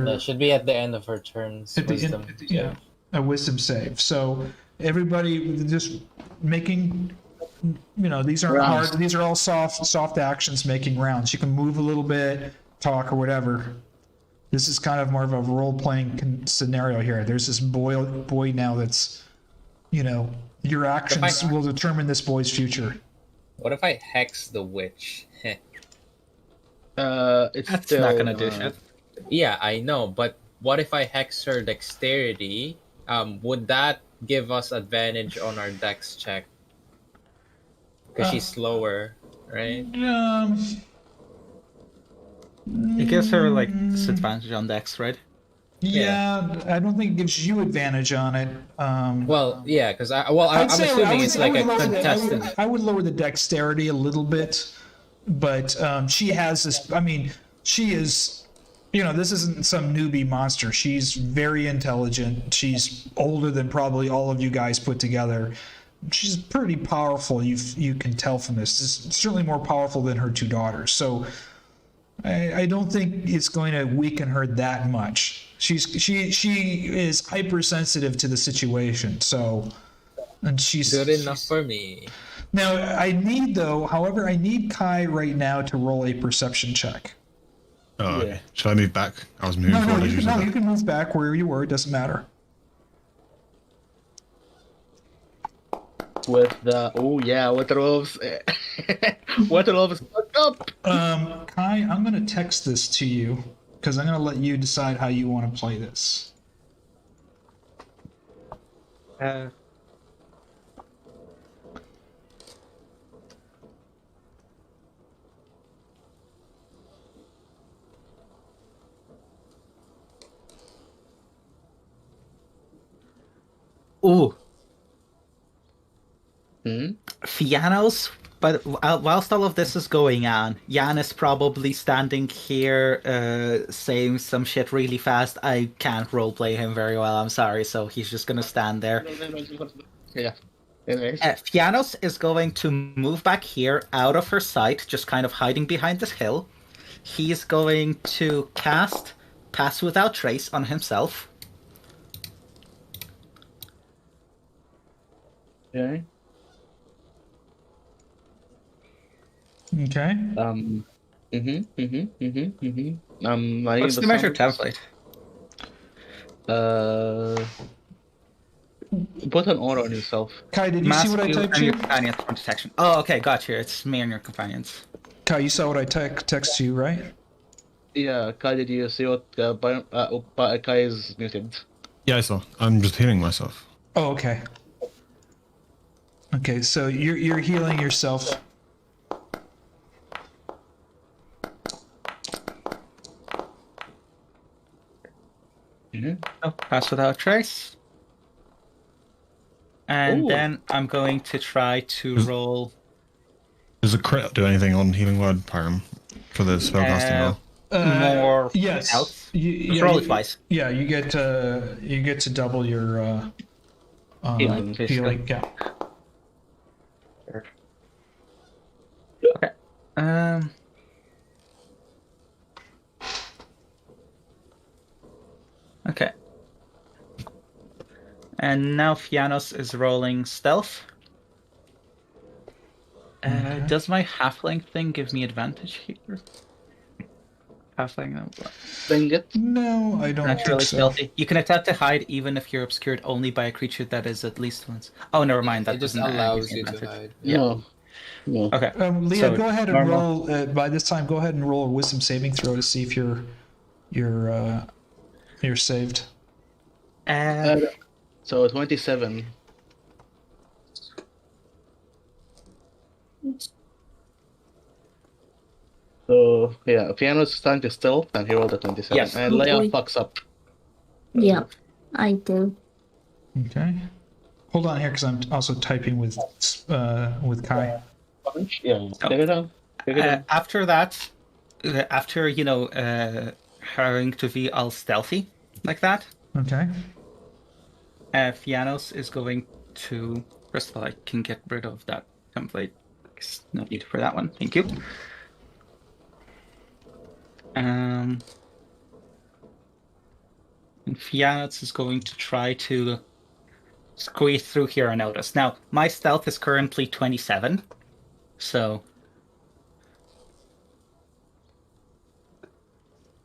That should be at the end of her turns. at the Wisdom. end, yeah, a wisdom save. So everybody just making, these aren't Rounds. hard. These are all soft actions making rounds. You can move a little bit, talk or whatever. This is kind of more of a role playing scenario here. There's this boy now that's, your actions will determine this boy's future. What if I hex the witch? It's That's still, not gonna do shit. Yeah, I know, but what if I hex her dexterity? Would that give us advantage on our dex check? Because she's slower, right? it gives her like disadvantage on dex, right? Yeah, I don't think it gives you advantage on it. Well, yeah, because I'm I'd say assuming it's like a contested. I would lower the dexterity a little bit, but she has this. I mean, she is. This isn't some newbie monster. She's very intelligent. She's older than probably all of you guys put together. She's pretty powerful. You can tell from this. It's certainly more powerful than her two daughters. So I don't think it's going to weaken her that much. She is hypersensitive to the situation. So, and she's Good enough for me. Now I need Kai right now to roll a perception check. Oh, okay. Should I move back? I was moving forward. You can move back where you were. It doesn't matter. With the water wolves. Water wolves fucked up. Kai, I'm going to text this to you because I'm going to let you decide how you want to play this. Ooh, Hmm? Fiannos. But whilst all of this is going on, Jan is probably standing here saying some shit really fast. I can't roleplay him very well, I'm sorry, so he's just gonna stand there. Yeah. Anyways. Fiannos is going to move back here out of her sight, just kind of hiding behind this hill. He's going to cast Pass Without Trace on himself. Okay. Okay. What's the measure template? Put an aura on yourself. Kai, did you see what I Mask typed and you? your companions from detection. Oh, okay, gotcha. It's me and your companions. Kai, you saw what I text you, right? Yeah, Kai, did you see what Kai is muted? Yeah, I saw. I'm just healing myself. Oh, okay. Okay, so you're healing yourself. Oh, Pass Without Trace. And Ooh. then I'm going to try to roll. Does a crit do anything on Healing Word, Pyram, for the spellcasting roll? More Yes. health. You Roll it twice. Yeah, you get to double your Healing. healing. Yeah. Okay. Okay. And now Fiannos is rolling stealth. Does my halfling thing give me advantage here? Halfling. Dang it. No, I don't think Naturally so. stealthy. You can attempt to hide even if you're obscured only by a creature that is at least once. Oh, never mind. That It just doesn't give allows me you to advantage. hide. Yeah. No. No. Okay. Leah, So, go ahead and normal. roll. By this time, go ahead and roll a wisdom saving throw to see if you're saved. So 27. So yeah, Fiannos is starting to stealth, and he rolled a 27. Yes. And Oh, Leia boy. fucks up. Yeah, I do. Okay. Hold on here, because I'm also typing with Kai. Yeah. Take it down. Take it down. After that, after having to be all stealthy like that, Okay. Fiannos is going to. First of all, I can get rid of that template. No need for that one. Thank you. And Fiannos is going to try to squeeze through here and notice. Now, my stealth is currently 27, so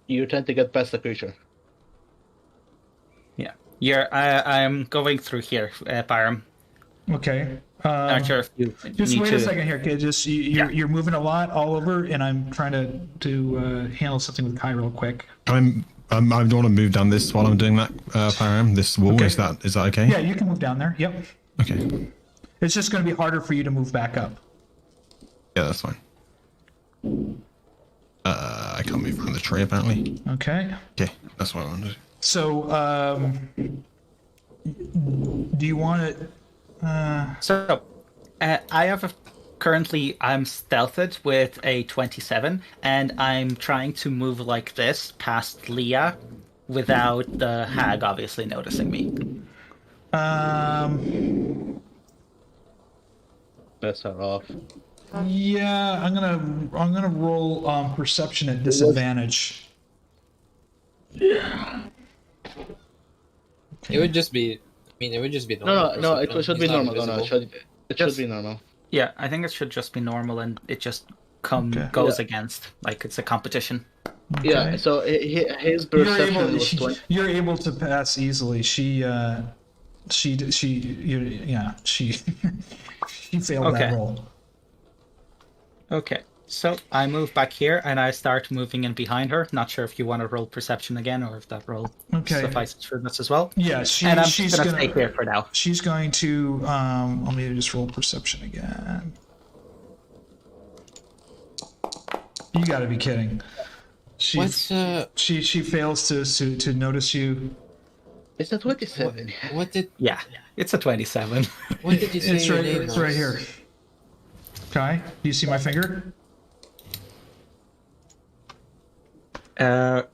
You tend to get past the creature. yeah, I'm going through here, Byram. Okay. Not sure if you Just need wait to. a second here, kid. Just you're moving a lot all over, and I'm trying to handle something with Kai real quick. I don't want to move down this while I'm doing that, Param. This wall, Okay. is that okay? Yeah, you can move down there. Yep. Okay. It's just going to be harder for you to move back up. Yeah, that's fine. I can't move around the tree apparently. Okay. Okay, that's what I wanted. So, do you want it? So, I have currently I'm stealthed with a 27, and I'm trying to move like this past Liea without the hag obviously noticing me. That's her off. Yeah, I'm gonna roll perception at disadvantage. It would just be. I mean, it would just be normal. No, it perception. should He's be not normal. No, invisible. it should be normal. Yeah, I think it should just be normal, and it just Okay. goes against like it's a competition. Yeah, Okay. so his You're perception able, was 20. you're able to pass easily. She she failed that Okay. roll. Okay, so I move back here and I start moving in behind her. Not sure if you want to roll perception again or if that roll Okay. suffices for this as well. Yeah, And I'm she's just gonna gonna stay here for now. she's going to let me just roll perception again. You got to be kidding. She What's she fails to notice you. It's a 27. what did Yeah, it's a 27. what did you say It's your right name it's right was? here. Kai, do you see my finger?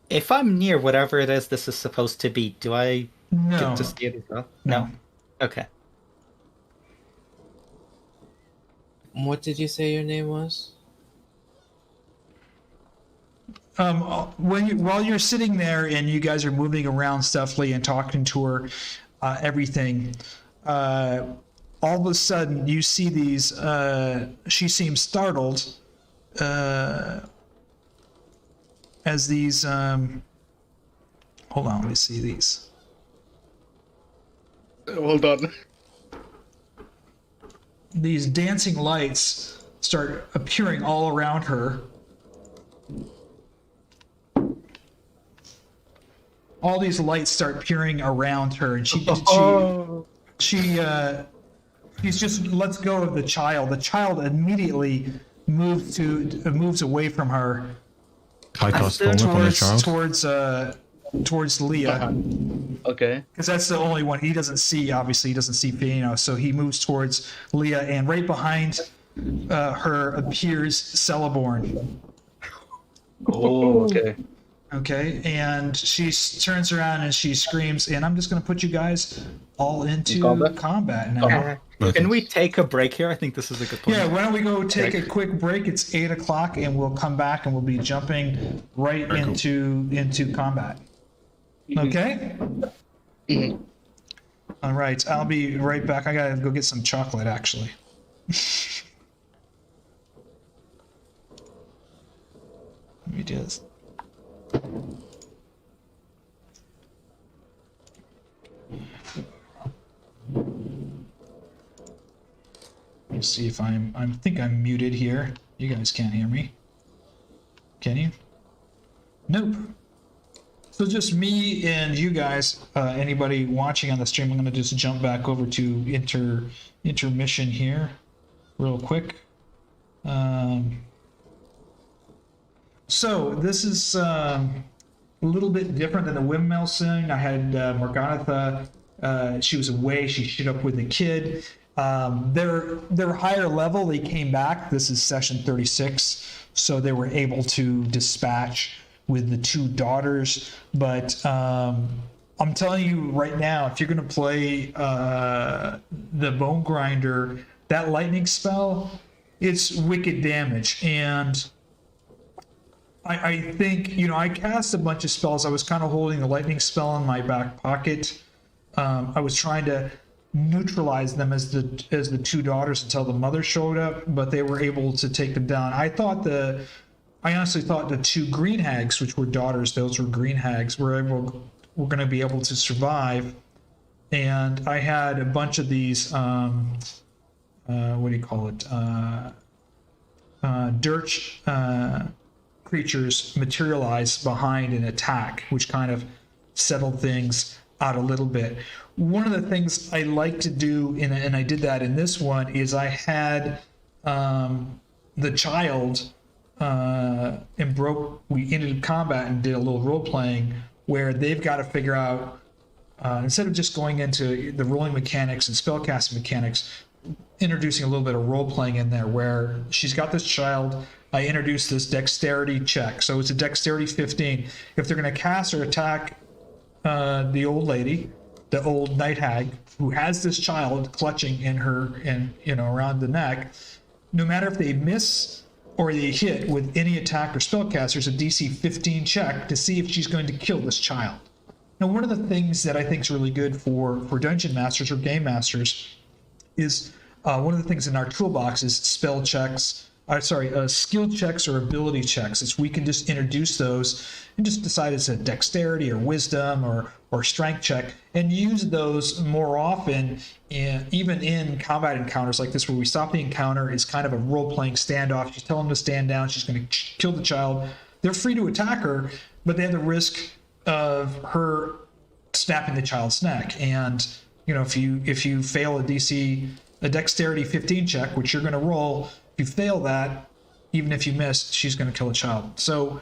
If I'm near whatever it is this is supposed to be, do I No. get to see it as well? No. Okay. What did you say your name was? While you're sitting there and you guys are moving around stealthily and talking to her, everything, all of a sudden you see these. She seems startled as these. Hold on, let me see these. Hold on. These dancing lights start appearing all around her. All these lights start appearing around her, and she just lets go of the child. The child immediately moves away from her Kai cast forward on the child. towards Leah, Okay. because that's the only one he doesn't see. Obviously, he doesn't see Fiannos, so he moves towards Leah, and right behind her appears Celeborn. Oh, okay. Okay, and she turns around and she screams, and I'm just going to put you guys all into combat now. Can we take a break here? I think this is a good point. Yeah, why don't we go take a quick break? It's 8 o'clock, and we'll come back and we'll be jumping right into combat. Okay? All right, I'll be right back. I gotta go get some chocolate, actually. Let me do this. Let's see if I think I'm muted here. You guys can't hear me. Can you? Nope. So just me and you guys, anybody watching on the stream, I'm going to just jump back over to intermission here real quick. So this is a little bit different than the windmill scene. I had Morganatha, she was away, she shit up with the kid. They're higher level, they came back. This is session 36, so they were able to dispatch with the 2 daughters. But I'm telling you right now, if you're going to play the Bone Grinder, that lightning spell, it's wicked damage. And I think, I cast a bunch of spells. I was kind of holding the lightning spell in my back pocket. I was trying to neutralize them as the 2 daughters until the mother showed up, but they were able to take them down. I honestly thought the 2 green hags, which were daughters, those were green hags, were going to be able to survive. And I had a bunch of these, what do you call it? Dirge creatures materialize behind an attack, which kind of settled things out a little bit. One of the things I like to do, and I did that in this one, is I had the child we ended combat and did a little role playing where they've got to figure out, instead of just going into the rolling mechanics and spellcasting mechanics, introducing a little bit of role playing in there where she's got this child. I introduced this dexterity check. So it's a dexterity 15. If they're going to cast or attack the old lady, the old night hag, who has this child clutching in her and around the neck, no matter if they miss or they hit with any attack or spellcast, there's a DC 15 check to see if she's going to kill this child. Now, one of the things that I think is really good for dungeon masters or game masters is one of the things in our toolbox is skill checks or ability checks. It's we can just introduce those and just decide it's a dexterity or wisdom or strength check and use those more often, even in combat encounters like this where we stop the encounter. It's kind of a role-playing standoff. You tell them to stand down. She's going to kill the child. They're free to attack her, but they have the risk of her snapping the child's neck. And if you fail a dexterity 15 check, which you're going to roll, if you fail that, even if you miss, she's going to kill a child. So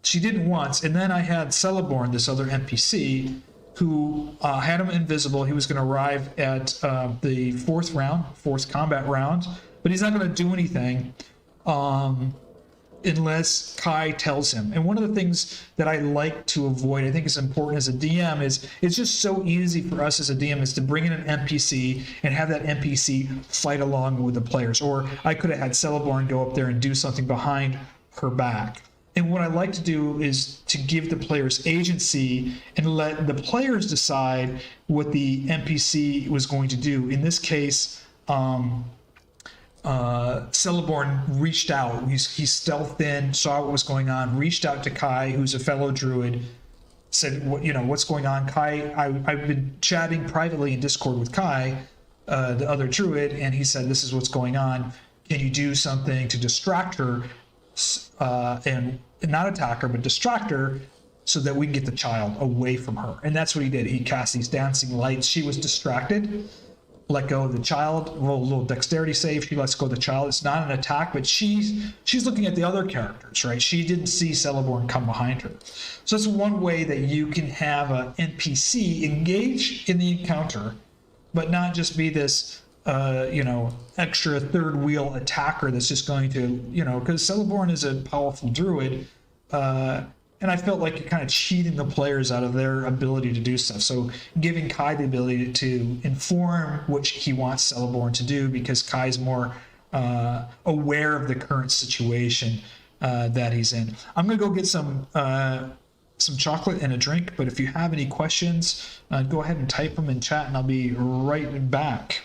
she didn't once. And then I had Celeborn, this other NPC, who had him invisible. He was going to arrive at the fourth combat round, but he's not going to do anything unless Kai tells him. And one of the things that I like to avoid, I think is important as a DM, is it's just so easy for us as a DM is to bring in an NPC and have that NPC fight along with the players. Or I could have had Celeborn go up there and do something behind her back. And what I like to do is to give the players agency and let the players decide what the NPC was going to do. In this case, Celeborn reached out. He stealthed in, saw what was going on, reached out to Kai, who's a fellow druid, said, what's going on? Kai, I've been chatting privately in Discord with Kai, the other druid, and he said, this is what's going on. Can you do something to distract her and not attack her, but distract her so that we can get the child away from her? And that's what he did. He cast these dancing lights. She was distracted. Let go of the child, roll a little dexterity save. She lets go of the child. It's not an attack, but she's looking at the other characters, right? She didn't see Celeborn come behind her. So that's one way that you can have an NPC engage in the encounter, but not just be this, extra third wheel attacker that's just going to, because Celeborn is a powerful druid, and I felt like you're kind of cheating the players out of their ability to do stuff. So giving Kai the ability to inform what he wants Celeborn to do, because Kai's more aware of the current situation that he's in. I'm going to go get some some chocolate and a drink. But if you have any questions, go ahead and type them in chat, and I'll be right back.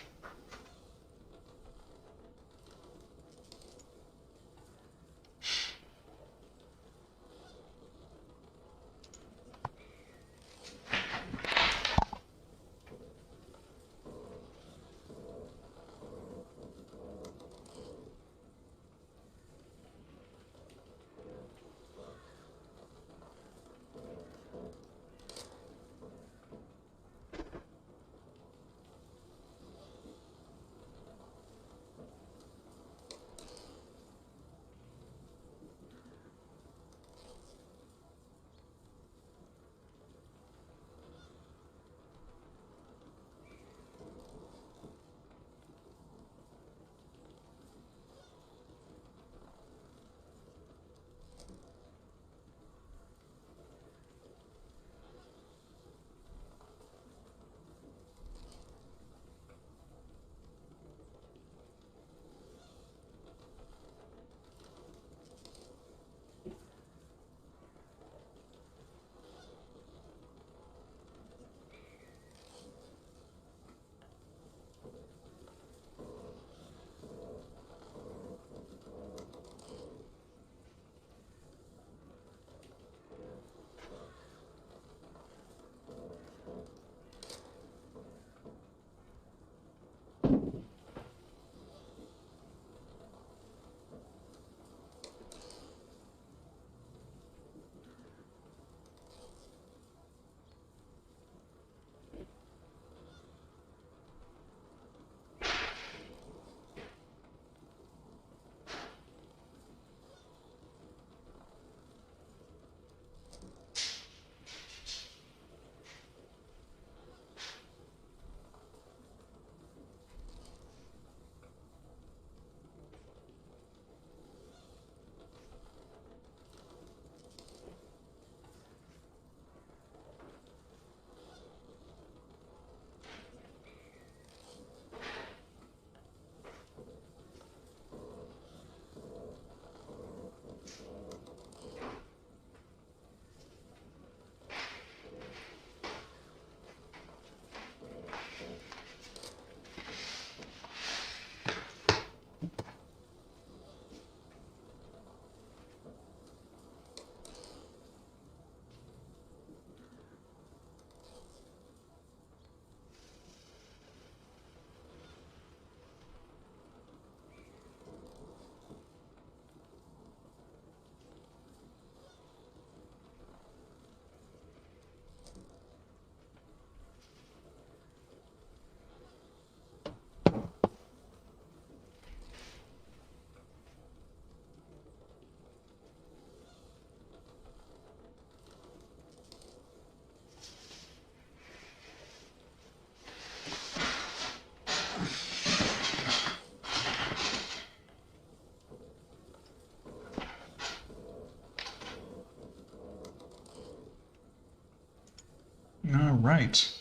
All right.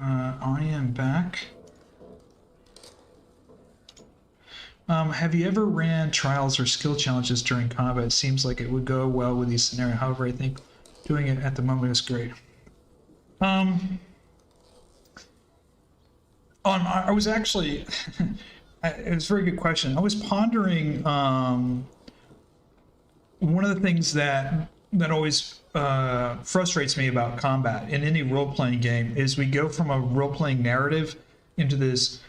I am back. Have you ever ran trials or skill challenges during combat? It seems like it would go well with these scenarios. However, I think doing it at the moment is great. I was actually, it was a very good question. I was pondering one of the things that always frustrates me about combat in any role-playing game is we go from a role-playing narrative into this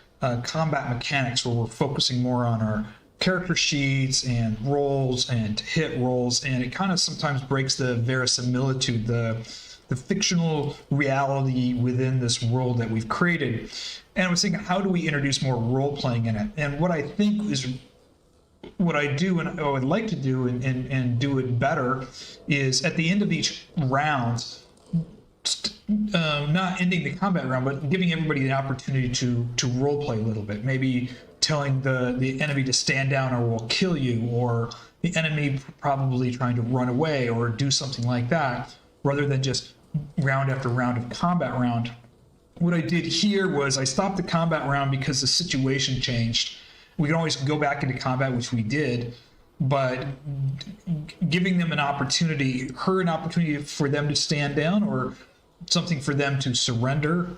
combat mechanics where we're focusing more on our character sheets and rolls and hit rolls, and it kind of sometimes breaks the verisimilitude, the fictional reality within this world that we've created. And I was thinking, how do we introduce more role-playing in it? And what I think is what I do and I would like to do and do it better is at the end of each round, not ending the combat round, but giving everybody the opportunity to role play a little bit. Maybe telling the enemy to stand down or we'll kill you, or the enemy probably trying to run away or do something like that, rather than just round after round of combat round. What I did here was I stopped the combat round because the situation changed. We can always go back into combat, which we did, but giving them an opportunity, an opportunity for them to stand down or something for them to surrender.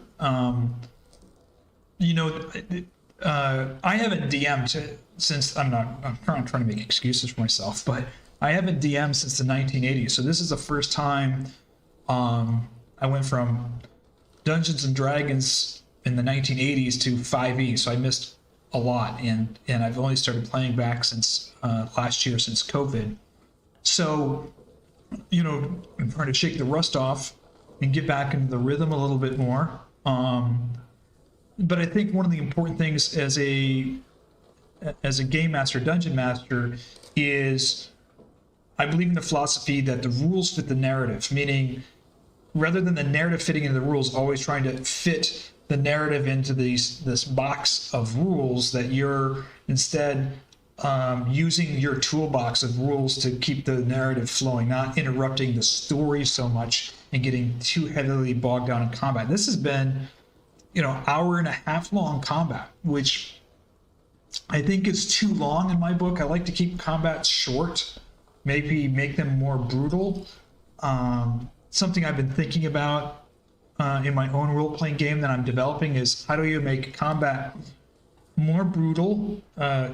You know, I haven't DM'd since I'm trying to make excuses for myself, but I haven't DM'd since the 1980s. So this is the first time I went from Dungeons and Dragons in the 1980s to 5e. So I missed a lot, and I've only started playing back since last year, since COVID. So, you know, I'm trying to shake the rust off and get back into the rhythm a little bit more. But I think one of the important things as a game master, dungeon master, is I believe in the philosophy that the rules fit the narrative, meaning rather than the narrative fitting into the rules, always trying to fit the narrative into this box of rules, that you're instead using your toolbox of rules to keep the narrative flowing, not interrupting the story so much and getting too heavily bogged down in combat. This has been, you know, hour and a half long combat, which I think is too long in my book. I like to keep combat short, maybe make them more brutal. Something I've been thinking about in my own role-playing game that I'm developing is how do you make combat more brutal,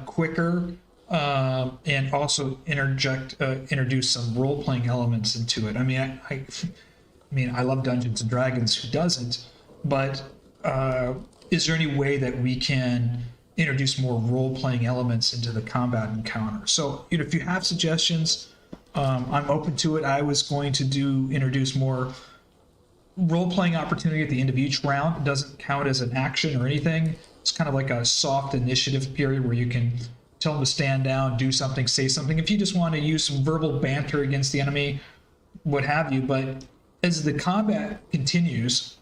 quicker, and also introduce some role-playing elements into it. I mean, I love Dungeons and Dragons. Who doesn't? But is there any way that we can introduce more role-playing elements into the combat encounter? So, you know, if you have suggestions, I'm open to it. I was going to introduce more role-playing opportunity at the end of each round. It doesn't count as an action or anything. It's kind of like a soft initiative period where you can tell them to stand down, do something, say something. If you just want to use some verbal banter against the enemy, what have you. But as the combat continues,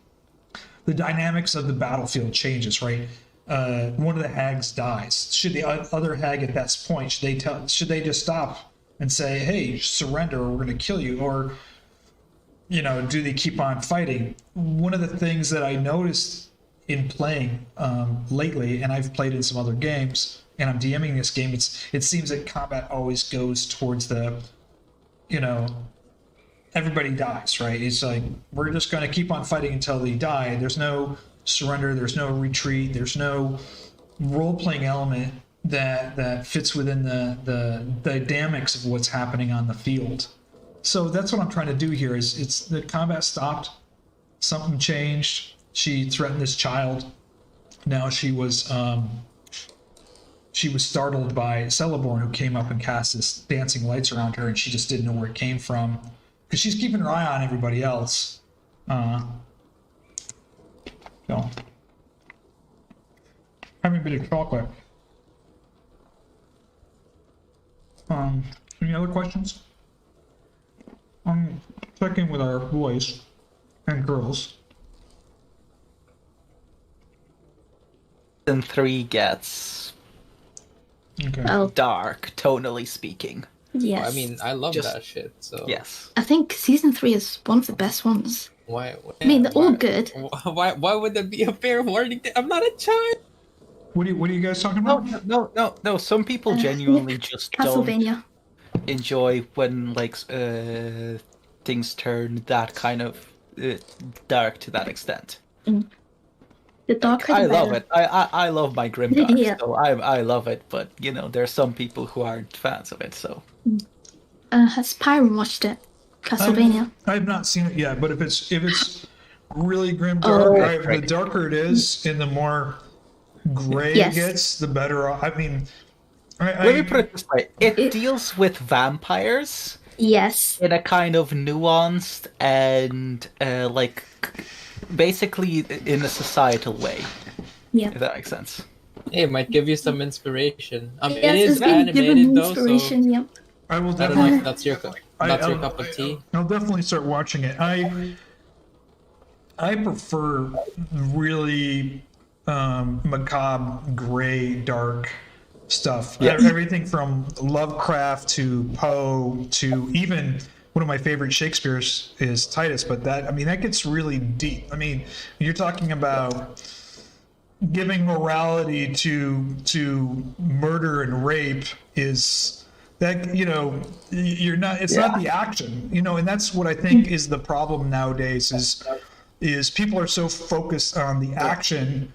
the dynamics of the battlefield changes, right? One of the hags dies. Should the other hag at that point, should they just stop and say, hey, surrender or we're going to kill you? Or, you know, do they keep on fighting? One of the things that I noticed in playing lately, and I've played in some other games, and I'm DMing this game, it seems that combat always goes towards the, you know, everybody dies, right? It's like, we're just going to keep on fighting until they die. There's no surrender, there's no retreat, there's no role-playing element that fits within the dynamics of what's happening on the field. So that's what I'm trying to do here. Is it's the combat stopped, something changed. She threatened this child. Now she was startled by Celeborn, who came up and cast this dancing lights around her, and she just didn't know where it came from because she's keeping her eye on everybody else. So, having a bit of chocolate. Any other questions? Checking with our boys and girls. Season 3 gets dark, tonally speaking. Yes. Well, I mean, I love Just- that shit. So Yes. I think season 3 is one of the best ones. why? I mean, they're all good. Why would there be a fair warning? I'm not a child. What are you guys talking No, about? no. Some people genuinely yeah, just don't Castlevania. enjoy when things turn that kind of dark to that extent. The darker I the love better. it. I love my grimdark, Yeah. so I love it. But you know, there's some people who aren't fans of it. So Has Pyron watched it? Castlevania. I have not seen it yet, but if it's really grim dark, Oh. the darker it is and the more gray Yes. it gets, the better. I mean, let me put it this way: it deals with vampires Yes. in a kind of nuanced and like basically in a societal way. Yeah. If that makes sense. Hey, it might give you some inspiration. Yes, it is it's gonna give them animated though, so inspiration. Yeah. I will I don't know definitely. if that's your cup of tea. I'll definitely start watching it. I prefer really macabre, gray, dark stuff. Yes. Everything from Lovecraft to Poe to even one of my favorite Shakespeare's is Titus. But that gets really deep. I mean, you're talking about giving morality to murder and rape is that, you're not, it's not the action, and that's what I think is the problem nowadays is people are so focused on the action,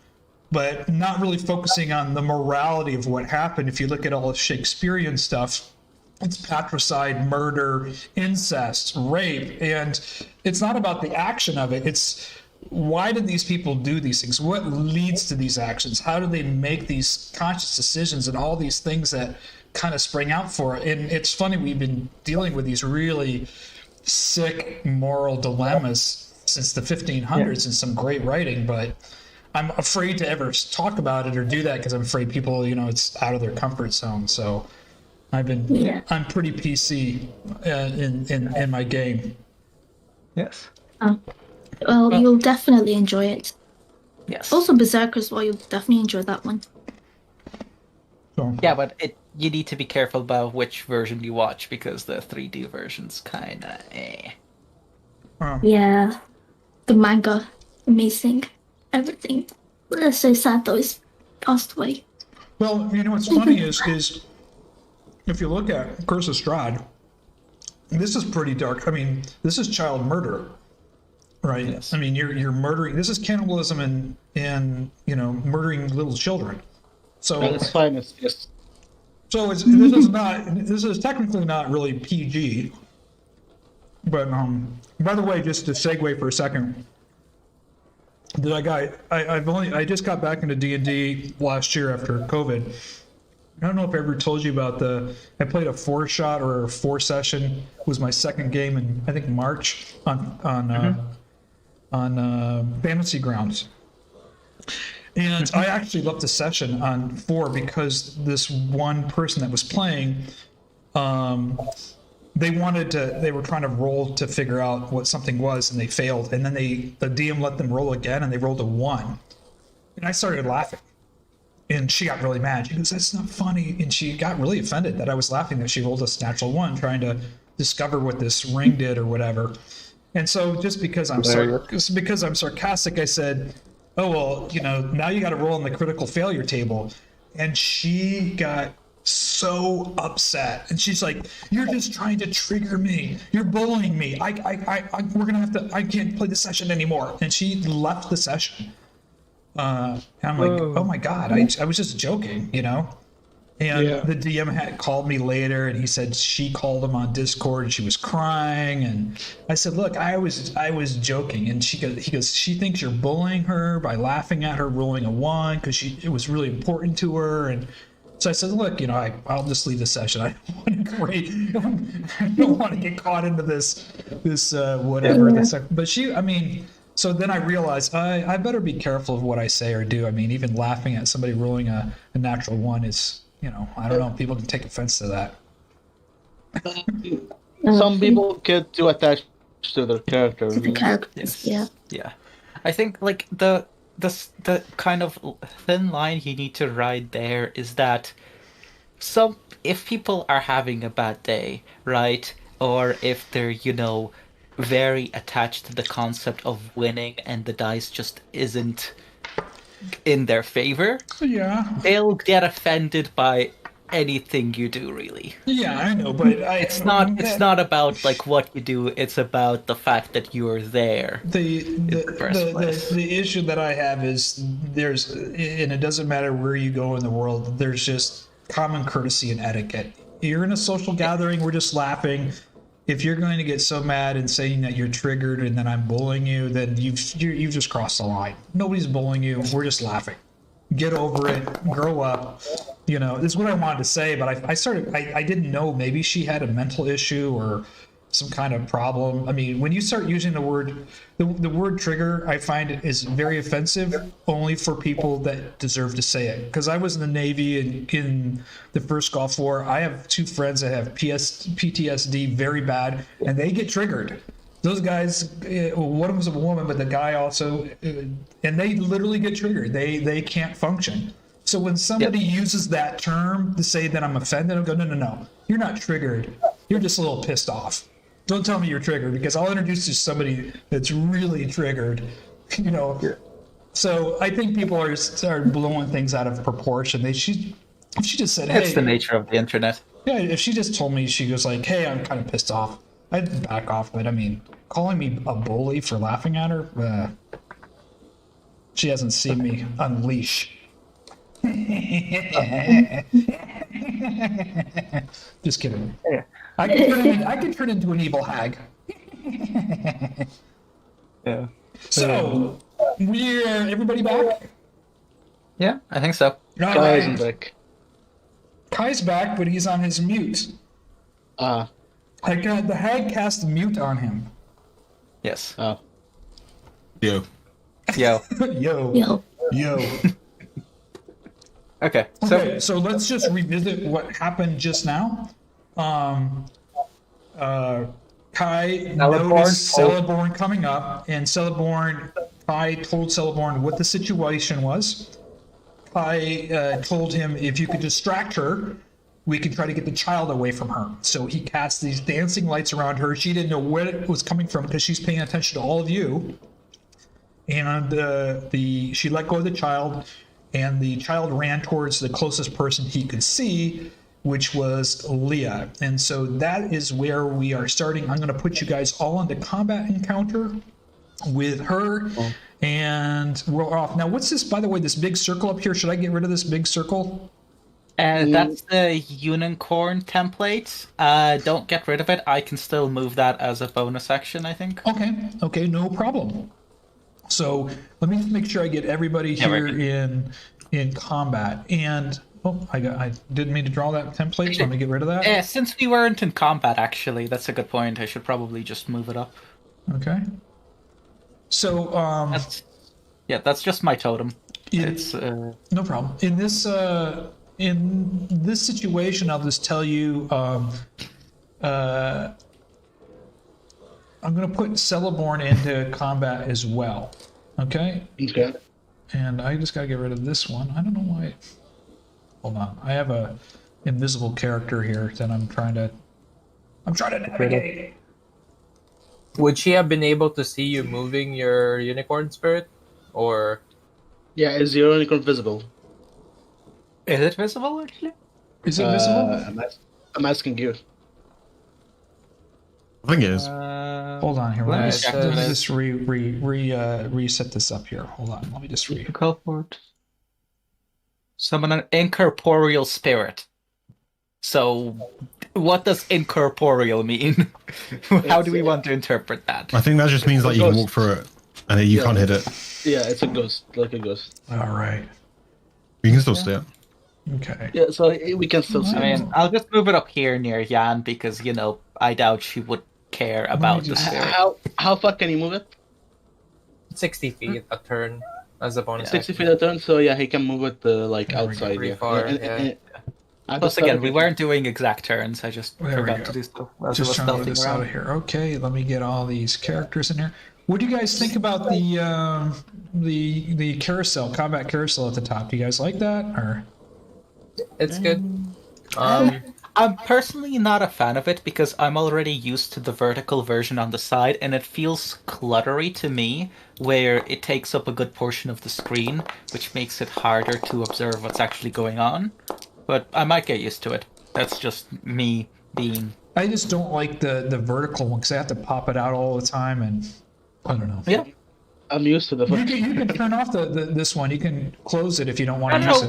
but not really focusing on the morality of what happened. If you look at all the Shakespearean stuff, it's patricide, murder, incest, rape, and it's not about the action of it. It's why did these people do these things? What leads to these actions? How do they make these conscious decisions and all these things that kind of spring out for it? And it's funny, we've been dealing with these really sick moral dilemmas since the 1500s in some great writing, but I'm afraid to ever talk about it or do that because I'm afraid people, it's out of their comfort zone. So I'm pretty PC in my game. Yes. Well, you'll definitely enjoy it. Yes. Also, Berserk as well. You'll definitely enjoy that one. So, Yeah, but you need to be careful about which version you watch because the 3D version's kind of Yeah, the manga, amazing, everything. It's so sad though. It's passed away. well, what's funny is if you look at Curse of Strahd, this is pretty dark. I mean, this is child murder, right? Yes. I mean, you're murdering. This is cannibalism and murdering little children. So That's fine. It's just So this is technically not really PG, but by the way, just to segue for a second, I just got back into D&D last year after COVID. I don't know if I ever told you about I played a 4-shot or a 4-session. It was my second game in I think March on Fantasy Grounds. And I actually left the session on 4 because this one person that was playing, they were trying to roll to figure out what something was, and they failed. And then the DM let them roll again, and they rolled a 1. And I started laughing. And she got really mad. She goes, "That's not funny." And she got really offended that I was laughing that she rolled a natural 1 trying to discover what this ring did or whatever. And so just because I'm sarcastic, I said, "Oh, well, now you got to roll on the critical failure table." And she got so upset. And she's like, "You're just trying to trigger me. You're bullying me. I can't play the session anymore." And she left the session. And I'm like, "Oh my God, I was just joking, And the DM had called me later, and he said she called him on Discord, and she was crying. And I said, "Look, I was joking." And he goes, "She thinks you're bullying her by laughing at her rolling a 1 because it was really important to her." And so I said, "Look, I'll just leave the session. I don't want to get caught into this whatever." But so then I realized I better be careful of what I say or do. I mean, even laughing at somebody rolling a natural 1 is, I don't know. People can take offense to that. some people get too attached to their character. To the characters, Yes. Yeah. I think the kind of thin line you need to ride there is that if people are having a bad day, right, or if they're very attached to the concept of winning and the dice just isn't in their favor, they'll get offended by anything you do, really. Yeah, I know, but it's not about what you do, it's about the fact that you're there. The issue that I have is and it doesn't matter where you go in the world, there's just common courtesy and etiquette. You're in a social gathering, we're just laughing. If you're going to get so mad and saying that you're triggered and that I'm bullying you, then you've just crossed the line. Nobody's bullying you. We're just laughing. Get over it. Grow up. This is what I wanted to say, but I didn't know maybe she had a mental issue or some kind of problem. I mean, when you start using the word trigger, I find it is very offensive only for people that deserve to say it. Because I was in the Navy and in the first Gulf War, I have 2 friends that have PTSD very bad, and they get triggered. Those guys, one of them was a woman, but the guy also, and they literally get triggered. They can't function. So when somebody uses that term to say that I'm offended, I'll go, no, you're not triggered. You're just a little pissed off. Don't tell me you're triggered, because I'll introduce you to somebody that's really triggered. So I think people are blowing things out of proportion. She just said, "Hey." It's the nature of the internet. Yeah, if she just told me, she goes like, "Hey, I'm kind of pissed off," I'd back off. But I mean, calling me a bully for laughing at her, she hasn't seen me unleash. Just kidding. Yeah. I can turn into an evil hag. Yeah. So, we're everybody back? Yeah, I think so. All Guys, I'm right. back. Kai's back, but he's on his mute. Ah, I got the hag cast mute on him. Yes. Yo. Yo. Yo. Yo. Okay. So Okay, so let's just revisit what happened just now. Kai noticed Celeborn coming up, and Kai told Celeborn what the situation was. Kai told him if you could distract her, we could try to get the child away from her. So he cast these dancing lights around her. She didn't know where it was coming from because she's paying attention to all of you. And she let go of the child, and the child ran towards the closest person he could see, which was Liea. And so that is where we are starting. I'm going to put you guys all into combat encounter with her, and we're off. Now, what's this, by the way, this big circle up here? Should I get rid of this big circle? That's the unicorn template. Don't get rid of it. I can still move that as a bonus action, I think. Okay, no problem. So let me just make sure I get everybody here in combat. And I didn't mean to draw that template, so let me get rid of that. Since we weren't in combat, actually, that's a good point. I should probably just move it up. Okay. So That's just my totem. It's no problem. In this situation, I'll just tell you. I'm going to put Celeborn into combat as well. Okay? okay. And I just got to get rid of this one. I don't know why. Hold on. I have a invisible character here that I'm trying to navigate. Would she have been able to see you moving your unicorn spirit? Or Yeah, is your unicorn visible? Is it visible, actually? Is it visible? I'm asking you. I think it is. Hold on here. Let me so just reset this up here. Hold on. Let me just Summon an incorporeal spirit. So, what does incorporeal mean? How do we want to interpret that? I think that just means that you can walk through it and then you can't hit it. Yeah, it's a ghost, like a ghost. All right. You can still see it. Okay. Yeah, so we can still see I it. mean, I'll just move it up here near Jan because, I doubt she would care about the spirit. How far can you move it? 60 feet a turn as a bonus 60 action. feet a turn, so yeah, he can move it There we go. outside. Pretty Yeah. far, And- yeah. and- and- Plus, again, we weren't doing exact turns. I just There we forgot go. to do so. As I was Just trying to get this stealthing out around. of here. Okay, let me get all these characters in here. What do you guys think about the carousel, combat carousel at the top? Do you guys like that, or? It's good. I'm personally not a fan of it because I'm already used to the vertical version on the side, and it feels cluttery to me, where it takes up a good portion of the screen, which makes it harder to observe what's actually going on. But I might get used to it. That's just me being... I just don't like the vertical one because I have to pop it out all the time, and I don't know. Yeah. I'm used to the You can turn off this one. You can close it if you don't want to No, use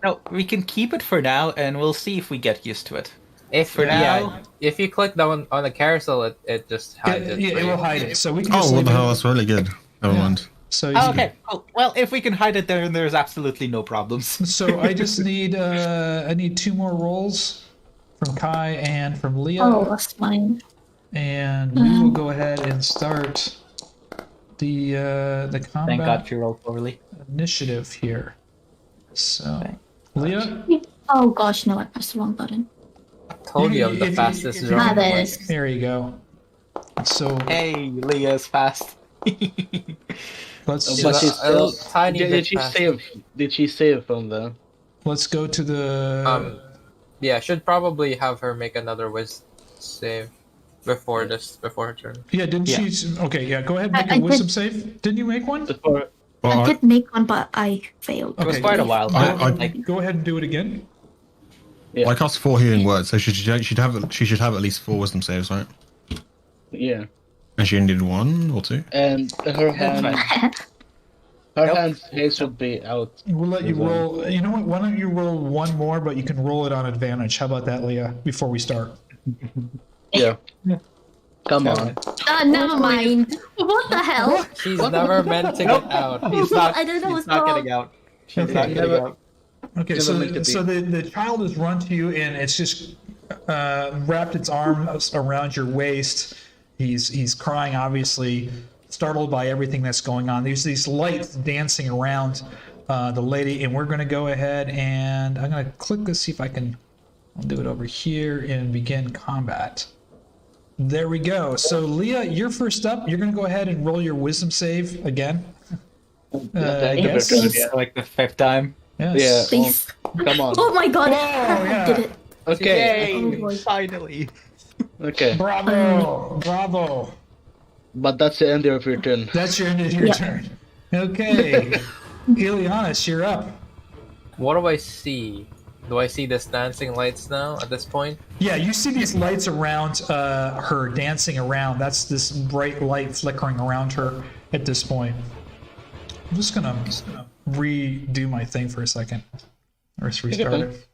no, it. we can keep it for now, and we'll see if we get used to it. If For now- if you click on the carousel, it just hides it. Yeah, for it you. will hide it. So we can just Oh, what leave the it. hell? That's really good. Never Yeah. mind. So Oh, okay. Oh, well, if we can hide it there, there's absolutely no problems. So I just need I need 2 more rolls from Kai and from Liea, Oh, that's fine. and we will go ahead and start the Thank combat God you rolled poorly. initiative here. So, Liea, Oh gosh, no, I pressed the wrong button. Told you I'm If the you- fastest if you- Ah, drawing. there it is. there you go. So Hey, Leah's fast. let's But she's a little still, tiny did bit she fast. save? Did she save from the? let's go to the Yeah, should probably have her make another wisdom save before her turn. yeah. Didn't she? Okay, yeah. Go ahead, and make I a did- wisdom save. Didn't you make one? Before, Well, I did make one, but I failed. It was Okay. quite a while back. I- like, Go ahead and do it again. Yeah. Well, I cast 4 healing words, so she should have at least 4 wisdom saves, right? Yeah. And she only did 1 or 2. And her hand, Nope. hand's haste should be out. We'll let you as well. roll. You know what? Why don't you roll one more, but you can roll it on advantage. How about that, Leah? Before we start. Yeah. Come on. Never mind. What the hell? She's never meant to get out. He's not. I don't know He's what's not wrong. getting out. She's Okay. not getting out. Okay, Never meant to so be. the child has run to you and it's just wrapped its arms around your waist. He's crying, obviously startled by everything that's going on. There's these lights dancing around the lady, and we're going to go ahead and I'm going to click this, see if I can. I'll do it over here and begin combat. There we go. So Leah, you're first up. You're going to go ahead and roll your wisdom save again. I guess. Please. Like the 5th time. Yes. Yeah. Please. Come on. Oh my god. yeah. Did it. Okay. Oh boy. Finally. Okay. Bravo. But that's the end of your turn. That's your end of your Yeah. turn. Okay. Ileanys, you're up. What do I see? Do I see this dancing lights now at this point? Yeah, you see these lights around her dancing around. That's this bright light flickering around her at this point. I'm just gonna redo my thing for a second. Or just restart it.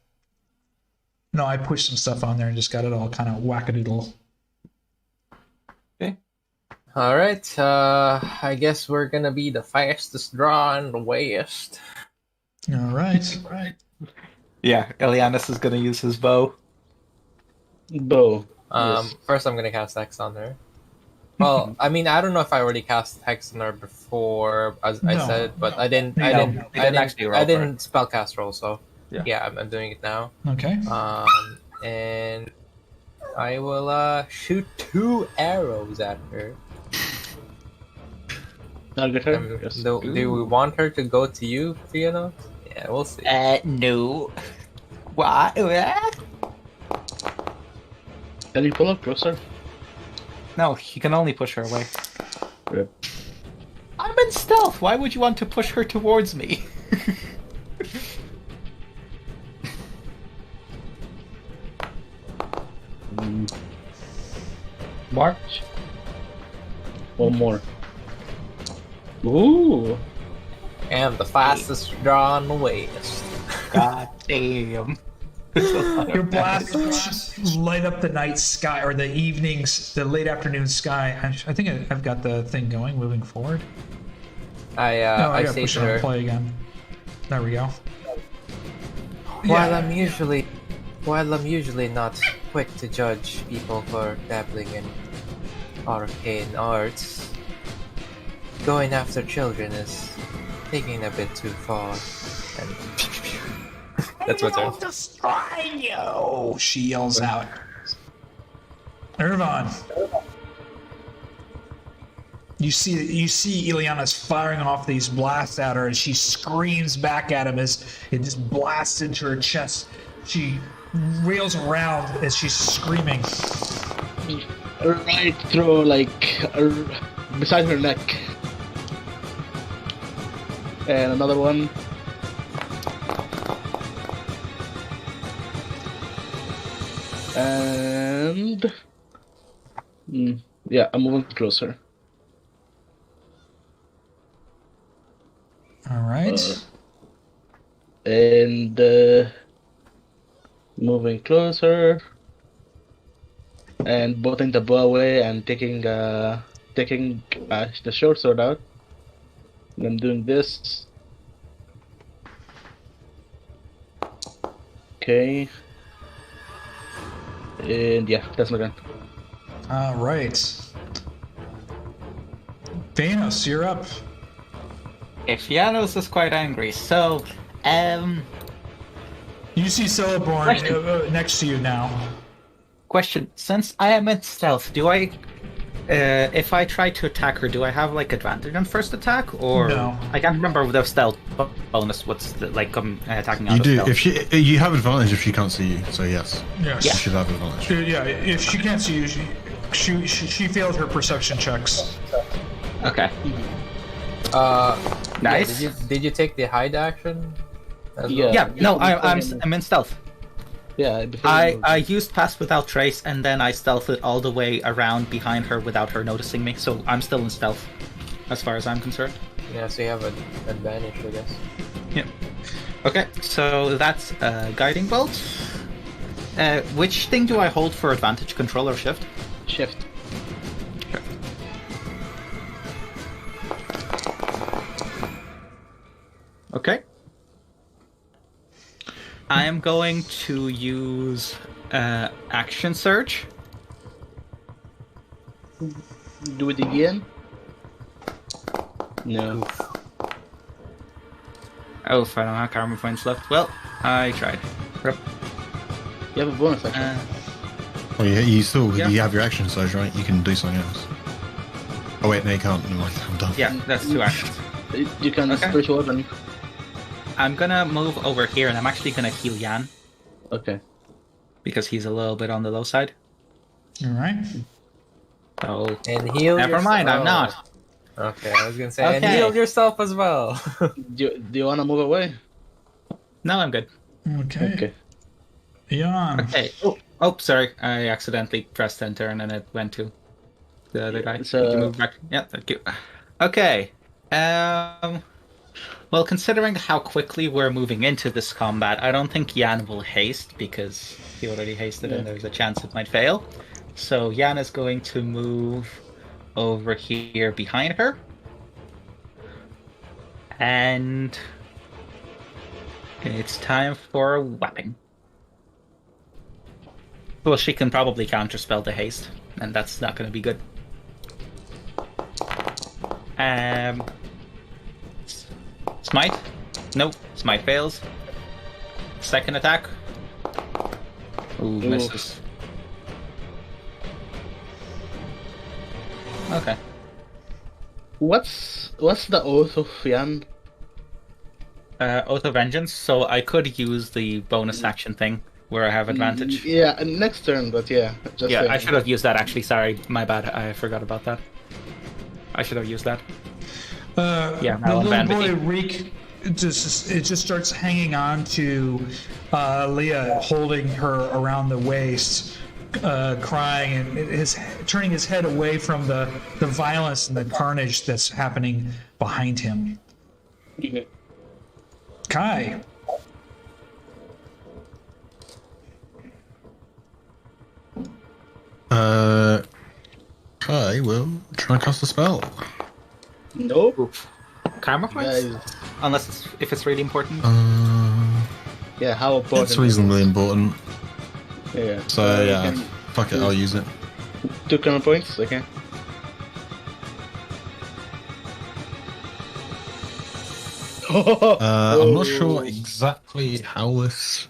No, I pushed some stuff on there and just got it all kind of wackadoodle. Alright, I guess we're gonna be the fastest draw in the West. All right. Yeah, Ileanys is gonna use his bow. Bow. Yes. First I'm gonna cast Hex on her. Well, I mean, I don't know if I already cast Hex on her before, as I No. said, but I didn't. No, I you didn't. didn't I didn't actually roll I for it. didn't spellcast roll, so Yeah. I'm doing it now. Okay. And I will shoot 2 arrows at her. Target her. Yes. Do we want her to go to you, Fiannos? Yeah, we'll see. No. Why? Can you pull up closer? No, he can only push her away. Rip. I'm in stealth. Why would you want to push her towards me? March. One more. Ooh. And the fastest draw in the West. God damn. Your blasts light up the night sky or the evenings, the late afternoon sky. I think I've got the thing going, moving forward. I I gotta say push to it on her, play again. There we go. while Yeah. I'm usually not quick to judge people for dabbling in arcane arts, going after children is taking a bit too far. And that's my turn. Destroy you! She yells out. Ervan. You see Ileanys firing off these blasts at her, and she screams back at him as it just blasts into her chest. She reels around as she's screaming. Right through, beside her neck. And another one. And... yeah, I'm moving closer. All right. And moving closer, and putting the bow away and taking the short sword out. And I'm doing this. Okay. And yeah, that's my turn. All right. Fiannos, you're up. Fiannos is quite angry, so, You see Celeborn next to you now. question. Since I am in stealth, do I, if I try to attack her, do I have, advantage on first attack, or... No. I can't remember the stealth bonus, what's the, attacking out You of do. stealth. If you have advantage if she can't see you, so yes. Yes. You should have advantage. Yeah, if she can't see you, she failed her perception checks. Okay. Nice. Did you take the hide action? As Yeah. well? Yeah, no, I'm in stealth. Yeah, I used Pass Without Trace, and then I stealthed all the way around behind her without her noticing me, so I'm still in stealth, as far as I'm concerned. Yeah, so you have an advantage, I guess. Yep. Okay, so that's Guiding Bolt. Which thing do I hold for advantage, Control or Shift? Shift. Okay. I am going to use Action Surge. Do it again. No. Oh, I don't have karma points left. Well, I tried. Rip. You have a bonus action. Well, you still Yeah. you have your action surge, right? You can do something else. Oh wait, no, you can't. Never mind. I'm done. Yeah, that's 2 actions. You can Okay. spiritual weapon. I'm gonna move over here, and I'm actually gonna heal Yan, Okay. because he's a little bit on the low side. All right. So, And heal never mind, I'm not. Okay, I was gonna say, and Okay. heal yourself as well. Do you wanna move away? No, I'm good. Okay. Okay. Jan. Okay. Oh, sorry. I accidentally pressed enter, and then it went to the other guy. So- Did you move back? Yeah, thank you. Okay. Well, considering how quickly we're moving into this combat, I don't think Yan will haste, because he already hasted and there's a chance it might fail. So Yan is going to move over here behind her. And it's time for whapping. Well, she can probably counterspell the haste, and that's not going to be good. Smite? Nope. Smite fails. Second attack. Ooh, misses. Okay. What's the oath of Yan? Oath of Vengeance, so I could use the bonus action thing where I have advantage. Yeah, next turn, but yeah. Just Yeah, I should have used that actually. Sorry, my bad. I forgot about that. I should have used that. Yeah, the now I'm little boy bandaging. Reek just starts hanging on to Leia, holding her around the waist, crying and turning his head away from the violence and the carnage that's happening behind him. Okay. Kai. I will try and cast a spell. Nope. Karma points? Guys, Unless if it's really important. yeah, how important? It's reasonably important. Yeah. So you yeah, can fuck it, I'll use it. 2 karma points. Okay. I'm not sure exactly how this.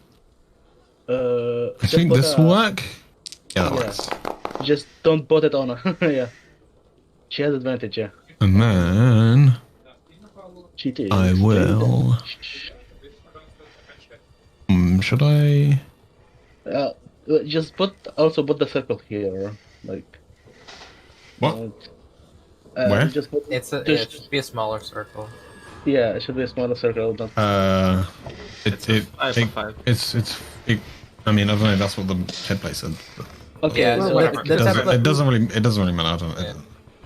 I Just think put this will work. Yeah, that yeah. works. Just don't put it on her. Yeah. She has advantage. Yeah. And then She did. I will. Should I? Just put the circle here, like. What? Where? Where? Just put, It should be a smaller circle. yeah, it should be a smaller circle. Don't. It's a 5/5. I mean, I don't know if that's what the template said. But Okay. Yeah, well, so whatever. the it doesn't template- really matter. I don't know.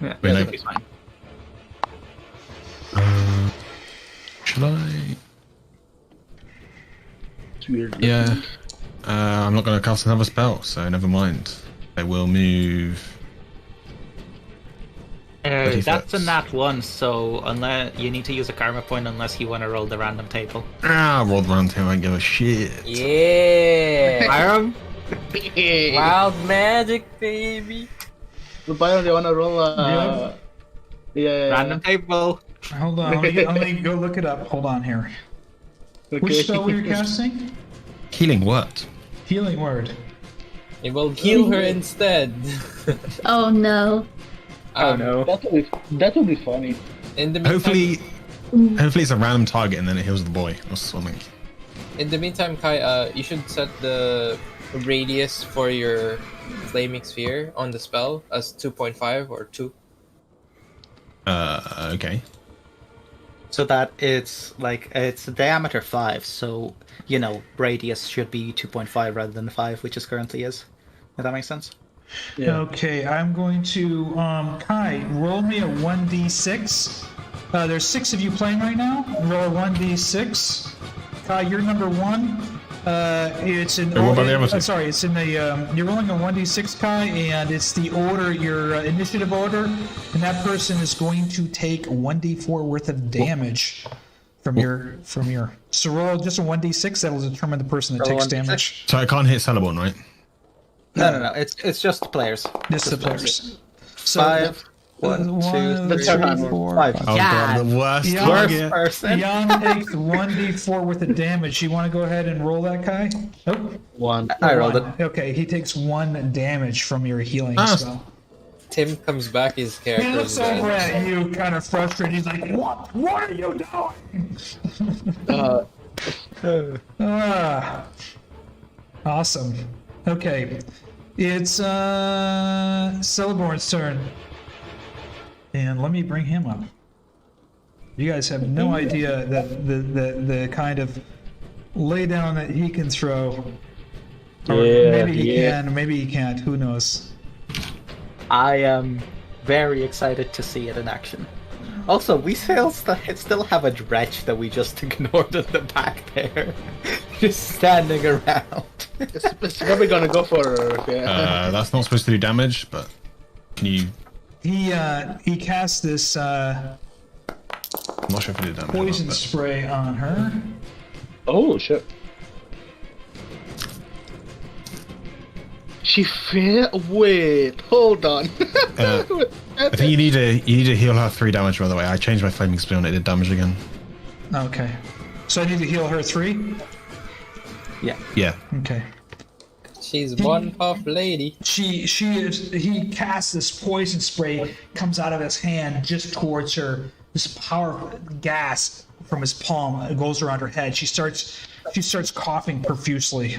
Yeah, I mean, that'll be fine. Should I? It's weird. Yeah. I'm not going to cast another spell, so never mind. I will move. 30 That's a foot. nat 1, so unless you need to use a karma point unless you want to roll the random table. Roll around here. I don't give a shit. Yeah! Iron? Wild magic, baby! So, Byron, do you wanna roll? Yeah. Random table. Hold on, let me go look it up. Hold on here. Okay. Which spell were you casting? Healing what? Healing word. It will heal her instead. Oh no. No. That would be funny. In the meantime, Hopefully it's a random target and then it heals the boy or something. in the meantime, Kai, you should set the radius for your flaming sphere on the spell as 2.5 or 2. Okay. So that it's like it's a diameter 5, so radius should be 2.5 rather than 5, which it currently is. Does that make sense? Yeah. Okay, I'm going to Kai, roll me a 1d6. There's 6 of you playing right now. Roll a 1d6. Kai, you're number 1. It's in. Wait, what about the other two? Sorry, it's in the. You're rolling a 1d6, Kai, and it's the order, your initiative order, and that person is going to take 1d4 worth of damage from your. So roll just a 1d6. That'll determine the person that Roll takes 1d6. damage. So I can't hit Celeborn, right? No. It's just the players. Just the players. So, 5. 1, 2, 3, Let's 4, 5. Oh god, the worst Yeah. target. person. Jan takes 1d4 worth of damage. You want to go ahead and roll that, Kai? Oh, 1. I rolled it. okay. He takes 1 damage from your healing Ah. spell. Tim comes back, his He character looks is over dead. at you, kind of frustrated. He's like, "What? What are you doing?" Awesome. Okay, it's Celeborn's turn, and let me bring him up. You guys have no idea that the kind of lay down that he can throw. Or maybe he can, maybe he can't. Who knows? I am very excited to see it in action. Also, we still have a dredge that we just ignored in the back there, just standing around. It's probably gonna go for. That's not supposed to do damage, but can you? He casts this I'm not sure if it did damage. or not, poison but- spray on her. Oh shit. She failed. Wait, hold on. I think you need to heal her 3 damage. By the way, I changed my flaming spell and it did damage again. Okay, so I need to heal her 3. Yeah. Okay. She's one tough lady. He casts this poison spray, comes out of his hand just towards her. This powerful gas from his palm goes around her head. She starts coughing profusely.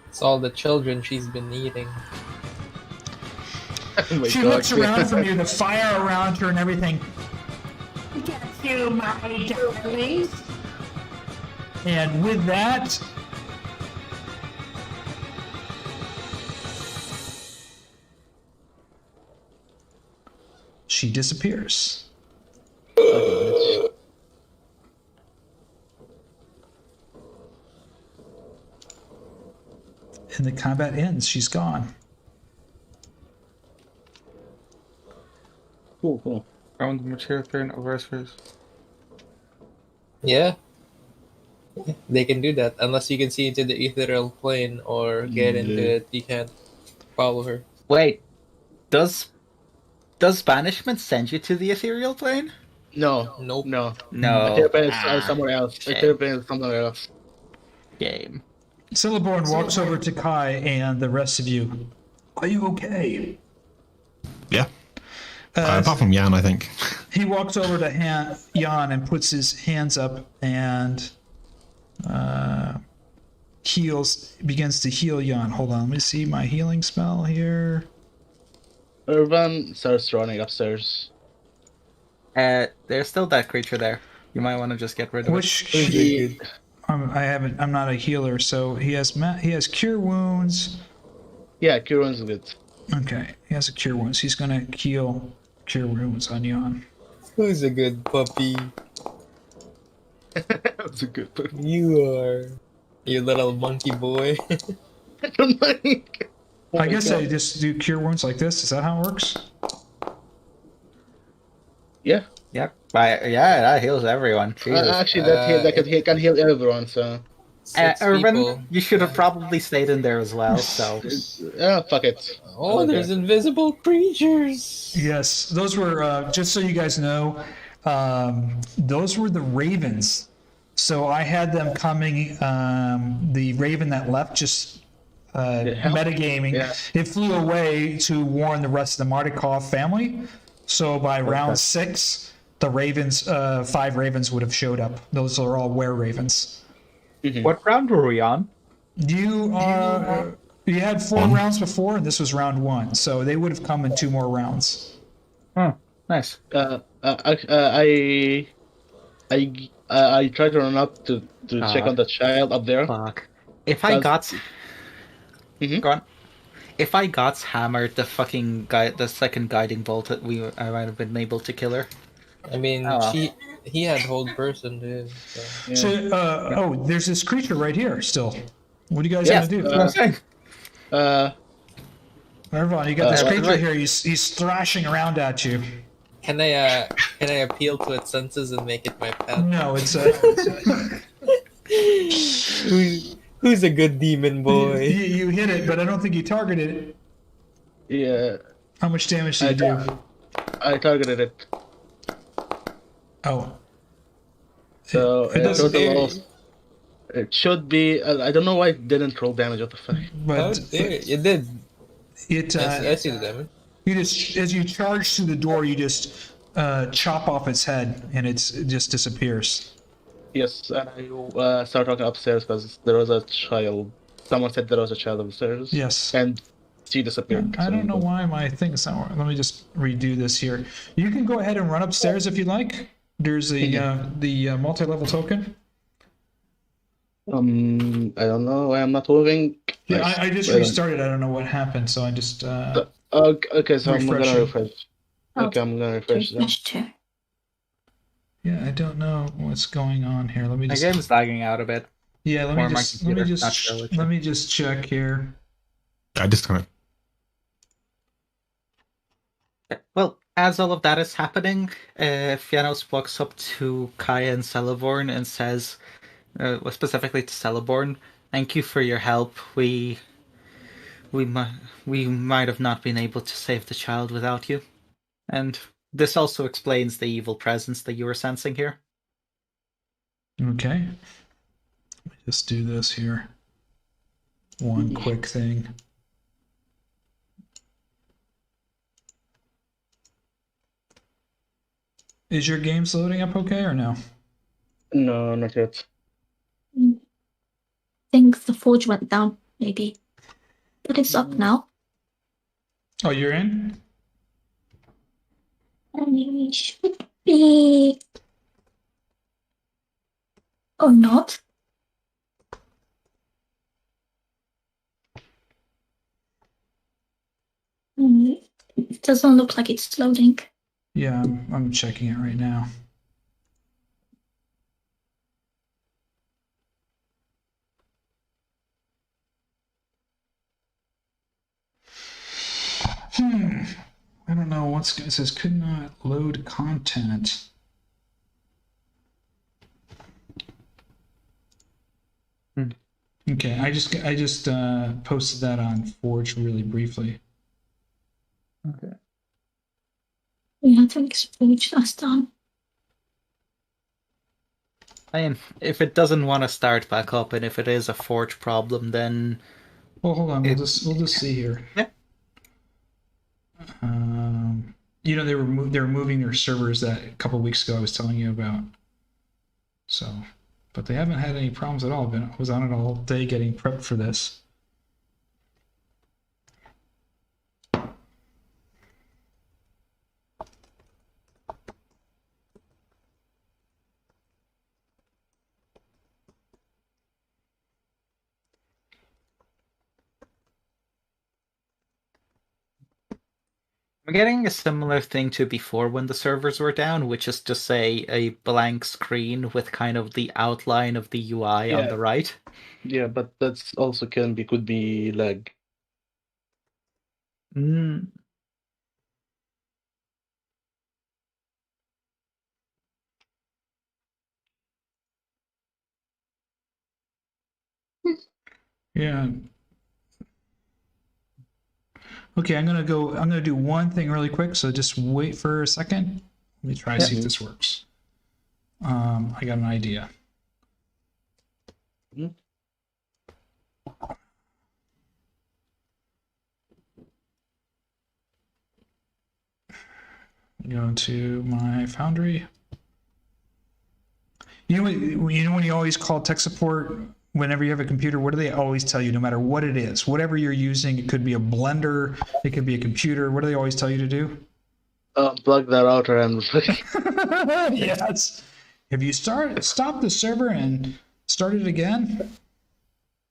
It's all the children she's been eating. Oh my She God. looks around from you, the fire around her and everything. Get you, my darlings. And with that, she disappears. And the combat ends. She's gone. Cool. Round material turn over first. Yeah. They can do that unless you can see into the ethereal plane or get into it. You can't follow her. Wait, does banishment send you to the ethereal plane? No. Nope. No. No. It's somewhere else. shit. It's somewhere else. Game. Celeborn walks over to Kai and the rest of you. Are you okay? Yeah. Apart from Jan, I think. He walks over to Jan and puts his hands up and begins to heal Jan. Hold on, let me see my healing spell here. Ervan starts running upstairs. There's still that creature there. You might want to just get rid of it. Which I'm not a healer, so he has cure wounds. Yeah, Kieran's good. Okay, he has a cure wounds. He's gonna heal cure wounds on Jan. Who's a good puppy? That's a good one. You are. You little monkey boy. I don't mind. I guess I just do cure wounds like this. Is that how it works? Yeah. Yep. Yeah, that heals everyone. Jesus. Actually, that can heal everyone. So. Six Ervan, people. you should have probably stayed in there as well. So Fuck it. Oh, Okay. there's invisible creatures. Yes, those were just so you guys know. Those were the ravens. So I had them coming. The raven that left just metagaming. Yeah. It flew away to warn the rest of the Mardikov family. So by round 6, the ravens, 5 ravens would have showed up. Those are all were ravens. what round were we on? You had 4 rounds before, and this was round 1. So they would have come in 2 more rounds. Oh, nice. I tried to run up to check on the child up there. Fuck. If I Does- got... Mhm. Go on. If I got hammered the fucking the second guiding bolt, I might have been able to kill her. I mean, Oh. he had hold person, dude. So. Yeah. So, there's this creature right here still. What are you guys Yes, gonna do? that's what I'm saying. Ervan, you got this Uh, creature right. here. He's thrashing around at you. Can I appeal to its senses and make it my pet? No, it's Who's a good demon boy? you hit it, but I don't think you targeted it. Yeah, How much damage did you do? I targeted it. Oh, So It doesn't- total of, it should be. I don't know why it didn't roll damage. What the fuck? Oh, but dear. You did. it I see the damage. you just as you charge through the door, you just chop off its head, and it just disappears. Yes, and I started walking upstairs because there was a child. Someone said there was a child upstairs. Yes. And she disappeared. I don't know why my thing's not working. Let me just redo this here. You can go ahead and run upstairs if you like. There's the multi-level token. I don't know why I'm not moving. Yeah, Nice. I just Wait a restarted. I don't know what happened, so I just Okay, so I'm Refreshing. gonna refresh. Oh, Okay, I'm gonna refresh that. Refresh too. yeah, I don't know what's going on here. Let me My just game's lagging out a bit. yeah, let or me my just computer, not sure which. let me just check here. I disconnect. Well, as all of that is happening, Fiannos walks up to Kaya and Celeborn and says, specifically to Celeborn, "Thank you for your help. We might have not been able to save the child without you, and this also explains the evil presence that you were sensing here." Okay, let me just do this here. One quick thing. Is your games loading up okay or no? No, not yet. I think the forge went down, maybe. But it's up now. Oh, you're in? And it should be. Or not. It doesn't look like it's loading. Yeah, I'm checking it right now. I don't know what's it says could not load content. Okay, I just posted that on Forge really briefly. Okay. We had to explode last time. I mean, if it doesn't want to start back up, and if it is a forge problem, then Well, hold on. We'll just see here. Yeah. They were moving their servers that a couple weeks ago I was telling you about. So, but they haven't had any problems at all. I was on it all day getting prepped for this. I'm getting a similar thing to before when the servers were down, which is to say a blank screen with kind of the outline of the UI on Yeah. the right. Yeah, but that's also could be lag. Mm. Yeah. Okay, I'm gonna do one thing really quick, so just wait for a second. Let me try to see if this works. I got an idea. Mhm. Go to my Foundry. You know when you always call tech support whenever you have a computer, what do they always tell you, no matter what it is? Whatever you're using, it could be a blender, it could be a computer. What do they always tell you to do? Plug that router and Yes. Have you stopped the server and started again?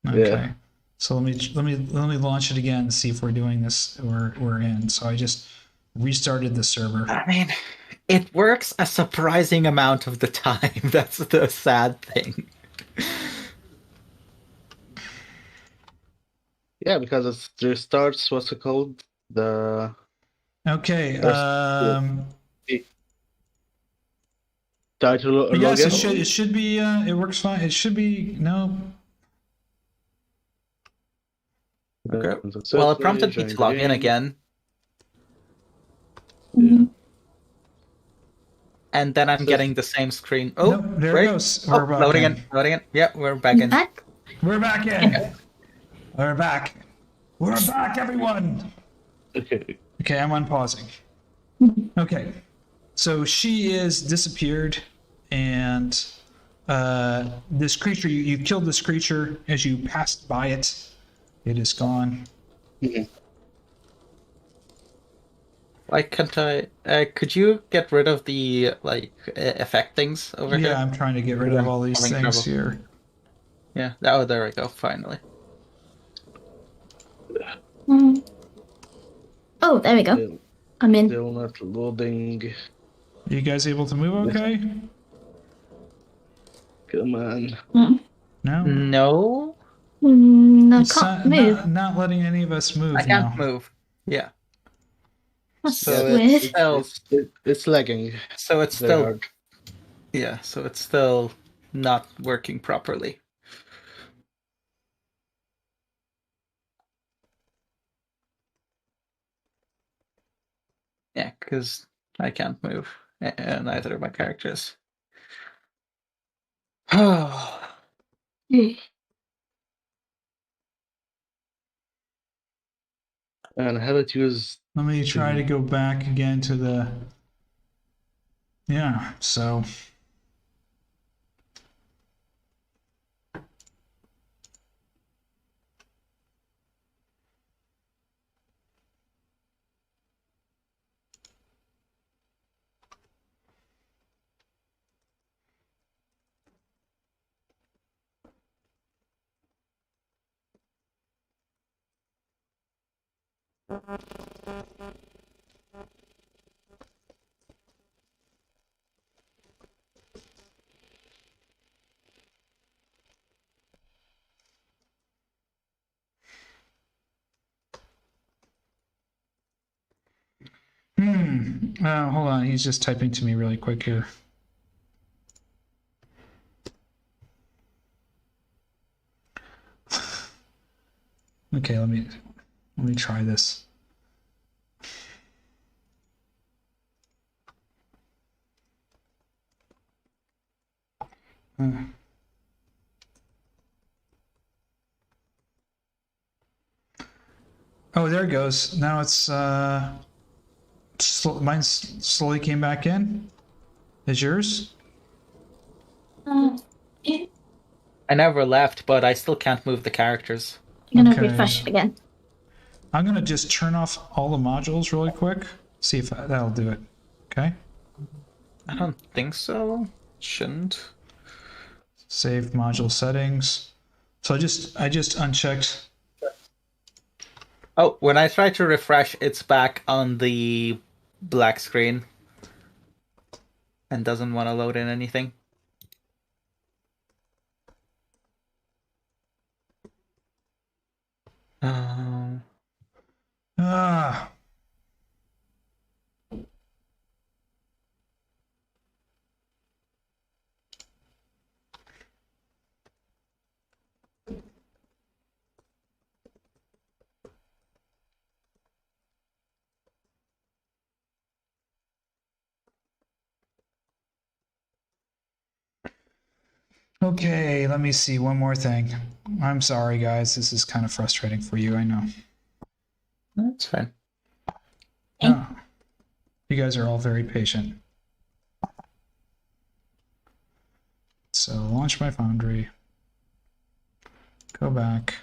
Okay. Yeah. So let me launch it again and see if we're doing this or we're in. So I just restarted the server. I mean, it works a surprising amount of the time. That's the sad thing. Yeah, because it restarts what's it called? The Okay. title Yes, login. it should be it works fine. It should be no. Okay. Well, it prompted me to log in again, Mhm. and then I'm getting the same screen. Oh, Nope, there wait. it goes. Oh, We're back loading in. in. Loading in. Yep, we're back in. Back? We're back in. We're back. We're back, everyone. Okay. Okay, I'm unpausing. Okay, so she is disappeared, and this creature, you killed this creature as you passed by it. It is gone. Why can't I? Could you get rid of the effect things over here? Yeah, I'm trying to get rid of all these Having things trouble. here. Yeah. Oh, there we go. Finally. Mm. Oh, there we go. Still, I'm in. still not loading. Are you guys able to move okay? Come on. Mm. No? No, No, It's can't not, move. not letting any of us move I can't now. move. Yeah. That's So weird. It's lagging. So it's Very still hard. yeah. So it's still not working properly. Yeah, because I can't move, and neither of my characters. Oh. And I haven't used. Let me try to go back again to the... Yeah, so... hold on, he's just typing to me really quick here. Okay, let me try this. Oh, there it goes. Now it's mine slowly came back in. Is yours? Yeah. I never left, but I still can't move the characters. I'm gonna Okay. refresh it again. I'm gonna just turn off all the modules really quick. See if that'll do it. Okay. I don't think so. Shouldn't. Save module settings. So I just unchecked. Oh, when I try to refresh, it's back on the black screen and doesn't want to load in anything. Ah. Okay, let me see one more thing. I'm sorry, guys. This is kind of frustrating for you. I know. That's fine. Oh, you guys are all very patient. So launch my Foundry. Go back.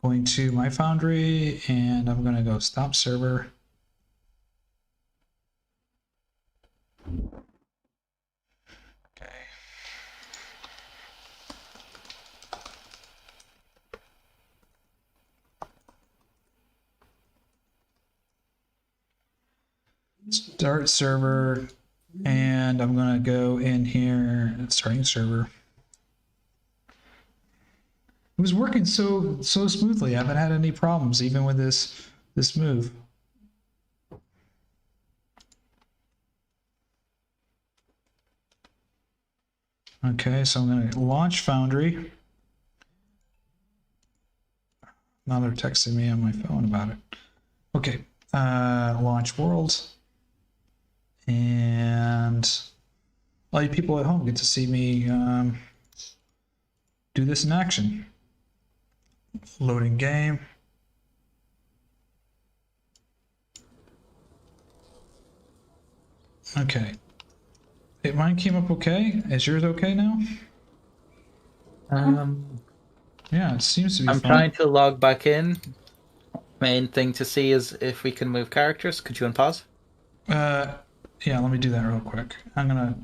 going to my foundry, and I'm gonna go stop server. Okay. Start server, and I'm gonna go in here and starting server. It was working so smoothly. I haven't had any problems even with this move. Okay, so I'm gonna launch Foundry. Now they're texting me on my phone about it. Okay, launch Worlds. And all you people at home get to see me do this in action. Loading game. Okay. Hey, mine came up okay. Is yours okay now? Yeah, it seems to be I'm fine. trying to log back in. Main thing to see is if we can move characters. Could you unpause? Yeah, let me do that real quick. I'm gonna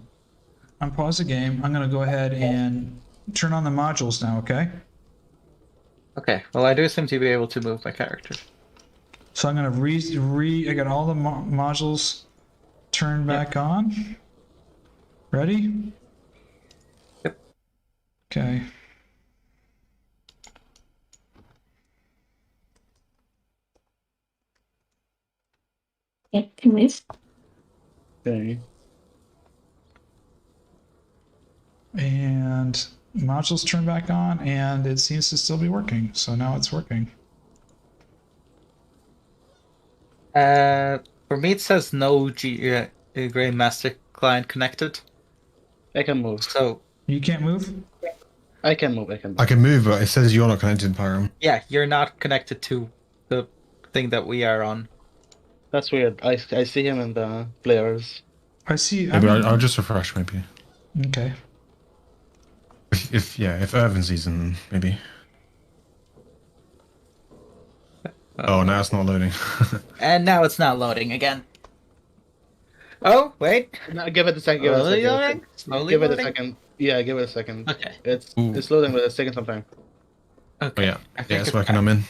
unpause the game. I'm gonna go ahead and turn on the modules now, okay? Okay. Well, I do seem to be able to move my character. So I'm gonna I got all the modules turned back on. Ready? Yep. Okay. Okay, can move. Okay. And modules turned back on, and it seems to still be working. So now it's working. For me, it says no Grandmaster client connected. I can move. So You can't move? I can move. I can move. I can move, but it says you're not connected, Pyram. yeah, you're not connected to the thing that we are on. That's weird. I see him in the players. I see. Maybe I'll just refresh, maybe. Okay. If Ervan sees him, maybe. Oh, now it's not loading. And now it's not loading again. Oh, wait. No, give it a second. Give it a Slowly second. loading? Slowly Give it a loading? second. Yeah, give it a second. Okay. It's Ooh. loading, but it's taking some time. Okay. Oh, yeah. I think Yeah, it's it's working. back. I'm in.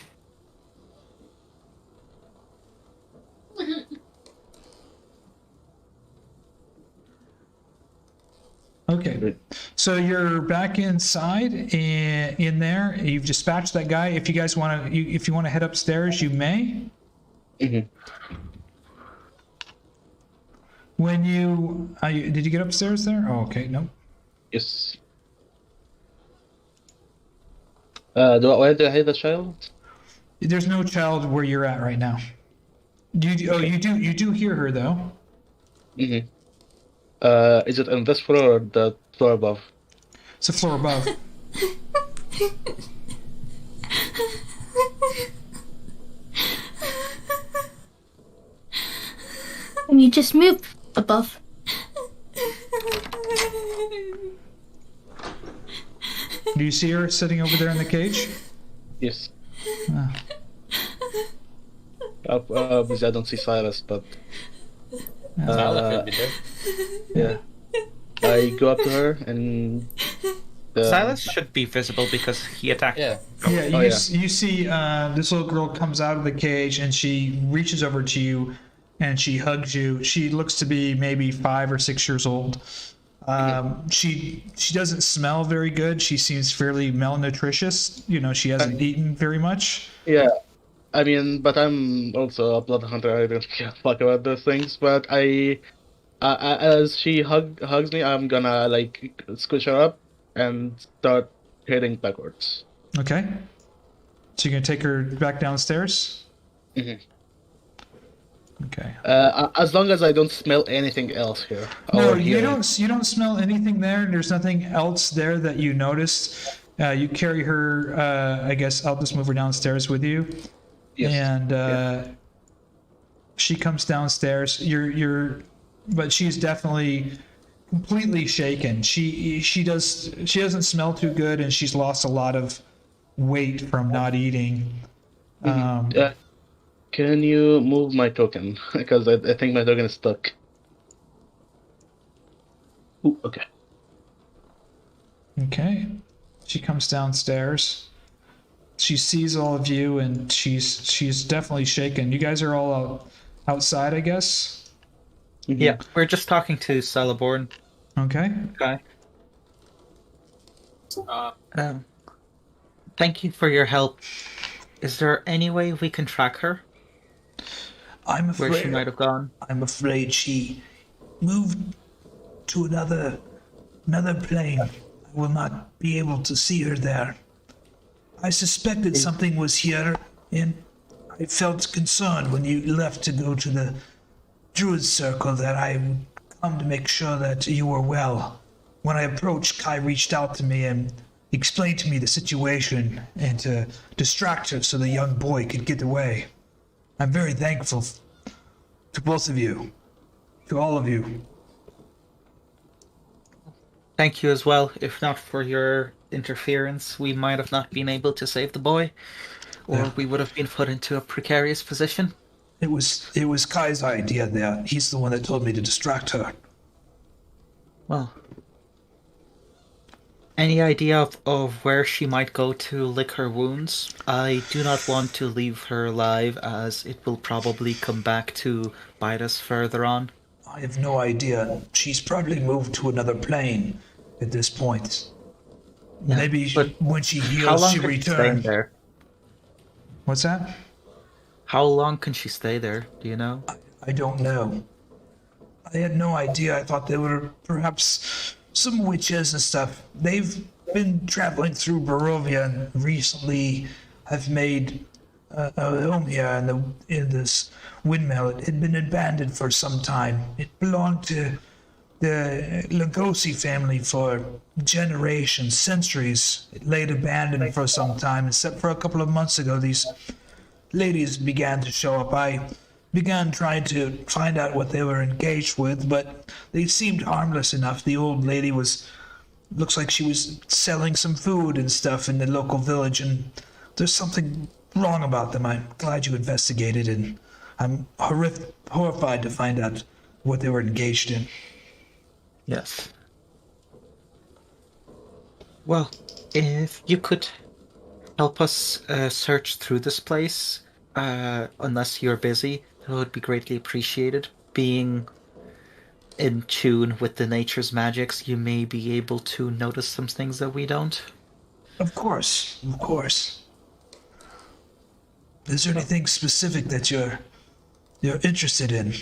Okay. So you're back inside in there. You've dispatched that guy. If you guys want to, if you want to head upstairs, you may. Mhm. When you did you get upstairs there? Oh, okay. Nope. Yes. Where do I hit the child? There's no child where you're at right now. You do hear her though. Mm-hmm. Is it on this floor or the floor above? It's the floor above. And you just move above. Do you see her sitting over there in the cage? Yes. Ah. Obviously, I don't see Silas, but Tyler could be there. yeah. I go up to her and. Silas should be visible because he attacked. Yeah. Yeah, Oh, you, yeah. you see this little girl comes out of the cage and she reaches over to you and she hugs you. She looks to be maybe 5 or 6 years old. She doesn't smell very good. She seems fairly malnutritious. You know, she hasn't eaten very much. Yeah. I mean, but I'm also a Bloodhunter. I don't give a fuck about those things. But as she hugs me, I'm gonna like squish her up and start heading backwards. Okay. So you're gonna take her back downstairs? Mhm. Okay. As long as I don't smell anything else here. No, or you hear don't. You don't smell anything there. There's nothing else there that you noticed. You carry her. I guess I'll just move her downstairs with you. Yes. And she comes downstairs. But she's definitely completely shaken. She doesn't smell too good, and she's lost a lot of weight from not eating. Can you move my token? Because I think my token is stuck. Ooh, okay. Okay. She comes downstairs. She sees all of you, and she's definitely shaken. You guys are all outside, I guess? Yeah, we're just talking to Celeborn. Okay. Okay. Thank you for your help. Is there any way we can track her? I'm Where she afraid. might have gone? I'm afraid she moved to another plane. I will not be able to see her there. I suspected something was here, and I felt concerned when you left to go to the Druid Circle that I would come to make sure that you were well. When I approached, Kai reached out to me and explained to me the situation and to distract her so the young boy could get away. I'm very thankful to both of you, to all of you. Thank you as well. If not for your interference, we might have not been able to save the boy, or we would have been put into a precarious position. It was Kai's idea there. He's the one that told me to distract her. Well, any idea of where she might go to lick her wounds? I do not want to leave her alive, as it will probably come back to bite us further on. I have no idea. She's probably moved to another plane at this point. Yeah, Maybe but when she How heals, long she can she stay returns. there? What's that? How long can she stay there? Do you know? I don't know. I had no idea. I thought they were perhaps some witches and stuff. They've been traveling through Barovia and recently have made a home here in this windmill. It had been abandoned for some time. It belonged to the Lugosi family for generations, centuries. It laid abandoned for some time, except for a couple of months ago, these ladies began to show up. I began trying to find out what they were engaged with, but they seemed harmless enough. The old lady looks like she was selling some food and stuff in the local village, and there's something wrong about them. I'm glad you investigated, and I'm horrified to find out what they were engaged in. Yes. Well, if you could help us search through this place, unless you're busy, that would be greatly appreciated. Being in tune with the nature's magics, you may be able to notice some things that we don't. Of course. Is there anything specific that you're interested in?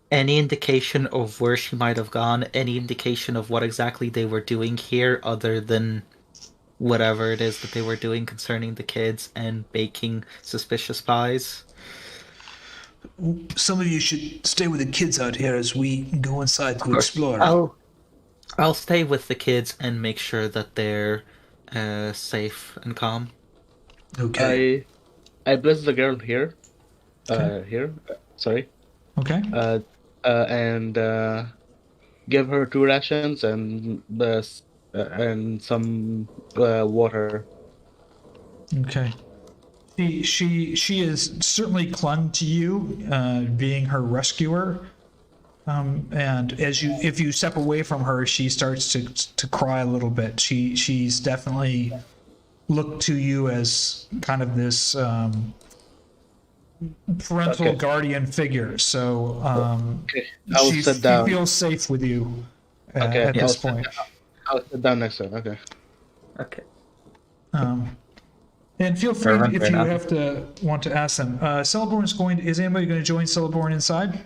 Any indication of where she might have gone? Any indication of what exactly they were doing here, other than whatever it is that they were doing concerning the kids and baking suspicious pies? Some of you should stay with the kids out here as we go inside to explore. I'll stay with the kids and make sure that they're safe and calm. Okay. I bless the girl here. Okay. Here. Sorry. Okay. And give her 2 rations and some water. Okay. She is certainly clung to you, being her rescuer. And if you step away from her, she starts to cry a little bit. She's definitely looked to you as kind of this parental guardian figure. So Okay. I'll sit down. she feels safe with you Okay, at this point. I'll sit down next to her. Okay. Okay. And feel free Ervan, if fair you enough. have to want to ask them. Is anybody going to join Celeborn inside?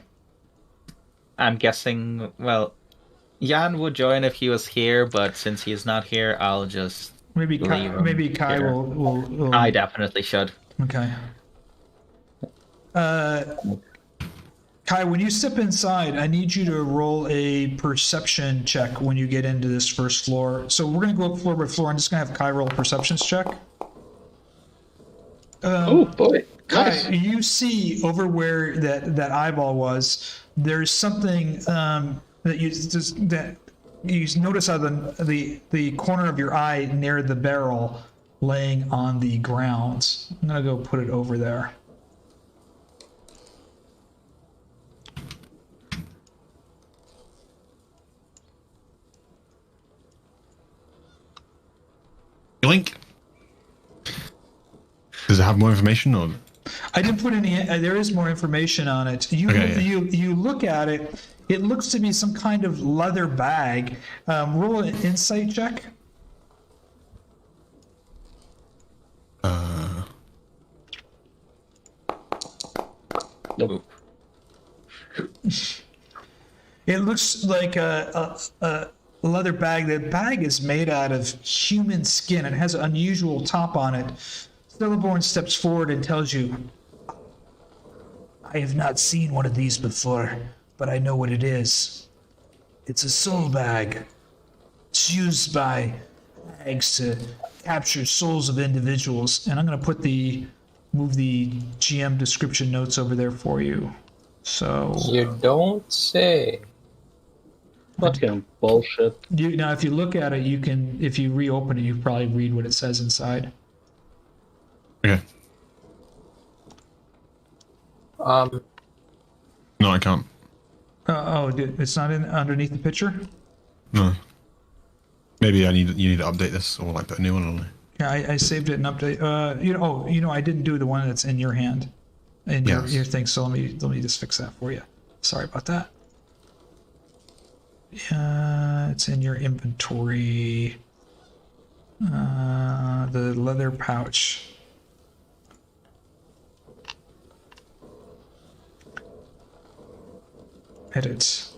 I'm guessing, well, Jan would join if he was here, but since he is not here, I'll just Maybe leave Kai, him maybe Kai here. will. I definitely should. Okay. Kai, when you step inside, I need you to roll a perception check when you get into this first floor. So we're going to go up floor by floor. I'm just going to have Kai roll a perceptions check. Oh boy. Kai, Nice. you see over where that eyeball was, there's something that you notice out of the corner of your eye near the barrel. laying on the ground. I'm gonna go put it over there. Link. Does it have more information or? I didn't put any. There is more information on it. Okay, yeah. You look at it. It looks to be some kind of leather bag. Roll an insight check. Nope. It looks like a leather bag. The bag is made out of human skin. It has an unusual top on it. Celeborn steps forward and tells you, I have not seen one of these before, but I know what it is. It's a soul bag. It's used by hags to capture souls of individuals. and I'm going to move the GM description notes over there for you. So You don't say. Fucking bullshit. now if you look at it, you can, if you reopen it, you probably read what it says inside. Okay. No, I can't. It's not in underneath the picture? No. Maybe you need to update this or like put a new one on. Yeah, I saved it and update. I didn't do the one that's in your hand, in Yes. your thing. So let me just fix that for you. Sorry about that. It's in your inventory. The leather pouch. Edit.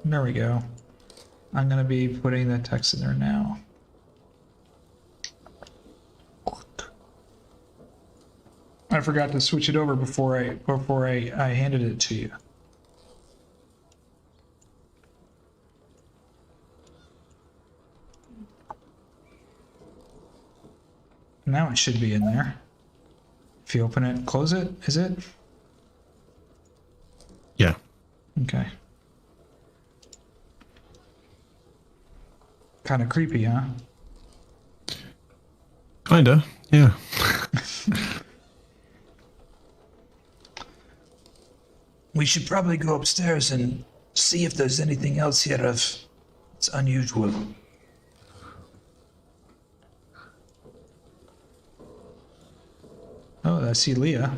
There we go. I'm going to be putting that text in there now. I forgot to switch it over before I handed it to you. Now it should be in there. If you open it and close it, is it? Yeah. Okay. Kind of creepy, huh? Kinda. Yeah. We should probably go upstairs and see if there's anything else here of it's unusual. Oh, I see Leea.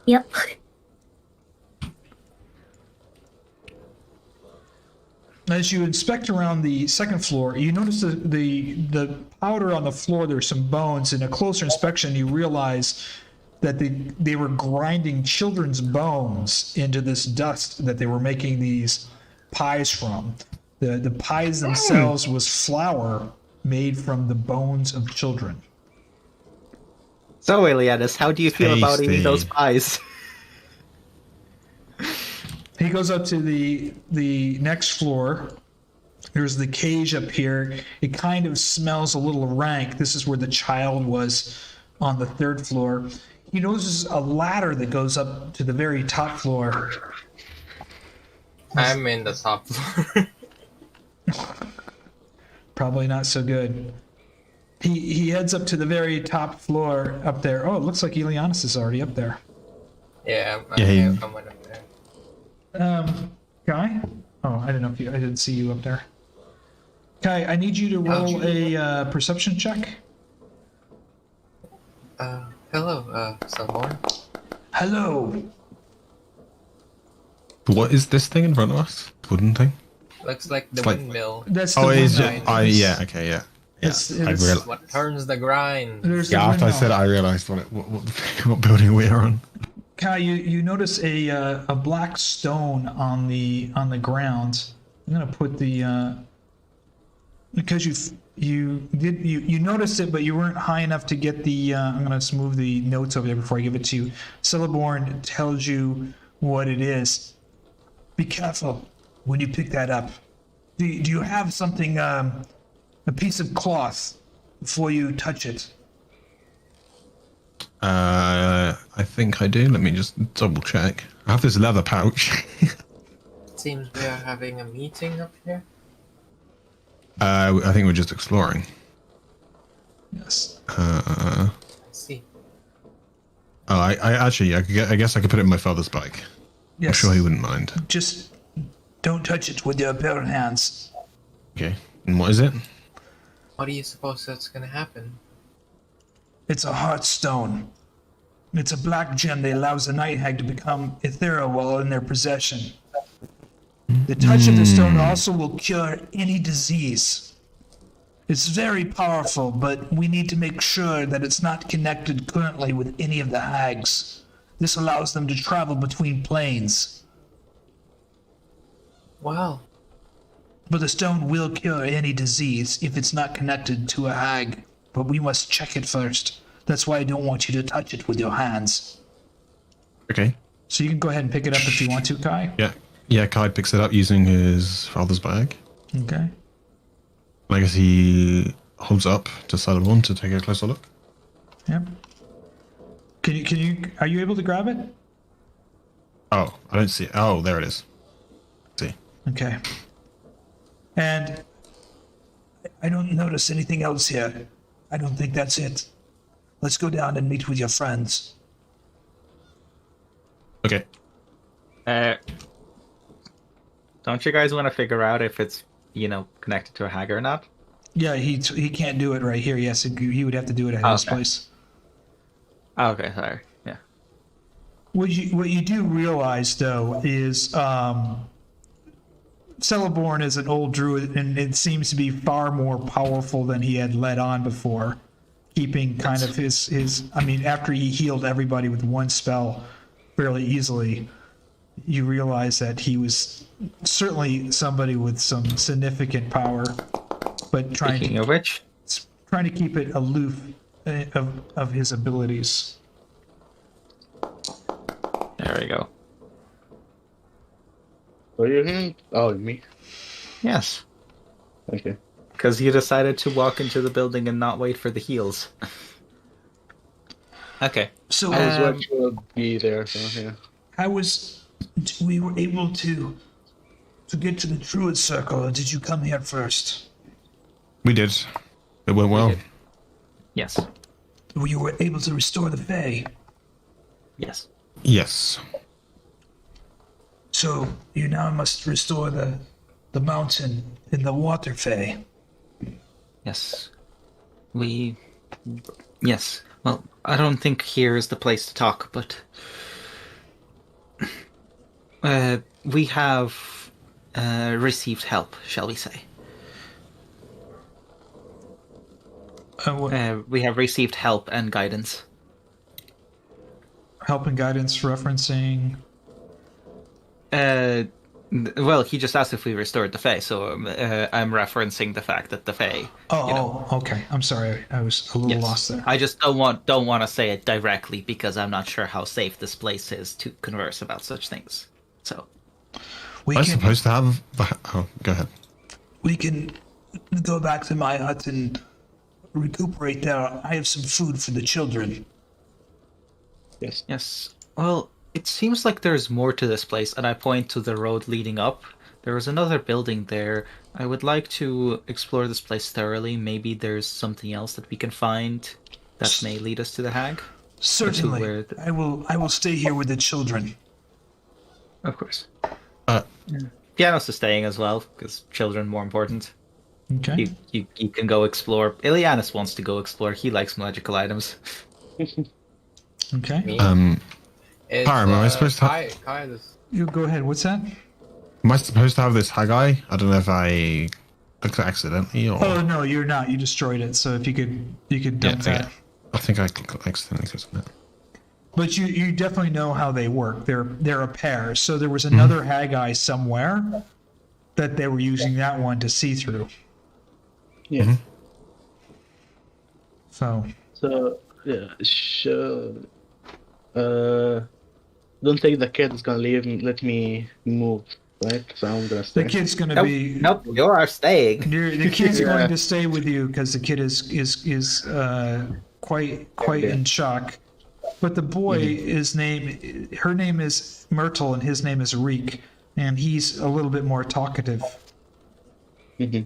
Yep. As you inspect around the second floor, you notice the powder on the floor. There's some bones. In a closer inspection, you realize that they were grinding children's bones into this dust that they were making these pies from. The pies themselves was flour made from the bones of children. So, Ileanys, how do you feel about eating Tasty. those pies? He goes up to the next floor. There's the cage up here. It kind of smells a little rank. This is where the child was on the third floor. He notices a ladder that goes up to the very top floor. I'm in the top floor. Probably not so good. He heads up to the very top floor up there. Oh, it looks like Ileanys is already up there. Yeah, Yeah, I'm coming up there. Guy? Oh, I didn't see you up there. Kai, I need you to roll a perception check. Hello, someone. Hello. What is this thing in front of us? Wooden thing? Looks like the It's like- windmill. That's the Oh, it's window. yeah. Okay, yeah. Yeah. It's- What turns the grind? There's the Yeah, after I window. said it, I realized what building we're on. Kai, you notice a black stone on the ground. I'm gonna put the because you noticed it, but you weren't high enough to get the. I'm gonna just move the notes over there before I give it to you. Celeborn tells you what it is. Be careful when you pick that up. Do you have something, a piece of cloth before you touch it? I think I do. Let me just double check. I have this leather pouch. seems we are having a meeting up here. I think we're just exploring. Yes. I see. Oh, I actually, I guess I could put it in my father's bag. I'm Yes. sure he wouldn't mind. Just don't touch it with your bare hands. Okay. And what is it? What do you suppose that's gonna happen? It's a heart stone. It's a black gem that allows the night hag to become ethereal while in their possession. The touch of the stone also will cure any disease. It's very powerful, but we need to make sure that it's not connected currently with any of the hags. This allows them to travel between planes. Well, But the stone will cure any disease if it's not connected to a hag. But we must check it first. That's why I don't want you to touch it with your hands. Okay. So you can go ahead and pick it up if you want to, Kai. Yeah. Yeah, Kai picks it up using his father's bag. Okay. I guess he holds up to Saladin to take a closer look. Yep. Are you able to grab it? Oh, I don't see it. Oh, there it is. See. Okay. And I don't notice anything else here. I don't think that's it. Let's go down and meet with your friends. Okay. Don't you guys want to figure out if it's, connected to a hag or not? Yeah, he can't do it right here. Yes, he would have to do it at his Okay. place. Okay, sorry. Yeah. What you do realize though is Celeborn is an old druid, and it seems to be far more powerful than he had let on before. Keeping kind of his I mean, after he healed everybody with one spell fairly easily, you realize that he was certainly somebody with some significant power, but Speaking of which, trying to keep it aloof of his abilities. there we go. Are you him? Oh, me. Yes. Okay. Because you decided to walk into the building and not wait for the heals. Okay. So I was going to be there, so yeah. how was we were able to get to the Druid Circle, or did you come here first? We did. It went well. did. Yes. You were able to restore the Fey. Yes. Yes. So you now must restore the mountain in the water Fey. Yes. Yes. Well, I don't think here is the place to talk, but we have received help, shall we say? We have received help and guidance. Help and guidance referencing. Well, he just asked if we restored the Fey, so I'm referencing the fact that the Fey. Okay. I'm sorry. I was a little lost there. I just don't want to say it directly because I'm not sure how safe this place is to converse about such things. So I'm supposed to have. Oh, go ahead. We can go back to my hut and recuperate there. I have some food for the children. Yes. yes. Well, it seems like there's more to this place, and I point to the road leading up. There is another building there. I would like to explore this place thoroughly. Maybe there's something else that we can find that may lead us to the hag. Certainly. where I will stay here with the children. Of course. Uh, Fiannos is staying as well, because children more important. Okay. You can go explore. Ileanys wants to go explore. He likes magical items. Okay. me. Param, am I supposed to have, Kai this. You go ahead. What's that? am I supposed to have this Haggai? I don't know if I accidentally or. Oh no, you're not. You destroyed it. So if you could dump that. okay. I think I accidentally clicked on it. But you definitely know how they work. They're a pair. So there was another Haggai somewhere that they were using that one to see through. Yeah. So So, yeah, sure. Don't think the kid is gonna leave and let me move, right? So I'm gonna stay. the kid's going to Nope, be nope, you are staying. The kid's Yeah. going to stay with you because the kid is quite in shock. But the boy, her name is Myrtle and his name is Reek. And he's a little bit more talkative Mhm.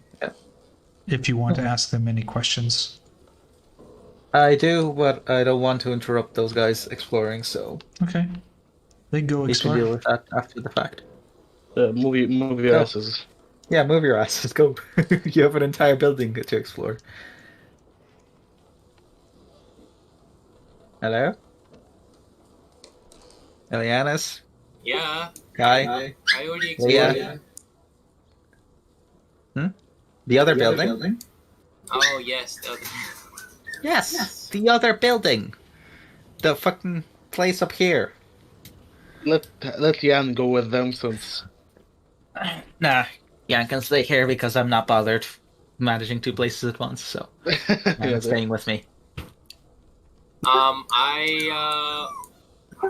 if you want to ask them any questions. I do, but I don't want to interrupt those guys exploring, so Okay. They can go we can deal explore. with that after the fact. Move your Go. asses. Yeah, move your asses, go. You have an entire building to explore. Hello? Ileanys? Yeah, Guy? I already Leia? explored. The other building? Oh yes, the other. Yes, the other building. The fucking place up here. Let Yan go with them since. Nah, Yan can stay here because I'm not bothered managing 2 places at once, so Yeah, Yan's staying with me. I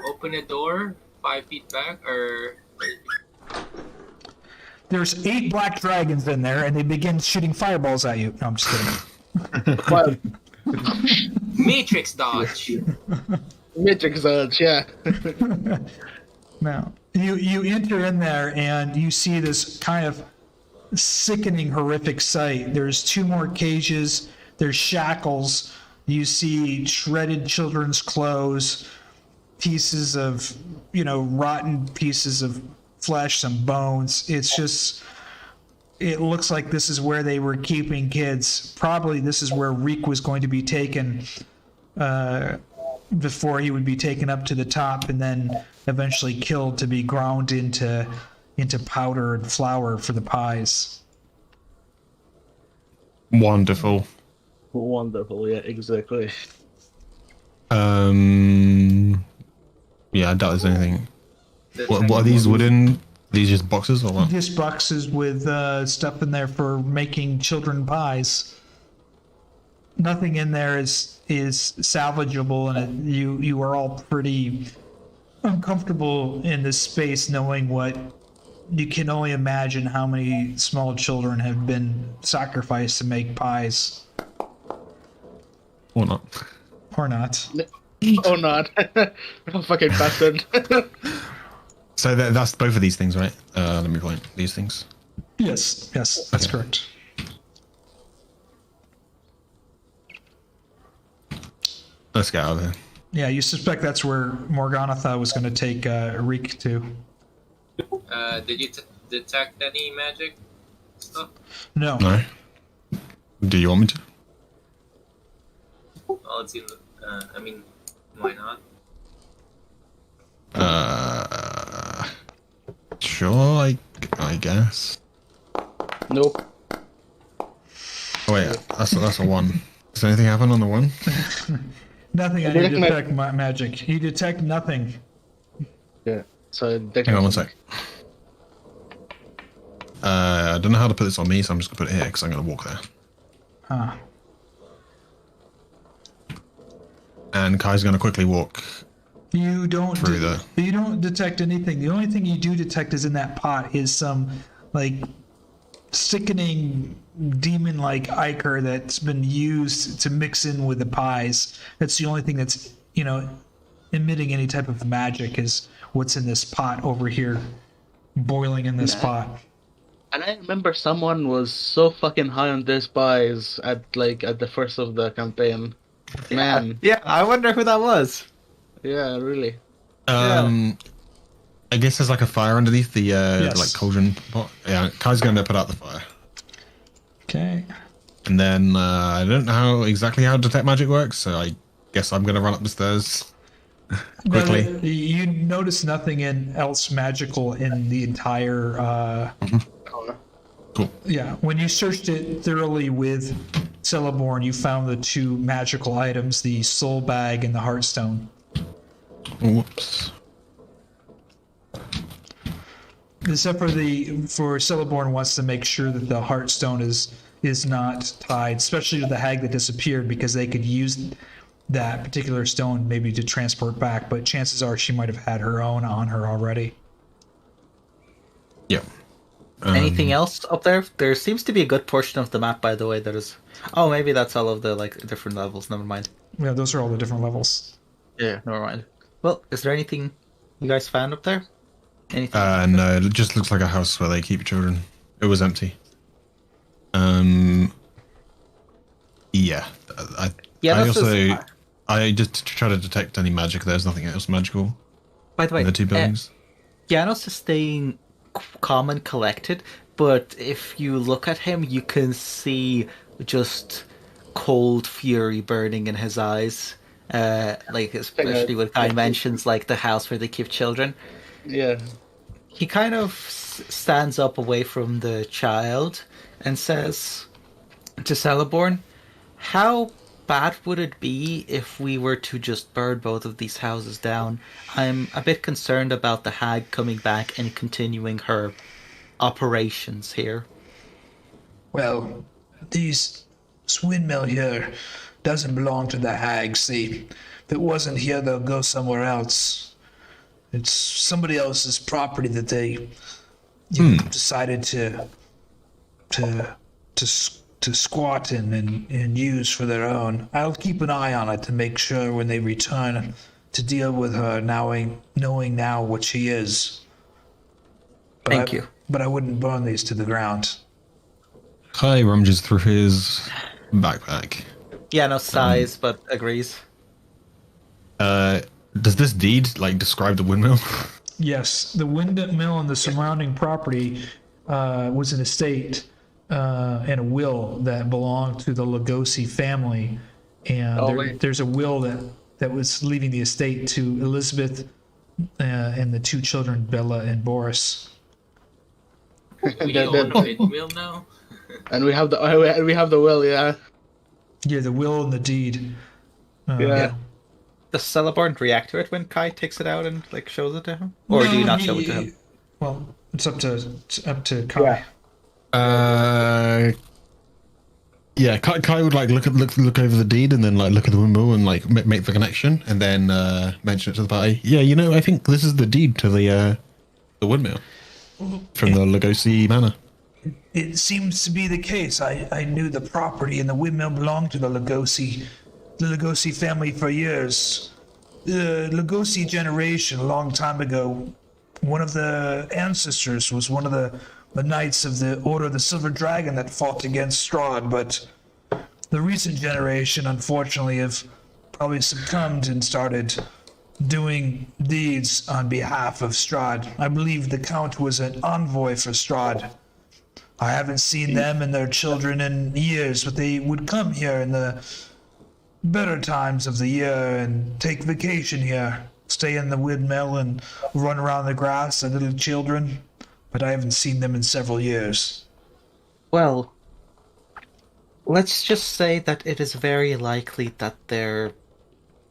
open a door 5 feet back, or There's 8 black dragons in there, and they begin shooting fireballs at you. No, I'm just kidding. But matrix dodge. Matrix Dodge, yeah. Now, you enter in there, and you see this kind of sickening, horrific sight. There's 2 more cages. There's shackles. You see shredded children's clothes, pieces of, rotten pieces of flesh, some bones. It's just, it looks like this is where they were keeping kids. Probably this is where Reek was going to be taken before he would be taken up to the top and then eventually killed to be ground into powder and flour for the pies. Wonderful. Wonderful, yeah, exactly. Yeah, I doubt there's anything. What are these wooden? These just boxes or what? Just boxes with stuff in there for making children pies. Nothing in there is salvageable, and you are all pretty uncomfortable in this space, knowing what you can only imagine how many small children have been sacrificed to make pies, Or not? or not. Oh, not. Fucking bastard. So that's both of these things, right? Let me point these things. Yes, that's correct. Let's get out of here. Yeah, you suspect that's where Morganatha was going to take Reek to. Did you detect any magic stuff? No. No. Do you want me to? Well, it seems. I mean, why not? Sure. I guess. Nope. Oh wait, that's a 1. Does anything happen on the 1? Nothing. I need to detect magic. You detect nothing. Yeah. So Hang on 1 sec. I don't know how to put this on me, so I'm just gonna put it here because I'm gonna walk there. Huh. And Kai's gonna quickly walk. You don't Through the- you don't detect anything. The only thing you do detect is in that pot is some sickening demon-like ichor that's been used to mix in with the pies. That's the only thing that's emitting any type of magic is what's in this pot over here, boiling in this pot. And I remember someone was so fucking high on their spies at the first of the campaign. Man. Yeah, I wonder who that was. Yeah, really. I guess there's a fire underneath the cauldron pot. Yeah, Kai's gonna put out the fire. Okay. And then I don't know exactly how detect magic works, so I guess I'm gonna run up the stairs quickly. No, you notice nothing else magical in the entire. Cool. Yeah, when you searched it thoroughly with Celeborn, you found the 2 magical items: the soul bag and the heartstone. Whoops. Except for Celeborn wants to make sure that the heartstone is not tied, especially to the hag that disappeared, because they could use that particular stone maybe to transport back, but chances are she might have had her own on her already. Yeah. Anything else up there? There seems to be a good portion of the map, by the way, that is... Oh, maybe that's all of the different levels. Never mind. Yeah, those are all the different levels. Yeah, never mind. Well, is there anything you guys found up there? Anything? No, it just looks like a house where they keep children. It was empty. Yeah. Yeah, I this is- also, I just try to detect any magic. There's nothing else magical By the way, in the two buildings. Fiannos is staying calm and collected, but if you look at him, you can see just cold fury burning in his eyes. Like especially when Kai mentions like the house where they keep children. Yeah. He kind of stands up away from the child and says to Celeborn, "How bad would it be if we were to just burn both of these houses down? I'm a bit concerned about the hag coming back and continuing her operations here." Well, this windmill here doesn't belong to the hags. See, if it wasn't here, they'll go somewhere else. It's somebody else's property that they decided to squat in and use for their own. I'll keep an eye on it to make sure when they return to deal with her, knowing now what she is. Thank you. But I wouldn't burn these to the ground. Kai rummages through his backpack. Yeah, no sighs, but agrees. Does this deed like describe the windmill? Yes, the windmill and the surrounding property was an estate and a will that belonged to the Lugosi family, and there's a will that was leaving the estate to Elizabeth and the two children, Bella and Boris. We own a windmill now. And we have the will, yeah. Yeah, the will and the deed. Yeah. Does Celeborn react to it when Kai takes it out and like shows it to him, or do you not show it to him? Well, it's up to Kai. Yeah, Kai would like look over the deed and then like look at the windmill and like make the connection and then mention it to the party. Yeah, I think this is the deed to the windmill from the Lugosi manor. It seems to be the case. I knew the property and the windmill belonged to the Lugosi family for years. The Lugosi generation, a long time ago, one of the ancestors was one of the knights of the Order of the Silver Dragon that fought against Strahd, but the recent generation, unfortunately, have probably succumbed and started doing deeds on behalf of Strahd. I believe the Count was an envoy for Strahd. I haven't seen them and their children in years, but they would come here in the better times of the year and take vacation here, stay in the windmill and run around the grass like little children, but I haven't seen them in several years. Well, let's just say that it is very likely that they're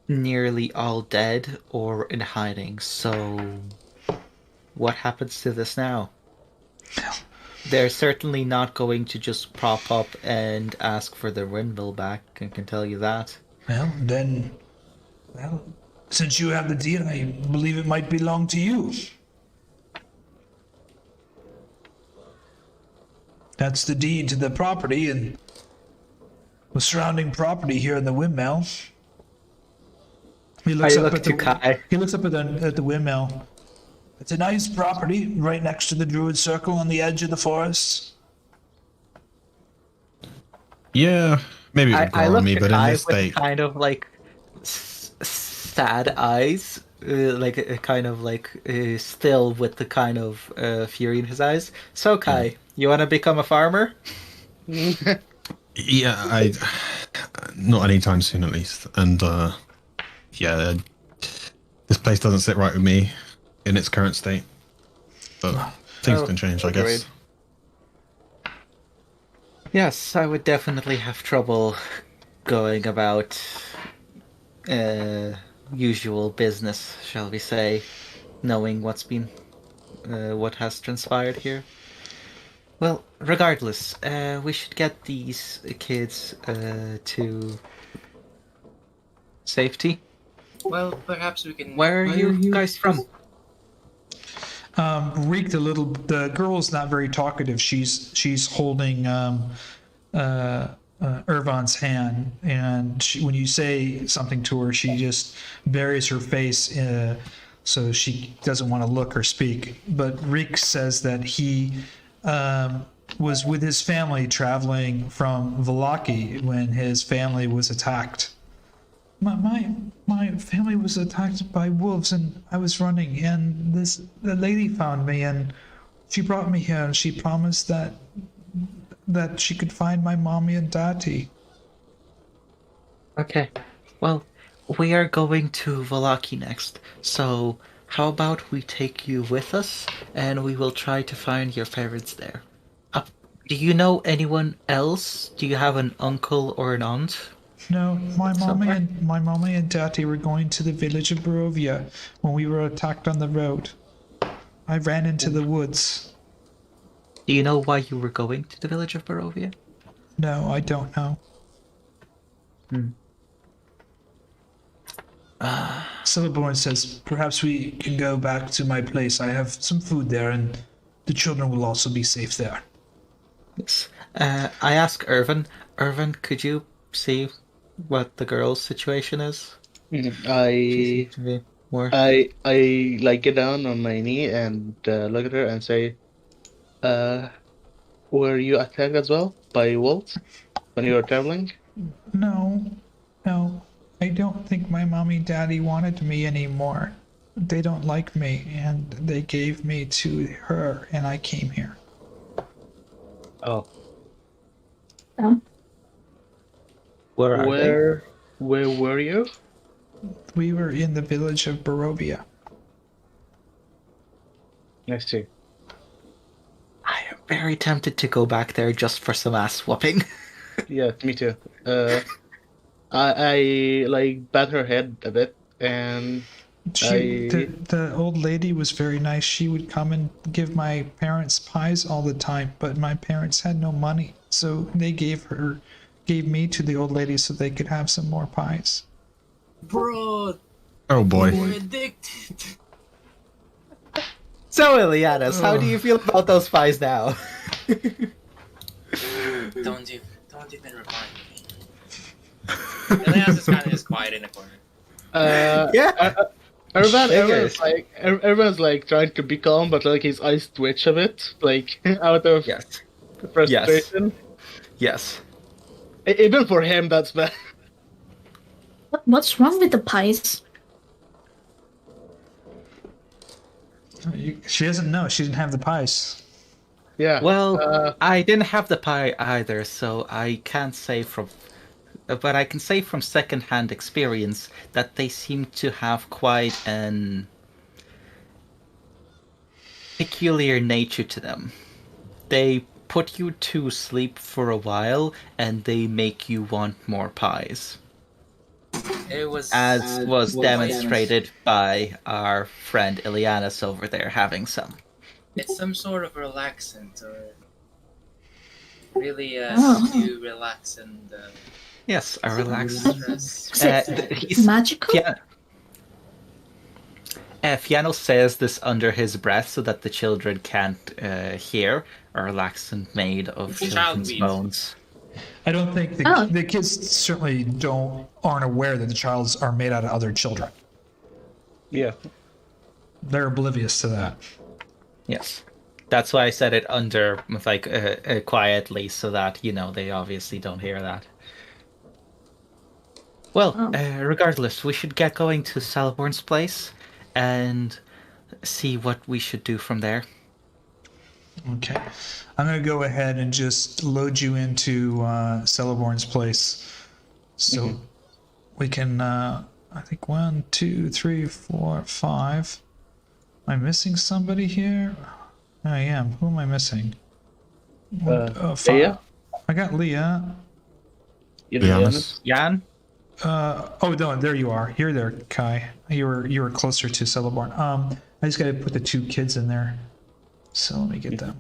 nearly all dead or in hiding, so what happens to this now? They're certainly not going to just prop up and ask for their windmill back, I can tell you that. Well, since you have the deed, I believe it might belong to you. That's the deed to the property and the surrounding property here in the windmill. He looks up at the windmill. It's a nice property right next to the Druid Circle on the edge of the forest. Yeah, maybe it would grow on me, but in this state, kind of like sad eyes, like kind of like still with the kind of fury in his eyes. So Kai, you want to become a farmer? yeah, I not anytime soon at least. And yeah, this place doesn't sit right with me in its current state. But things can change, I guess. Yes, I would definitely have trouble going about usual business, shall we say, knowing what has transpired here. Well, regardless, we should get these kids to safety. Well, perhaps we can. Where are you guys from? Reeked a little. The girl's not very talkative. She's holding Ervan's hand, and when you say something to her, she just buries her face so she doesn't want to look or speak. But Reek says that he was with his family traveling from Vallaki when his family was attacked. My family was attacked by wolves, and I was running, and the lady found me, and she brought me here, and she promised that she could find my mommy and daddy. Okay. Well, we are going to Vallaki next, so how about we take you with us, and we will try to find your parents there. Do you know anyone else? Do you have an uncle or an aunt? No, my mommy Somewhere? and daddy were going to the village of Barovia when we were attacked on the road. I ran into the woods. Do you know why you were going to the village of Barovia? No, I don't know. Celeborn says, perhaps we can go back to my place. I have some food there, and the children will also be safe there. Yes. I ask Ervan. Ervan, could you see what the girl's situation is? I More. I like get down on my knee and look at her and say, were you attacked as well by wolves when you were traveling? No. I don't think my mommy and daddy wanted me anymore. They don't like me, and they gave me to her, and I came here. Oh. Where are they? Where were you? We were in the village of Barovia. I see. I am very tempted to go back there just for some ass whooping. Yeah, me too. I like bat her head a bit, and The old lady was very nice. She would come and give my parents pies all the time, but my parents had no money, so they gave me to the old lady so they could have some more pies. Bro, Oh boy. we're addicted. So, Ileanys, how do you feel about those pies now? Don't even remind me. Ileanys is kind of just quiet in the corner. Yeah. Everyone's like trying to be calm, but like his eyes twitch a bit, like out of Yes. frustration. Yes. Even for him, that's bad. What's wrong with the pies? She doesn't know. She didn't have the pies. Yeah. Well, I didn't have the pie either, so I can't say from... But I can say from second-hand experience that they seem to have quite an peculiar nature to them. They put you to sleep for a while, and they make you want more pies. It was As was demonstrated by our friend Ileanys over there having some. It's some sort of relaxant, or really Oh. to relax and Yes, a relaxed. stress. Is it magical? Fiannos says this under his breath so that the children can't hear. A relaxant made of It's child children's weed. bones. I don't think Oh. the kids certainly aren't aware that the childs are made out of other children. Yeah. They're oblivious to that. Yes. That's why I said it under, like, quietly, so that, they obviously don't hear that. Well, regardless, we should get going to Celeborn's place and see what we should do from there. Okay. I'm going to go ahead and just load you into Celeborn's place. So we can, I think 1, 2, 3, 4, 5. Am I missing somebody here? I am. Who am I missing? 5. Leia? I got Leah. Ileanys? Jan? Oh no, there you are. You're there, Kai. You were closer to Celeborn. I just got to put the 2 kids in there. So let me get them.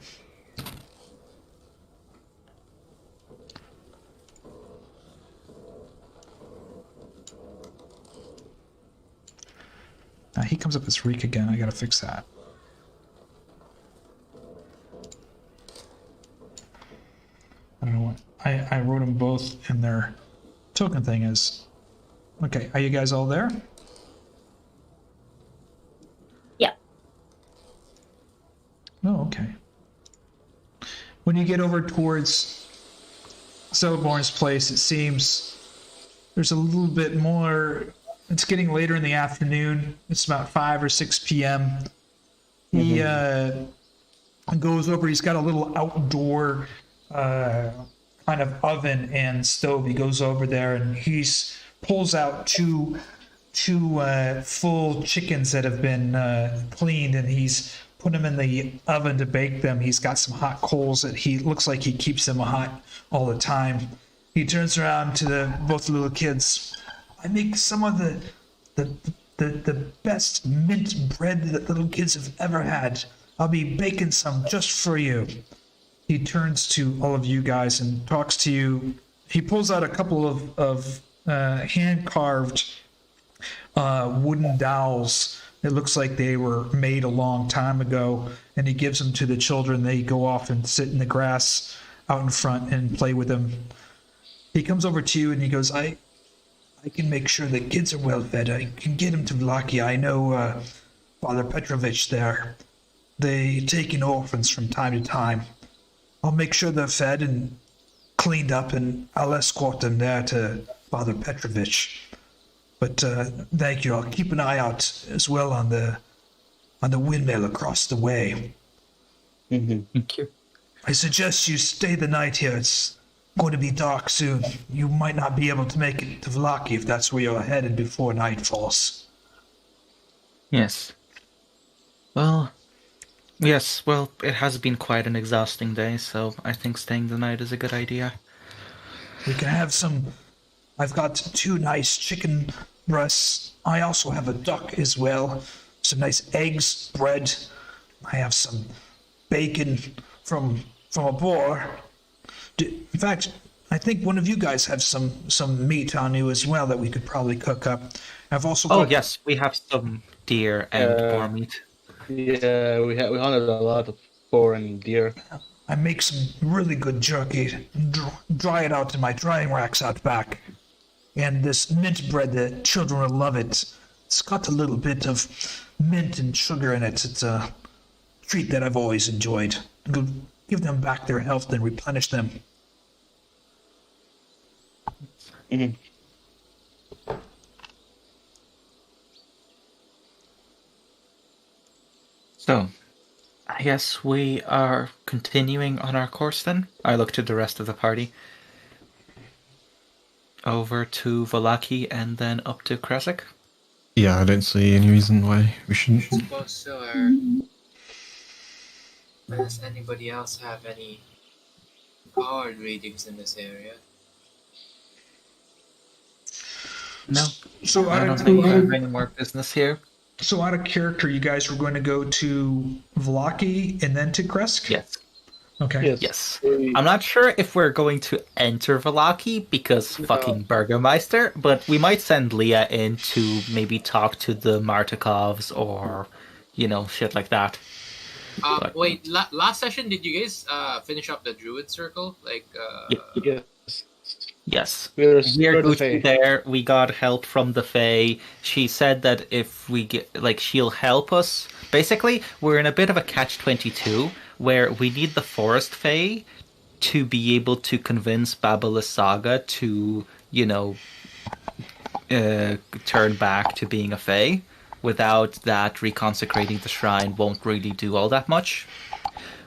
Now he comes up as Reek again. I gotta fix that. I don't know what. I wrote them both in their token thing as. Okay, are you guys all there? when you get over towards Celeborn's place, it seems there's a little bit more. It's getting later in the afternoon. It's about 5 or 6 p.m. He goes over. He's got a little outdoor kind of oven and stove. He goes over there and he's pulls out two full chickens that have been cleaned, and he's put them in the oven to bake them. He's got some hot coals that he looks like he keeps them hot all the time. He turns around to both little kids. I make some of the best mint bread that little kids have ever had. I'll be baking some just for you. He turns to all of you guys and talks to you. He pulls out a couple of hand-carved wooden dowels. It looks like they were made a long time ago, and he gives them to the children. They go off and sit in the grass out in front and play with them. He comes over to you and he goes, I can make sure the kids are well fed. I can get them to Vlakia. I know Father Petrovich there. They take in orphans from time to time. I'll make sure they're fed and cleaned up, and I'll escort them there to Father Petrovich. But thank you. I'll keep an eye out as well on the windmill across the way. Thank you. I suggest you stay the night here. It's going to be dark soon. You might not be able to make it to Vlaki if that's where you're headed before night falls. Yes. Well, yes, well, it has been quite an exhausting day, so I think staying the night is a good idea. We can have some. I've got 2 nice chicken breasts. I also have a duck as well. Some nice eggs, bread. I have some bacon from a boar. In fact, I think one of you guys have some meat on you as well that we could probably cook up. I've also got... Oh yes, we have some deer and boar meat. Yeah, we hunted a lot of boar and deer. I make some really good jerky. Dry it out in my drying racks out back. And this mint bread, the children will love it. It's got a little bit of mint and sugar in it. It's a treat that I've always enjoyed. It'll give them back their health and replenish them. So, I guess we are continuing on our course then. I look to the rest of the party. Over to Volaki and then up to Khyraezul. Yeah, I don't see any reason why we shouldn't. Suppose so. Does anybody else have any card readings in this area? No, So I don't think we have any more business here. So out of character, you guys were going to go to Vlaki and then to Khyraezul? Yes. Okay. Yes. I'm not sure if we're going to enter Volaki because fucking Burgermeister, but we might send Liea in to maybe talk to the Martikovs or, shit like that. Wait, last session, did you guys finish up the Druid Circle? Yes. We're Gucci there. We got help from the Fey. She said that if we get, she'll help us. Basically, we're in a bit of a catch-22 where we need the Forest Fey to be able to convince Babalasaga to, turn back to being a Fey. Without that, reconsecrating the shrine won't really do all that much.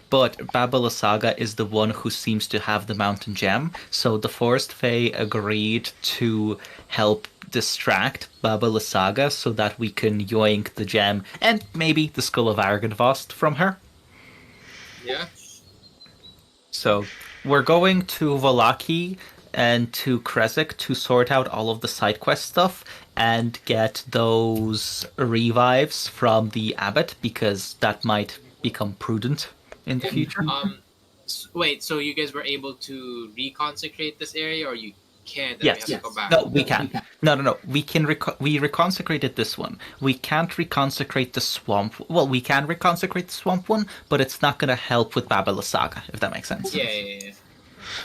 But Babalasaga is the one who seems to have the mountain gem, so the Forest Fey agreed to help distract Babalasaga so that we can yoink the gem and maybe the Skull of Argynvost from her. Yeah. So we're going to Volaki and to Khyraezul to sort out all of the side quest stuff and get those revives from the abbot because that might become prudent in the future. Wait, so you guys were able to reconsecrate this area, or you can't? Yes. We have to go back? No, we can. No. We can. We reconsecrated this one. We can't reconsecrate the swamp. Well, we can reconsecrate the swamp one, but it's not going to help with Babalasaga, if that makes sense. Yeah.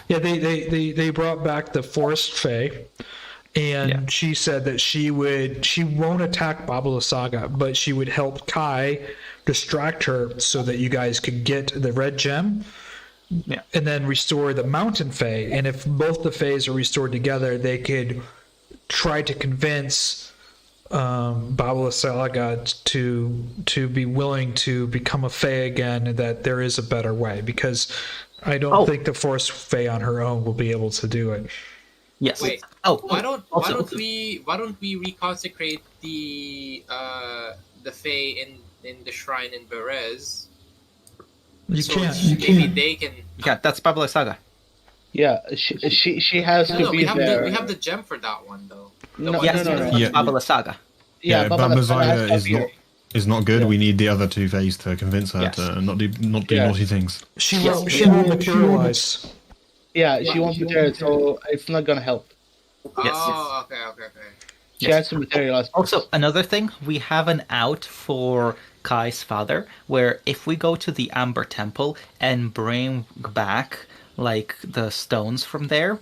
Yeah, they brought back the Forest Fey, and she said that she won't attack Babalasaga, but she would help Kai distract her so that you guys could get the red gem. Yeah. and then restore the Mountain Fey. And if both the Feys are restored together, they could try to convince Baba Lysaga to be willing to become a Fey again, and that there is a better way. Because I don't think the Forest Fey on her own will be able to do it. Yes. Wait. Why don't we reconsecrate the Fey in the shrine in Berez? You can't. Maybe they can. Yeah, that's Baba Lysaga. Yeah, she has to be there. We have the gem for that one though. No, Yes, no, no, that's no. Yeah. Baba Lysaga. Yeah, Baba but Lysaga Messiah is not good. Yeah. We need the other two Fays to convince her Yes. to not do Yeah. naughty things. She Yes. won't materialize. Yeah, she wants material, so it's not gonna help. Yes, Oh, okay. She Yes. has to materialize. Also, another thing, we have an out for Kai's father, where if we go to the Amber Temple and bring back like the stones from there,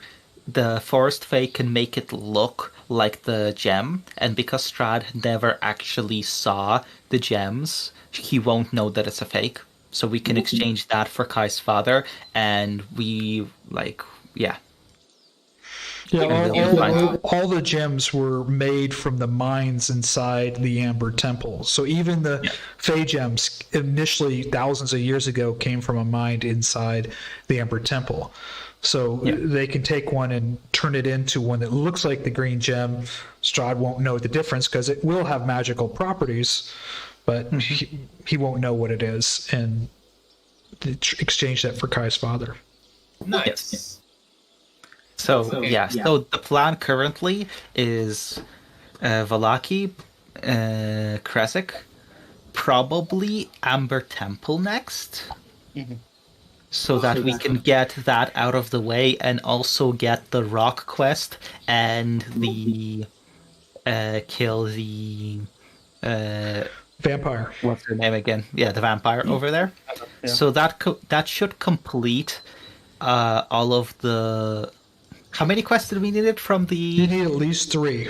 the Forest Fey can make it look like the gem, and because Strahd never actually saw the gems, he won't know that it's a fake. So we can exchange that for Kai's father, and we Yeah, Yeah, all the gems were made from the mines inside the Amber Temple. So even the Fey gems, initially thousands of years ago, came from a mine inside the Amber Temple. So they can take one and turn it into one that looks like the green gem. Strahd won't know the difference because it will have magical properties, but he won't know what it is, and exchange that for Kai's father. Nice. Yes. So so the plan currently is Vallaki, Khyraezul, probably Amber Temple next, so that we can get that out of the way, and also get the rock quest and the kill the Vampire. what's her name again? Yeah, the vampire over there. So that should complete all of the. How many quests did we need it from the? You need at least 3.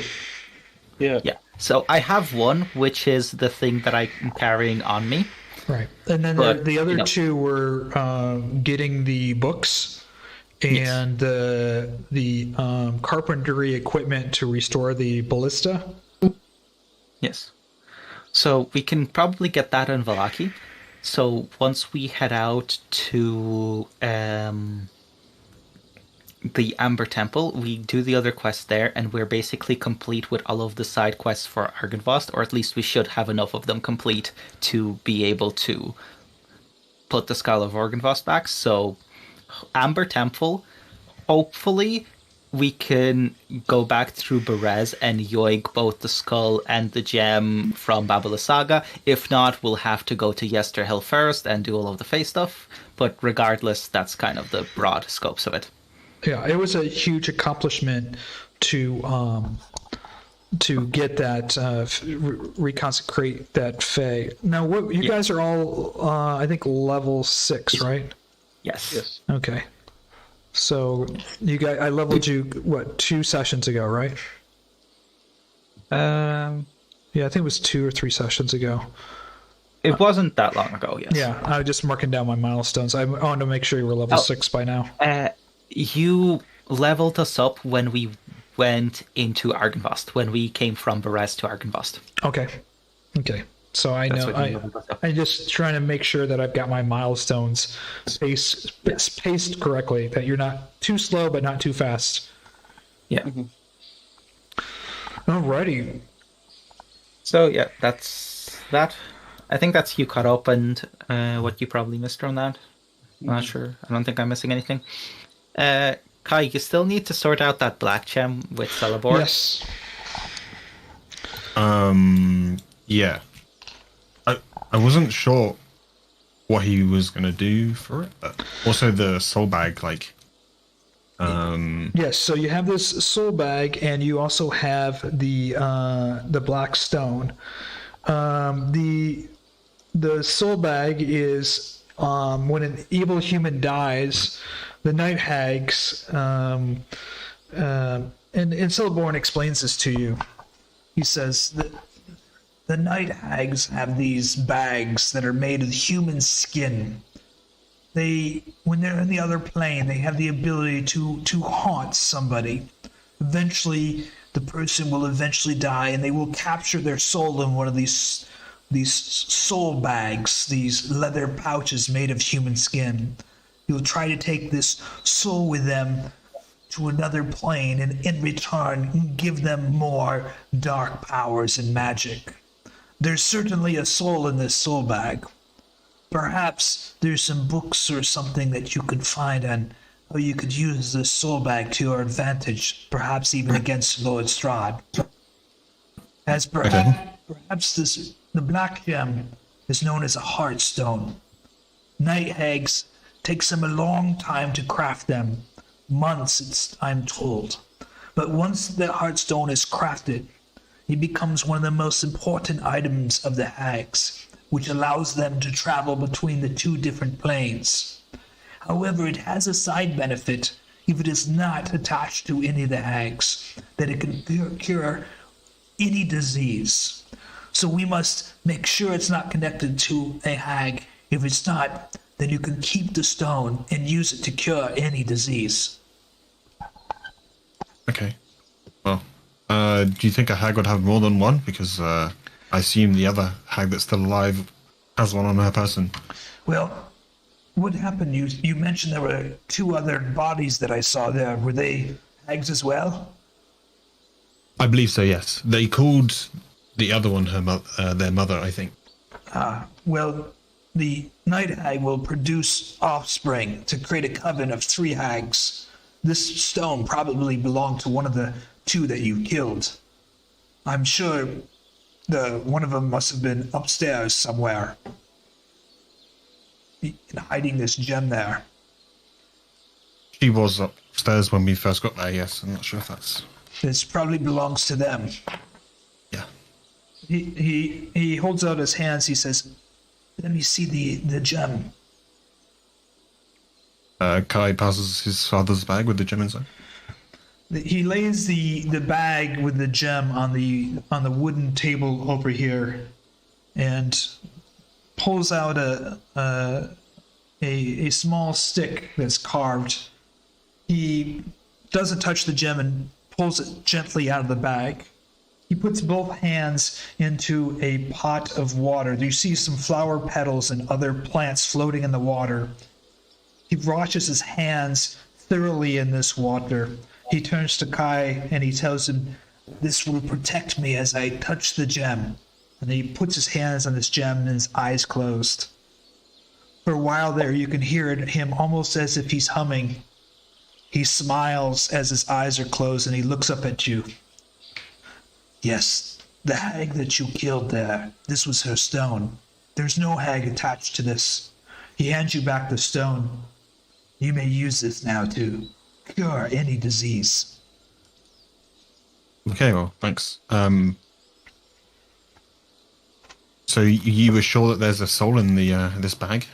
Yeah. Yeah. So I have one, which is the thing that I'm carrying on me. Right. And then But, the other 2 were getting the books and the carpentry equipment to restore the ballista. Yes. So we can probably get that in Vallaki. So once we head out to the Amber Temple, we do the other quests there, and we're basically complete with all of the side quests for Argynvost, or at least we should have enough of them complete to be able to put the Skull of Argynvost back. So Amber Temple, hopefully we can go back through Berez and yoig both the skull and the gem from Baba Lysaga. If not, we'll have to go to Yesterhill first and do all of the face stuff. But regardless, that's kind of the broad scopes of it. Yeah, it was a huge accomplishment to get that reconsecrate that Fey. Now, what you guys are all, I think, level 6, right? Yes. Okay. So you guys, I leveled you 2 sessions ago, right? Yeah, I think it was 2 or 3 sessions ago. It wasn't that long ago, yes. Yeah, I was just marking down my milestones. I wanted to make sure you were level 6 by now. You leveled us up when we went into Argynvost, when we came from Berez to Argynvost. Okay. So I That's know what you leveled us up. I'm just trying to make sure that I've got my milestones paced correctly. That you're not too slow, but not too fast. Yeah. Alrighty. So yeah, that's that. I think that's you caught up and what you probably missed on that. I'm not sure. I don't think I'm missing anything. Kai, you still need to sort out that black gem with Celeborn. Yes. Yeah. I wasn't sure what he was gonna do for it. Also, the soul bag, Yes. So you have this soul bag, and you also have the black stone. The soul bag is when an evil human dies, the night hags, and Celeborn explains this to you. He says that the night hags have these bags that are made of human skin, when they're in the other plane, they have the ability to haunt somebody. Eventually, the person will eventually die, and they will capture their soul in one of these soul bags, these leather pouches made of human skin. You'll try to take this soul with them to another plane, and in return, give them more dark powers and magic. There's certainly a soul in this soul bag. Perhaps there's some books or something that you could find on how you could use this soul bag to your advantage, perhaps even against Lord Strahd. As perhaps the black gem is known as a heartstone. Night hags takes them a long time to craft them. Months, I'm told. But once the heartstone is crafted, it becomes one of the most important items of the hags, which allows them to travel between the two different planes. However, it has a side benefit if it is not attached to any of the hags, that it can cure any disease. So we must make sure it's not connected to a hag. If it's not, then you can keep the stone and use it to cure any disease. Okay. Well, do you think a hag would have more than one? Because I assume the other hag that's still alive has one on her person. Well, what happened? You mentioned there were 2 other bodies that I saw there. Were they hags as well? I believe so, yes. They called the other one their mother, I think. Well, the night hag will produce offspring to create a coven of 3 hags. This stone probably belonged to one of the 2 that you killed. I'm sure one of them must have been upstairs somewhere, hiding this gem there. She was upstairs when we first got there, yes. I'm not sure if that's... This probably belongs to them. Yeah. He holds out his hands. He says, "Let me see the gem." Kai passes his father's bag with the gem inside. He lays the bag with the gem on the wooden table over here, and pulls out a small stick that's carved. He doesn't touch the gem and pulls it gently out of the bag. He puts both hands into a pot of water. You see some flower petals and other plants floating in the water. He washes his hands thoroughly in this water. He turns to Kai and he tells him, "This will protect me as I touch the gem." And he puts his hands on this gem and his eyes closed. For a while there, you can hear him almost as if he's humming. He smiles as his eyes are closed and he looks up at you. "Yes, the hag that you killed there, this was her stone. There's no hag attached to this." He hands you back the stone. "You may use this now to cure any disease." Okay, well, thanks. So you were sure that there's a soul in this bag?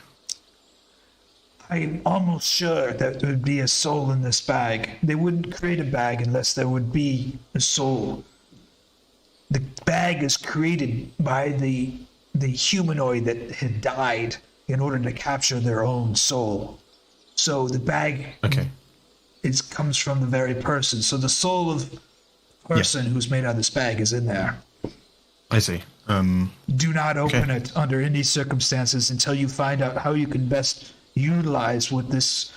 I'm almost sure that there would be a soul in this bag. They wouldn't create a bag unless there would be a soul. The bag is created by the humanoid that had died in order to capture their own soul. So the bag comes from the very person. So the soul of the person who's made out of this bag is in there. I see. Do not open it under any circumstances until you find out how you can best utilize what this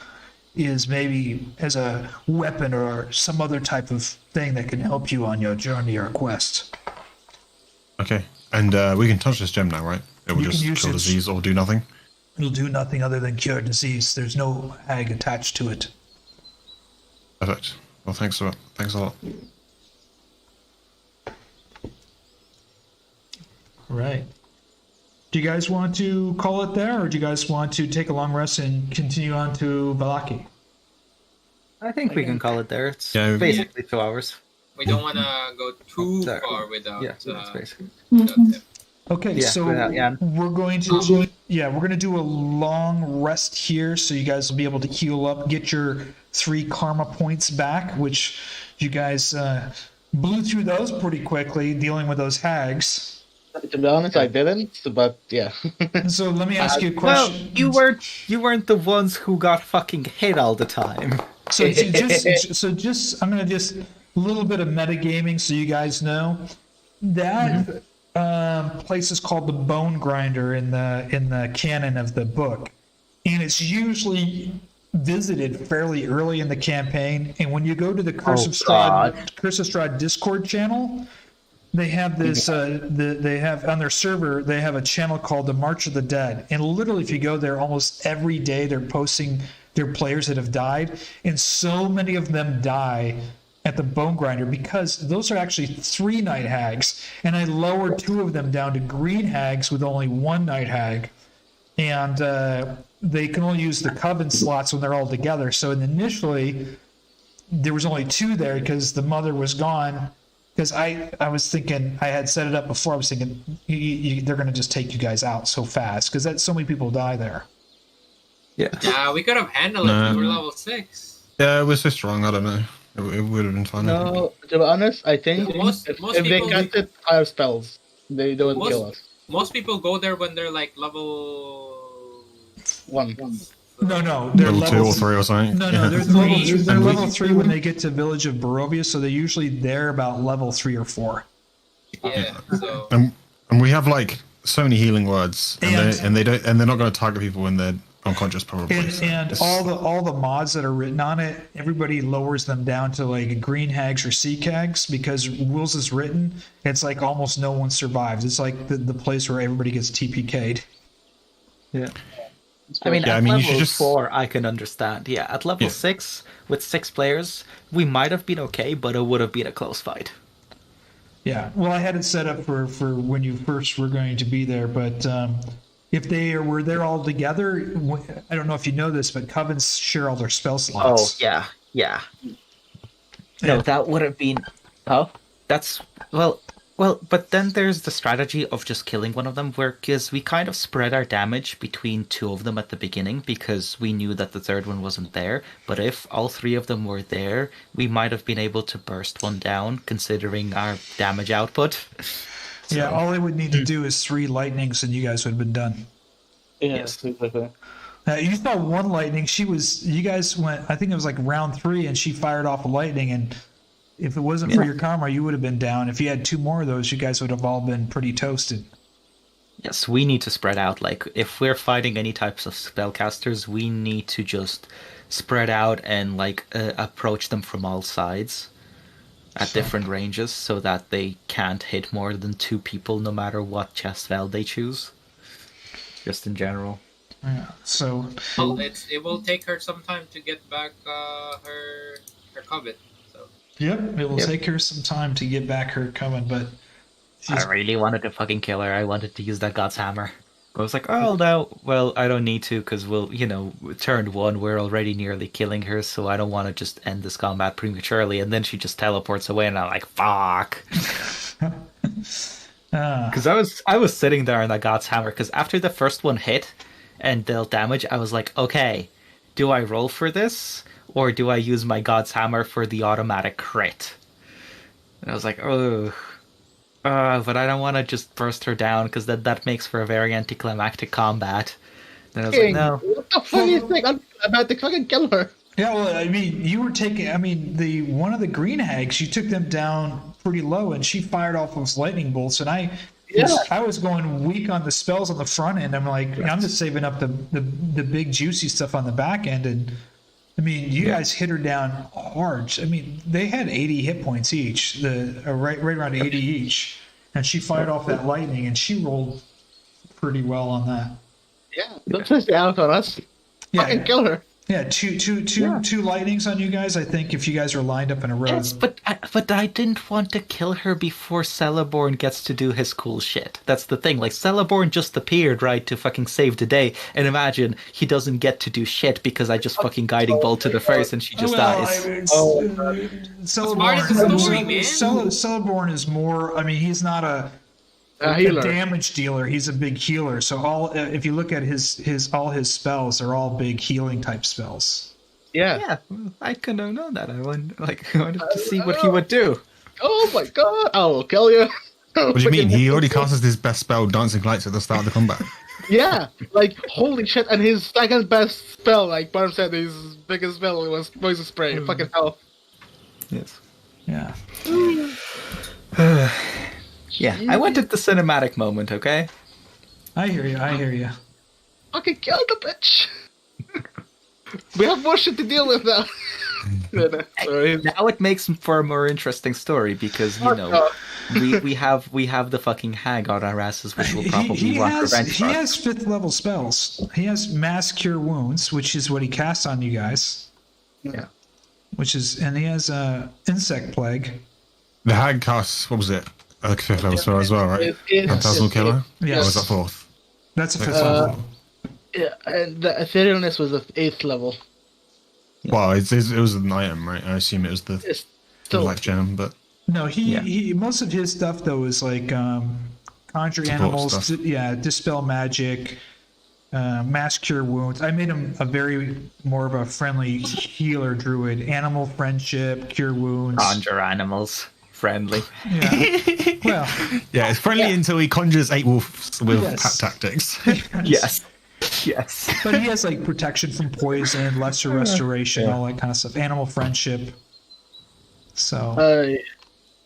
is, maybe as a weapon or some other type of thing that can help you on your journey or quest. Okay. And we can touch this gem now, right? It will just cure disease or do nothing? It'll do nothing other than cure disease. There's no hag attached to it. Perfect. Well, thanks a lot. Right. Do you guys want to call it there, or do you guys want to take a long rest and continue on to Vallaki? I think we can call it there. It's basically 2 hours. We don't want to go too far without. Yeah, that's basically. Okay, Yeah, so without Jan. we're going to do a long rest here, so you guys will be able to heal up, get your 3 karma points back, which you guys blew through those pretty quickly, dealing with those hags. To be honest, I didn't, but yeah. So let me ask you a Well, question. you weren't the ones who got fucking hit all the time. So just I'm gonna just a little bit of metagaming so you guys know that place is called the Bone Grinder in the canon of the book, and it's usually visited fairly early in the campaign. And when you go to the Curse of Strahd Discord channel, they have this. They have on their server. They have a channel called the March of the Dead, and literally, if you go there, almost every day they're posting their players that have died, and so many of them die at the Bone Grinder because those are actually 3 night hags, and I lowered 2 of them down to green hags with only 1 night hag, and they can only use the coven slots when they're all together. So initially, there was only 2 there because the mother was gone. Because I was thinking, I had set it up before. I was thinking they're going to just take you guys out so fast because so many people die there. Yeah, we could have handled it if we were level 6. Yeah, it was so strong. I don't know. It would have been fun. No, to be honest, I think Most if people- they casted fire spells, they don't kill us. Most people go there when they're like level 1. No, they're level 2 or 3 or something. No, Yeah. they're level 3 when they get to Village of Barovia, so they're usually there about level 3 or 4. Yeah, so And we have like so many healing words, and they're not going to target people when they're unconscious, probably. And all the mods that are written on it, everybody lowers them down to like green hags or sea hags because rules is written. It's like almost no one survives. It's like the place where everybody gets TPK'd. Yeah. I mean, Yeah, at I mean, you level should just- 4, I can understand. Yeah, at level 6, with 6 players, we might have been okay, but it would have been a close fight. Yeah, well, I had it set up for when you first were going to be there, but if they were there all together, I don't know if you know this, but covens share all their spell Oh, slots. yeah. No, that would have been... Oh? That's... Well, but then there's the strategy of just killing one of them, because we kind of spread our damage between 2 of them at the beginning, because we knew that the 3rd one wasn't there. But if all 3 of them were there, we might have been able to burst one down, considering our damage output. Yeah, all they would need to do is 3 lightnings, and you guys would have been done. Yes, exactly. You saw 1 lightning. You guys went. I think it was like round 3, and she fired off a lightning, and if it wasn't for your karma, you would have been down. If you had 2 more of those, you guys would have all been pretty toasted. Yes, we need to spread out. Like, if we're fighting any types of spellcasters, we need to just spread out and, like, approach them from all sides at different ranges so that they can't hit more than 2 people no matter what chest spell they choose. Just in general. Yeah. So. it will take her some time to get back her covet. Yep, it will take her some time to get back her coven, but I really wanted to fucking kill her. I wanted to use that God's Hammer. I was like, oh, no, well, I don't need to, because turn 1, we're already nearly killing her, so I don't want to just end this combat prematurely. And then she just teleports away, and I'm like, fuck. Because I was sitting there on that God's Hammer, because after the first one hit and dealt damage, I was like, okay, do I roll for this? Or do I use my God's Hammer for the automatic crit? And I was like, oh. But I don't want to just burst her down, because that makes for a very anticlimactic combat. Then I was like, no. What the fuck do you think? I'm about to fucking kill her. Yeah, well, I mean, you were taking. I mean, one of the green hags, you took them down pretty low, and she fired off those lightning bolts, and I was going weak on the spells on the front end. I'm like, I'm just saving up the big juicy stuff on the back end, and I mean, you guys hit her down hard. I mean, they had 80 hit points each, right around 80 each, and she fired off that lightning, and she rolled pretty well on that. Yeah, don't push the out on us. Fucking kill her. Yeah, two lightnings on you guys. I think if you guys are lined up in a row. Yes, but I didn't want to kill her before Celeborn gets to do his cool shit. That's the thing. Like, Celeborn just appeared, right, to fucking save the day, and imagine he doesn't get to do shit because I just fucking guiding bolt to the face and she just dies. Celeborn is more. I mean, he's not a damage dealer. He's a big healer. So if you look at all his spells, they're all big healing type spells. Yeah, I couldn't have known that. I wanted to see what he would do. Oh my god, I will kill you. What do you mean? He already casts his best spell, Dancing Lights, at the start of the combat. Yeah, like holy shit! And his second best spell, like Barb said, his biggest spell was Poison Spray. Fucking hell. Yes. Yeah. Yeah, I wanted the cinematic moment, okay? I hear you. I hear you. Fucking kill the bitch. We have more shit to deal with now. Sorry. Now it makes for a more interesting story because we have the fucking hag on our asses, which will probably want revenge. He has 5th level spells. He has Mass Cure Wounds, which is what he casts on you guys. Yeah. And he has Insect Plague. The hag casts, what was it? Like 5th level spell as well, right? Phantasmal Killer? Yes. Or was that 4th? That's a 5th level. Yeah, and the Etherealness was at 8th level. Well, it was an item, right? I assume it was the It's still black gem, but No, he most of his stuff though is like conjure Support animals, stuff. dispel magic, mass cure wounds. I made him a very more of a friendly healer druid. Animal friendship, cure wounds. Conjure animals. Friendly. Yeah. Well, yeah, it's friendly until he conjures 8 wolves with Yes. pat tactics. Yes. Yes. but he has like protection from poison, lesser restoration, all that kind of stuff. Animal friendship. So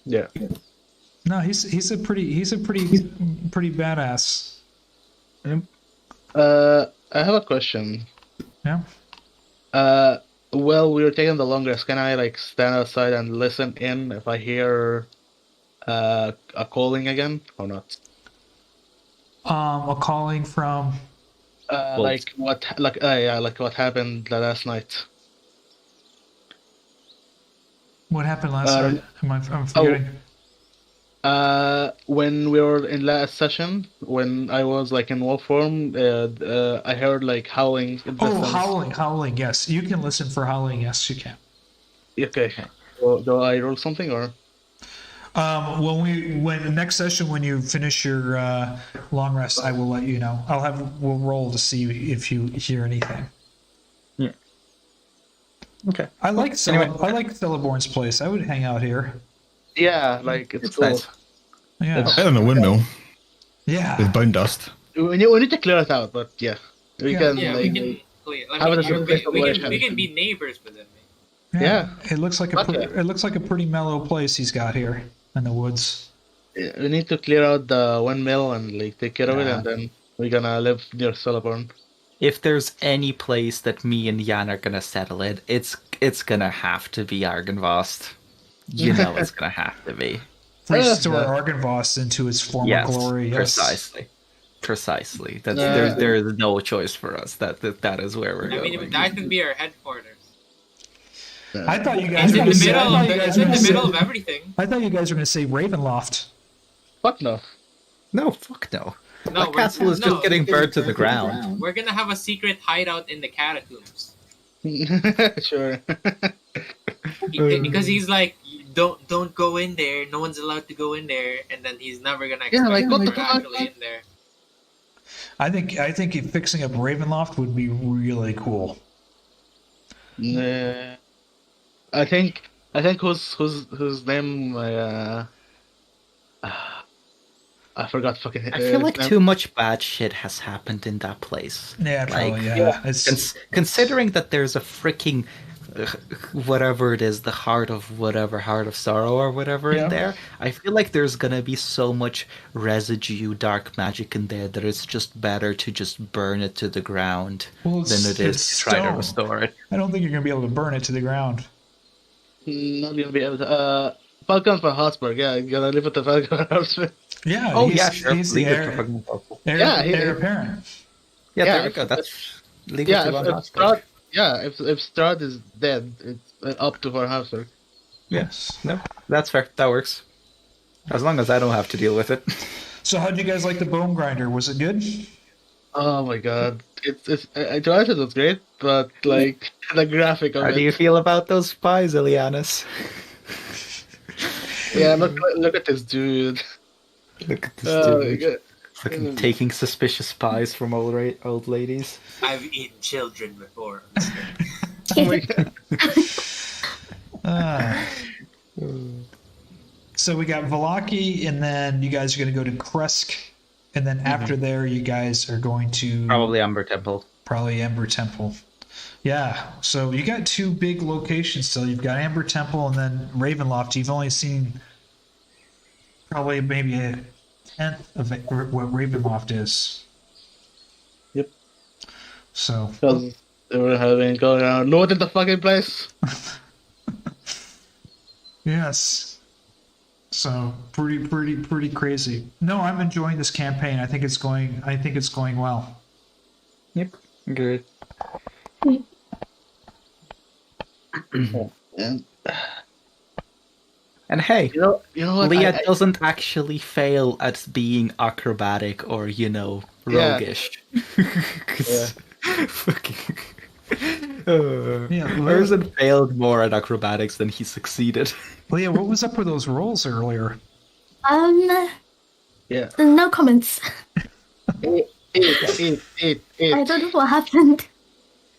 yeah. no, he's a pretty badass. I have a question. Yeah. Well, we were taking the longest. Can I like stand outside and listen in if I hear a calling again or not? A calling from. Like what happened the last night. What happened last night? I'm forgetting. When we were in last session, when I was like in wolf form, I heard like howling. In the distance. Howling. Yes, you can listen for howling. Yes, you can. Okay. Well, do I roll something or? When next session when you finish your long rest, I will let you know. We'll roll to see if you hear anything. Yeah. Okay. I like Celeborn's place. I would hang out here. Yeah, like it's cool. nice. Yeah. Better than the windmill Yeah. with bone dust. We need to clear it out, but yeah, we can. Yeah, like, we can. have it as a We can be neighbors with him. Yeah. It looks like a pretty mellow place he's got here in the woods. we need to clear out the windmill and like take care of it, and then we're gonna live near Celeborn. If there's any place that me and Jan are gonna settle in, it's gonna have to be Argynvost. You know it's gonna have to be. Restore Argynvost into its former glory. Yes. Precisely. There's no choice for us. That is where we're going. I mean, that could be our headquarters. I thought you guys It's were in the gonna say- middle. I thought you guys It's were in the gonna middle say- of everything. I thought you guys were going to say Ravenloft. Fuck no. No, fuck no. No, That castle is just getting burned to the ground. We're gonna have a secret hideout in the catacombs. Sure. Because he's like, don't go in there. No one's allowed to go in there, and then he's never gonna expect like, what we're the fuck? actually in there. I think fixing up Ravenloft would be really cool. Nah. I think whose name I forgot fucking. I feel like name. too much bad shit has happened in that place. Yeah, probably. Like, Yeah. It's Considering that there's a freaking whatever it is, the heart of sorrow or whatever in there, I feel like there's gonna be so much residue dark magic in there that it's just better to just burn it to the ground than it is it's to try to stone. restore it. I don't think you're going to be able to burn it to the ground. Not gonna be able to. Falcon for Habsburg. Yeah, you gotta live with the Falcon for Habsburg. Yeah. Oh he's, yeah, sure. He's the Leave it heir, to fucking Purple. heir apparent. Yeah, Yeah, there we go. That's leave Yeah, it to if Habsburg. Strahd is dead, it's up to Von Habsburg. Yes. No, that's fair. That works. As long as I don't have to deal with it. So how'd you guys like the bone grinder? Was it good? Oh my god, it's I tried it. It's great, but like the graphic of How it. do you feel about those spies, Ileanys? Yeah, look at this dude. Look at this Oh my dude. god. Fucking taking suspicious spies from old ladies. I've eaten children before. Oh my god. So we got Vallaki, and then you guys are going to go to Kresk, and then after there, you guys are going to Probably Umber Temple. Probably Ember Temple. Yeah, so you got two big locations still. You've got Amber Temple and then Ravenloft. You've only seen probably maybe a tenth of what Ravenloft is. Yep. So. Because they were having going around looting the fucking place. Yes. So pretty crazy. No, I'm enjoying this campaign. I think it's going well. Yep. Good. And hey, You know what? Liea doesn't actually fail at being acrobatic or, roguish. Fucking. Ervan failed more at acrobatics than he succeeded. Liea, what was up with those rolls earlier? Yeah. No comments. Eat. I don't know what happened.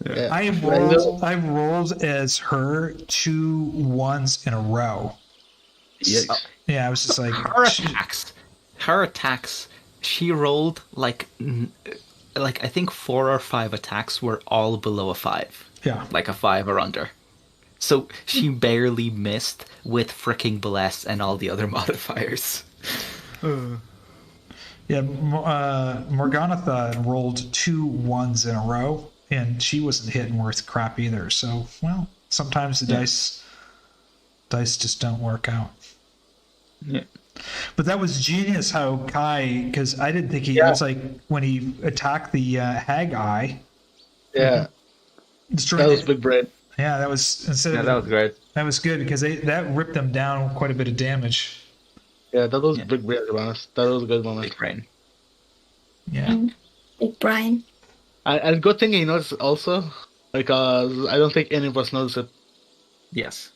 Yeah. I rolled as her 2 1s in a row. Yeah, I was just like Her attacks. She rolled like I think 4 or 5 attacks were all below a 5. Yeah. Like a 5 or under. So she barely missed with fricking bless and all the other modifiers. Yeah, Morganatha rolled 2 1s in a row, and she wasn't hitting worth crap either. So, well, sometimes the dice just don't work out. Yeah. But that was genius how Kai, because I didn't think I was like, when he attacked the hag eye. Yeah. That was big brain. Yeah, that was that was great. That was good because that ripped them down quite a bit of damage. Yeah, that was big brain, to be honest. That was a good moment. Big brain. Yeah. Big Brian. And good thing he noticed also, because I don't think any of us noticed it. Yes.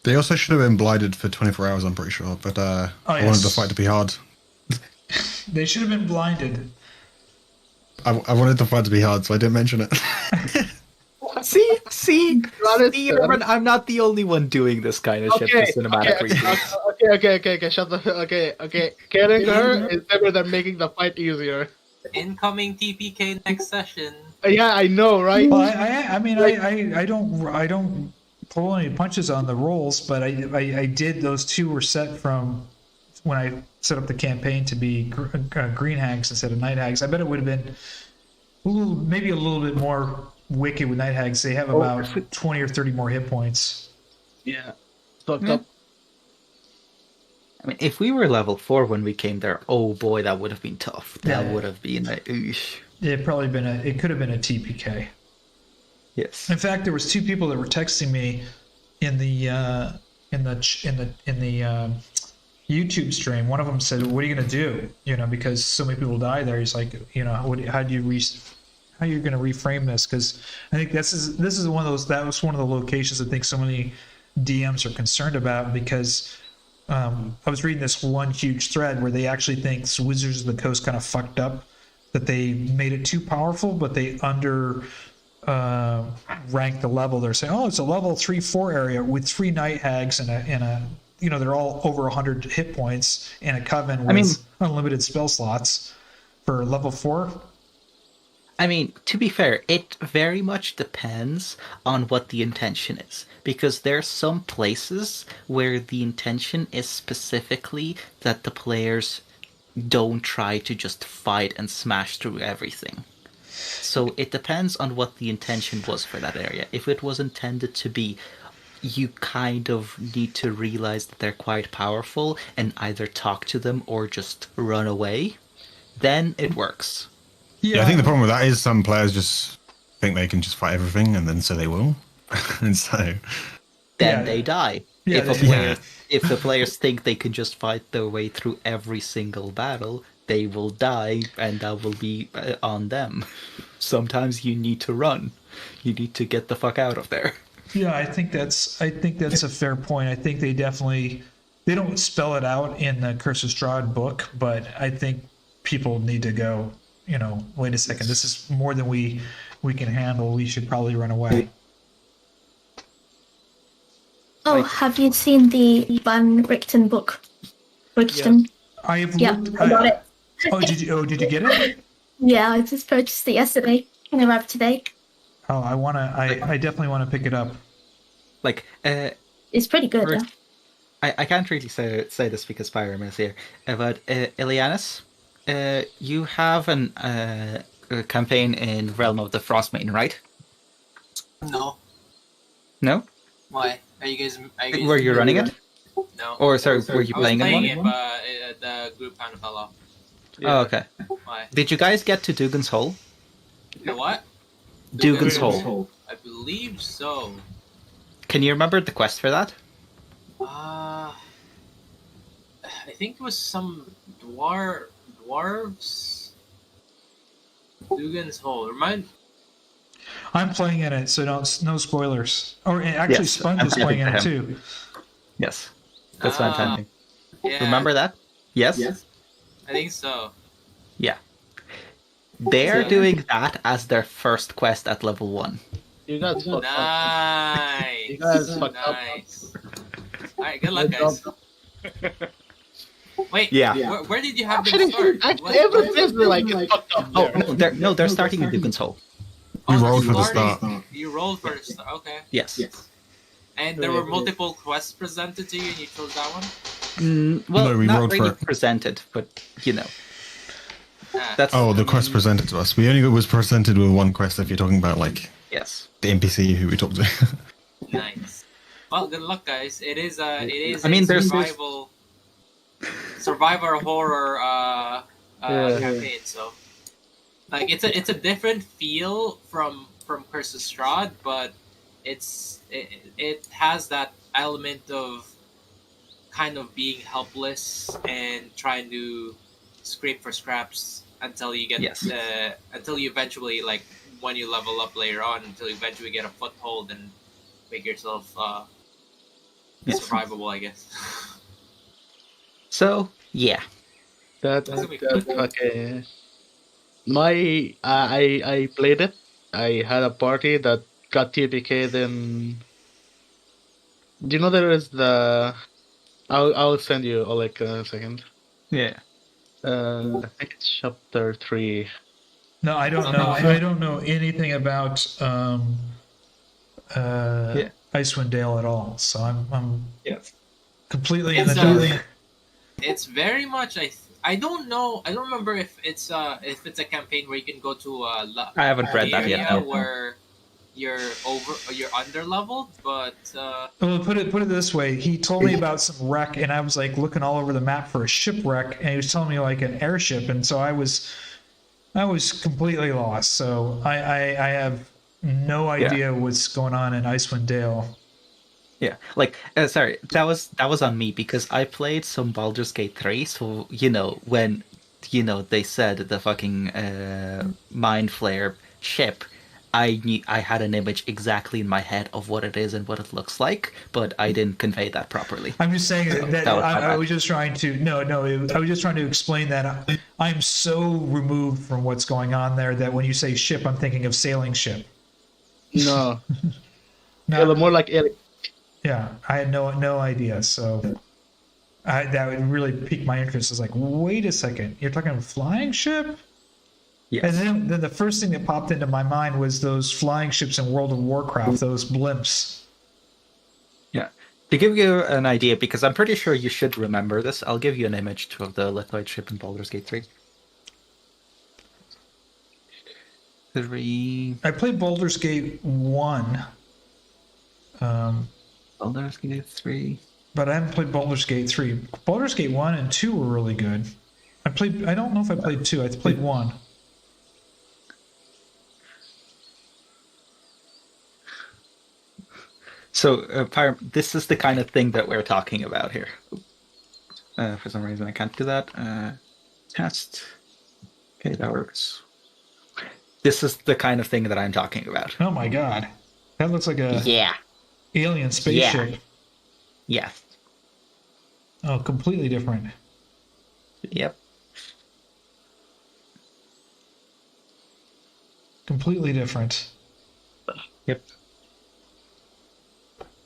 They also should have been blinded for 24 hours, I'm pretty sure. But I wanted the fight to be hard. They should have been blinded. I wanted the fight to be hard, so I didn't mention it. See, Ervan, I'm not the only one doing this kind of shit for cinematic reasons. Okay, shut the... Okay. Killing her is better than making the fight easier. Incoming TPK next session. Yeah, I know, right? Well, I don't pull any punches on the rolls, but I did. Those 2 were set from when I set up the campaign to be green hags instead of night hags. I bet it would have been maybe a little bit more wicked with night hags. They have about 20 or 30 more hit points. Yeah. Fucked up. I mean, if we were level 4 when we came there, oh boy, that would have been tough. That would have been a oosh. It could have been a TPK. Yes. In fact, there was 2 people that were texting me in the YouTube stream. One of them said, "What are you going to do?" Because so many people die there. He's like, how are you going to reframe this? Because I think this is one of those. That was one of the locations I think so many DMs are concerned about because. I was reading this one huge thread where they actually think Wizards of the Coast kind of fucked up, that they made it too powerful, but they ranked the level. They're saying, oh, it's a level 3-4 area with 3 night hags and a they're all over 100 hit points and a coven with unlimited spell slots for level 4. I mean, to be fair, it very much depends on what the intention is. Because there's some places where the intention is specifically that the players don't try to just fight and smash through everything. So it depends on what the intention was for that area. If it was intended to be, you kind of need to realize that they're quite powerful and either talk to them or just run away, then it works. Yeah, I think the problem with that is some players just think they can just fight everything, and then so they will. And so then they die. Yeah, If the players think they can just fight their way through every single battle, they will die, and that will be on them. Sometimes you need to run. You need to get the fuck out of there. Yeah, I think that's a fair point. I think they don't spell it out in the Curse of Strahd book, but I think people need to go, wait a second, this is more than we can handle. We should probably run away. Oh, have you seen the Van Richten book? Brixton. I've Yeah, looked. I got it. Did you get it? Yeah, I just purchased it yesterday. And arrived today. Oh, I definitely want to pick it up. Like, It's pretty good, Brix- yeah. I can't really say this because Pyram is here, but Ileanys, you have a campaign in Realm of the Frostmaiden, right? No. No? Why? Are you guys? Were you running it? No. Or sorry, were you I was playing playing in it, one? but the group kind of fell off. Oh, okay. Why? Did you guys get to Dugan's Hole? The what? Dugan's Hole. I believe so. Can you remember the quest for that? I think it was some dwarves. Dugan's Hole. I'm playing in it, so no spoilers. Or actually, Yes, Sponge I'm is playing in it playing too. Yes. That's what I'm intending. Yeah, Remember that? Yes? I think so. Yeah. They're doing that as their first quest at level 1. You guys fucked up. Nice. You guys fucked up. Nice. Alright, good luck, guys. Wait, Yeah. where did you have them Actually, start? actually every place we like is fucked up. Oh, there. they're starting in Dugan's Hole. We Oh, rolled they're for the starting- start. You rolled for the start, okay. Yes. And there were multiple quests presented to you and you chose that one? Well, No, we not rolled really for it. presented, but, you know. Ah, That's... Oh, the quest presented to us. We only was presented with one quest if you're talking about like Yes. the NPC who we talked to. nice. Well, good luck, guys. It is I mean, a there's- survivor horror campaign. So, like, it's a different feel from Curse of Strahd, but it has that element of kind of being helpless and trying to scrape for scraps until you get Yes. until you eventually, like, when you level up later on, until you eventually get a foothold and make yourself Yes. survivable, I guess. So, yeah. That That's gonna be cool. okay. I played it. I had a party that got TPK'd in. Do you know there is the? I'll send you Oleg in a second. Yeah. I think it's chapter 3. No, I don't know. I don't know anything about Icewind Dale at all. So I'm completely in the It's, dark. It's very much I don't know. I don't remember if it's a campaign where you can go to I haven't read that yet, area no. where you're under leveled, but Well, put it this way. He told me about some wreck, and I was like looking all over the map for a shipwreck, and he was telling me like an airship, and so I was completely lost. So I have no idea what's going on in Icewind Dale. Yeah, like, sorry, that was on me because I played some Baldur's Gate 3, so, you know, when, you know, they said the fucking Mind Flare ship, I had an image exactly in my head of what it is and what it looks like, but I didn't convey that properly. I'm just saying that that was my I bad. was just trying to I was just trying to explain that I'm so removed from what's going on there that when you say ship, I'm thinking of sailing ship. No, No, more like Eric. yeah, I had no idea. So that would really pique my interest. It's like, wait a second, you're talking flying ship? Yes. And then the first thing that popped into my mind was those flying ships in World of Warcraft, those blimps. Yeah. To give you an idea, because I'm pretty sure you should remember this, I'll give you an image of the Lithoid ship in Baldur's Gate 3. I played Baldur's Gate 1. Baldur's Gate 3. But I haven't played Baldur's Gate 3. Baldur's Gate 1 and 2 were really good. I don't know if I played 2. I played 1. So, Pyram, this is the kind of thing that we're talking about here. For some reason, I can't do that. Test. Okay, that works. This is the kind of thing that I'm talking about. Oh my god. That looks like a alien spaceship. Yeah. Oh, completely different. Yep. Completely different. Yep.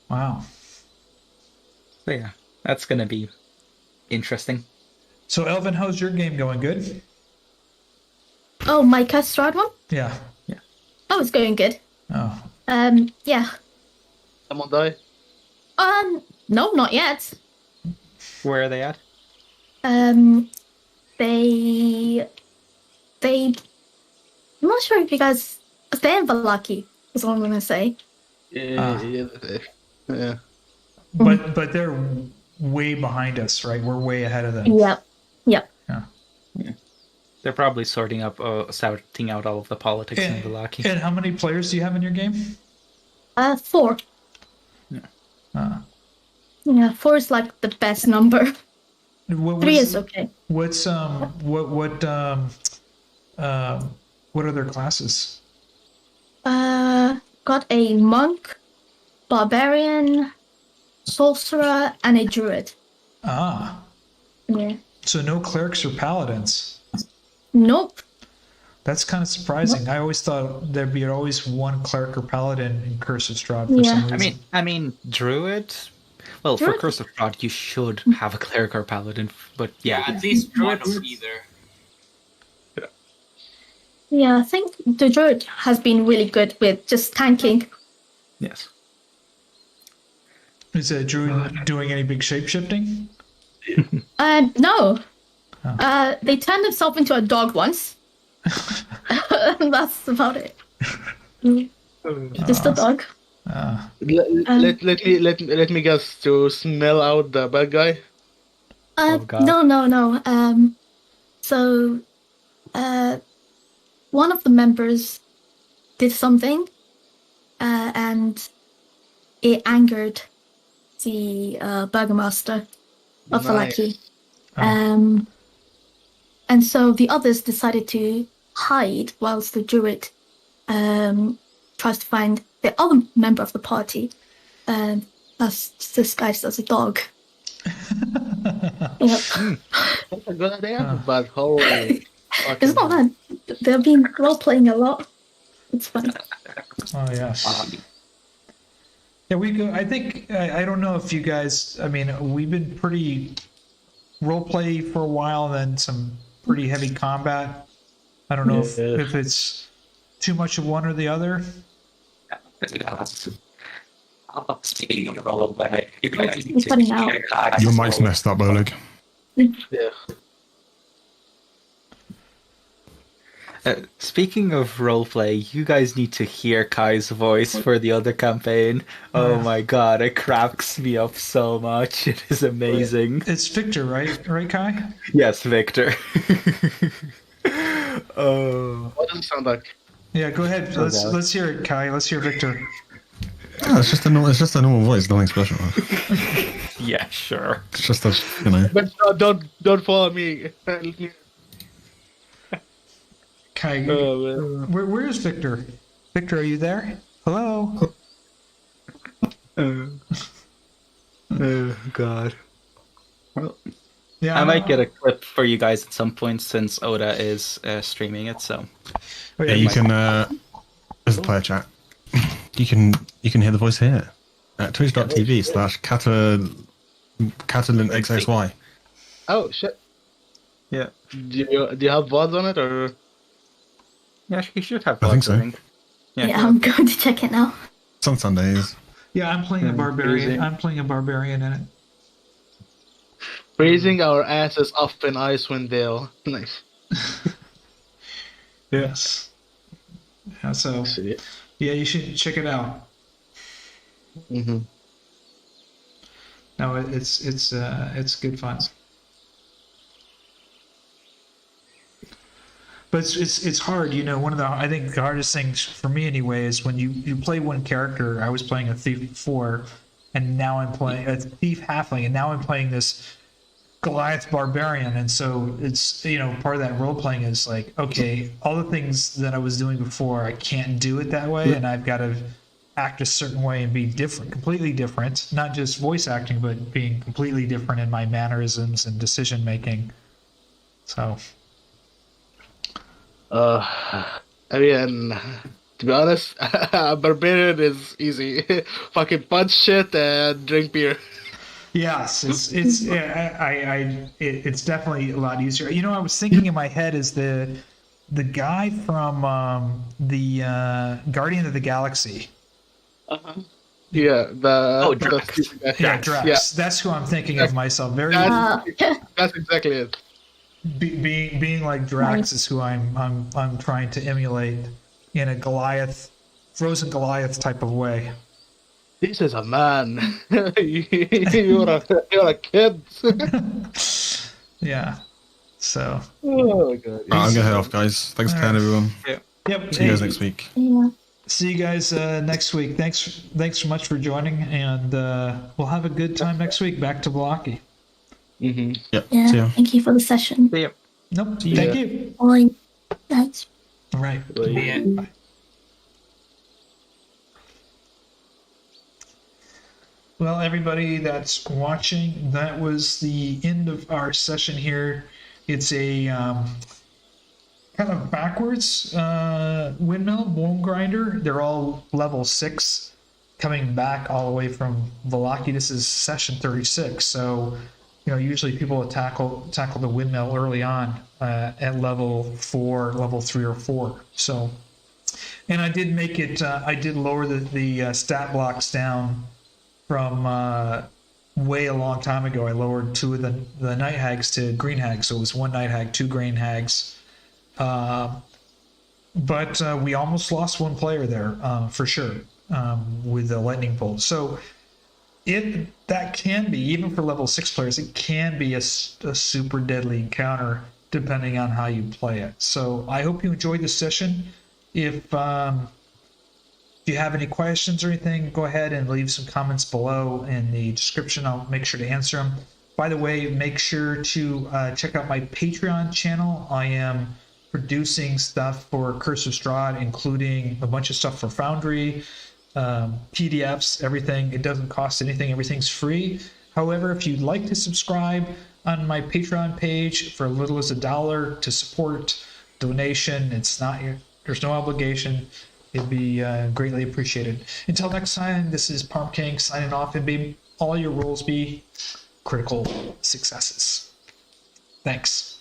Wow. So yeah, that's gonna be interesting. So, Elvin, how's your game going? Good? Oh, my Strahd one? Yeah. Oh, it's going good. Oh. Yeah. Someone die? No, not yet. Where are they at? They, I'm not sure if you guys, they're in Valaki, is what I'm gonna say. Yeah. But they're way behind us, right? We're way ahead of them. Yep. Yeah. They're probably sorting out all of the politics in Valaki. And how many players do you have in your game? 4. Yeah, 4 is like the best number. 3 is okay. What's what are their classes? Got a monk, barbarian, sorcerer, and a druid. Ah. Yeah. So no clerics or paladins. Nope. That's kind of surprising. I always thought there'd be always one cleric or paladin in Curse of Strahd for some reason. I mean, druid. Well, for Druid? Curse of Strahd, you should have a cleric or paladin, but Yeah, at least one of either. Yeah, I think the druid has been really good with just tanking. Yes. Is a druid doing any big shape shifting? No. They turned themselves into a dog once. That's about it. Just a dog. Let me guess, to smell out the bad guy. God. No. So, one of the members did something, and it angered the burgomaster of Valaki. And so the others decided to hide whilst the druid tries to find the other member of the party that's disguised as a dog. Yep. That's a good idea, but holy... It's not bad. They've been role-playing a lot. It's fun. Oh, yes. Yeah, we go. I think, I don't know if you guys, I mean, we've been pretty roleplay for a while, and then some pretty heavy combat. I don't know if it's too much of one or the other. Speaking of roleplay, you guys need He's to cutting out. Your mic's messed up, Oleg. Yeah. Speaking of roleplay, you guys need to hear Kai's voice for the other campaign. Oh my god, it cracks me up so much. It is amazing. It's Victor, right? Right, Kai? Yes, Victor. Oh. What does it sound like? Yeah, go ahead. Let's hear it, Kai. Let's hear Victor. Oh, it's just a normal voice, nothing special. Yeah, sure. It's just a, you know. But don't follow me. Kai, where is Victor? Victor, are you there? Hello? Oh god. Well, Yeah, I might get a clip for you guys at some point since Oda is streaming it, so. Oh, Yeah, you can. There's a player chat. You can hear the voice here at twitch.tv/CatalynXXY. Oh shit. Yeah. Do you have VODs on it or? Yeah, he should have. I think so. Yeah, I'm going to check it now. It's on Sundays. Yeah, I'm playing a barbarian. I'm playing a barbarian in it. Freezing our asses off in Icewind Dale. Nice. Yes. Yeah, so yeah, you should check it out. Mm-hmm. No, it's good fun. But it's hard, you know. One of I think the hardest things for me anyway is when you play one character. I was playing a thief before, and now I'm playing a thief halfling, and now I'm playing this Goliath barbarian, and so it's, you know, part of that role playing is like, okay, all the things that I was doing before, I can't do it that way, and I've got to act a certain way and be different, completely different, not just voice acting, but being completely different in my mannerisms and decision making. So. I mean, to be honest, barbarian is easy. Fucking punch shit and drink beer. Yes, it's definitely a lot easier. You know, I was thinking in my head is the guy from the Guardian of the Galaxy. Yeah, Oh, the Drax. stupid guy. Yeah, Drax. Yeah. That's who I'm thinking of myself. Very That's exactly it. being like Drax is who I'm trying to emulate in a Goliath, frozen Goliath type of way. This is a man. you're a kid. Yeah. So. Oh god. Right, I'm gonna head off, guys. Thanks for playing, everyone. Yep. See you guys next week. Yeah. See you guys next week. Thanks so much for joining, and we'll have a good time next week. Back to Blocky. Mm-hmm. Yep. Yeah. See ya. Thank you for the session. Yep. Nope. Yeah. Thank you. Bye. Thanks. All right. Yeah. Bye. Well, everybody that's watching, that was the end of our session here. It's a kind of backwards windmill, bone grinder. They're all level 6, coming back all the way from Vallaki. This is session 36, so you know usually people will tackle the windmill early on at level 4, level 3 or 4. So, and I did make it. I did lower the stat blocks down from way a long time ago. I lowered 2 of the night hags to green hags, so it was 1 night hag, 2 green hags. But we almost lost 1 player there for sure with the lightning bolt. So that can be, even for level 6 players, it can be a super deadly encounter depending on how you play it. So I hope you enjoyed this session. If you have any questions or anything, go ahead and leave some comments below in the description. I'll make sure to answer them. By the way, make sure to check out my Patreon channel. I am producing stuff for Curse of Strahd, including a bunch of stuff for Foundry, PDFs, everything. It doesn't cost anything. Everything's free. However, if you'd like to subscribe on my Patreon page for as little as $1 to support donation, there's no obligation. It'd be greatly appreciated. Until next time, this is Parm King signing off, and may all your rolls be critical successes. Thanks.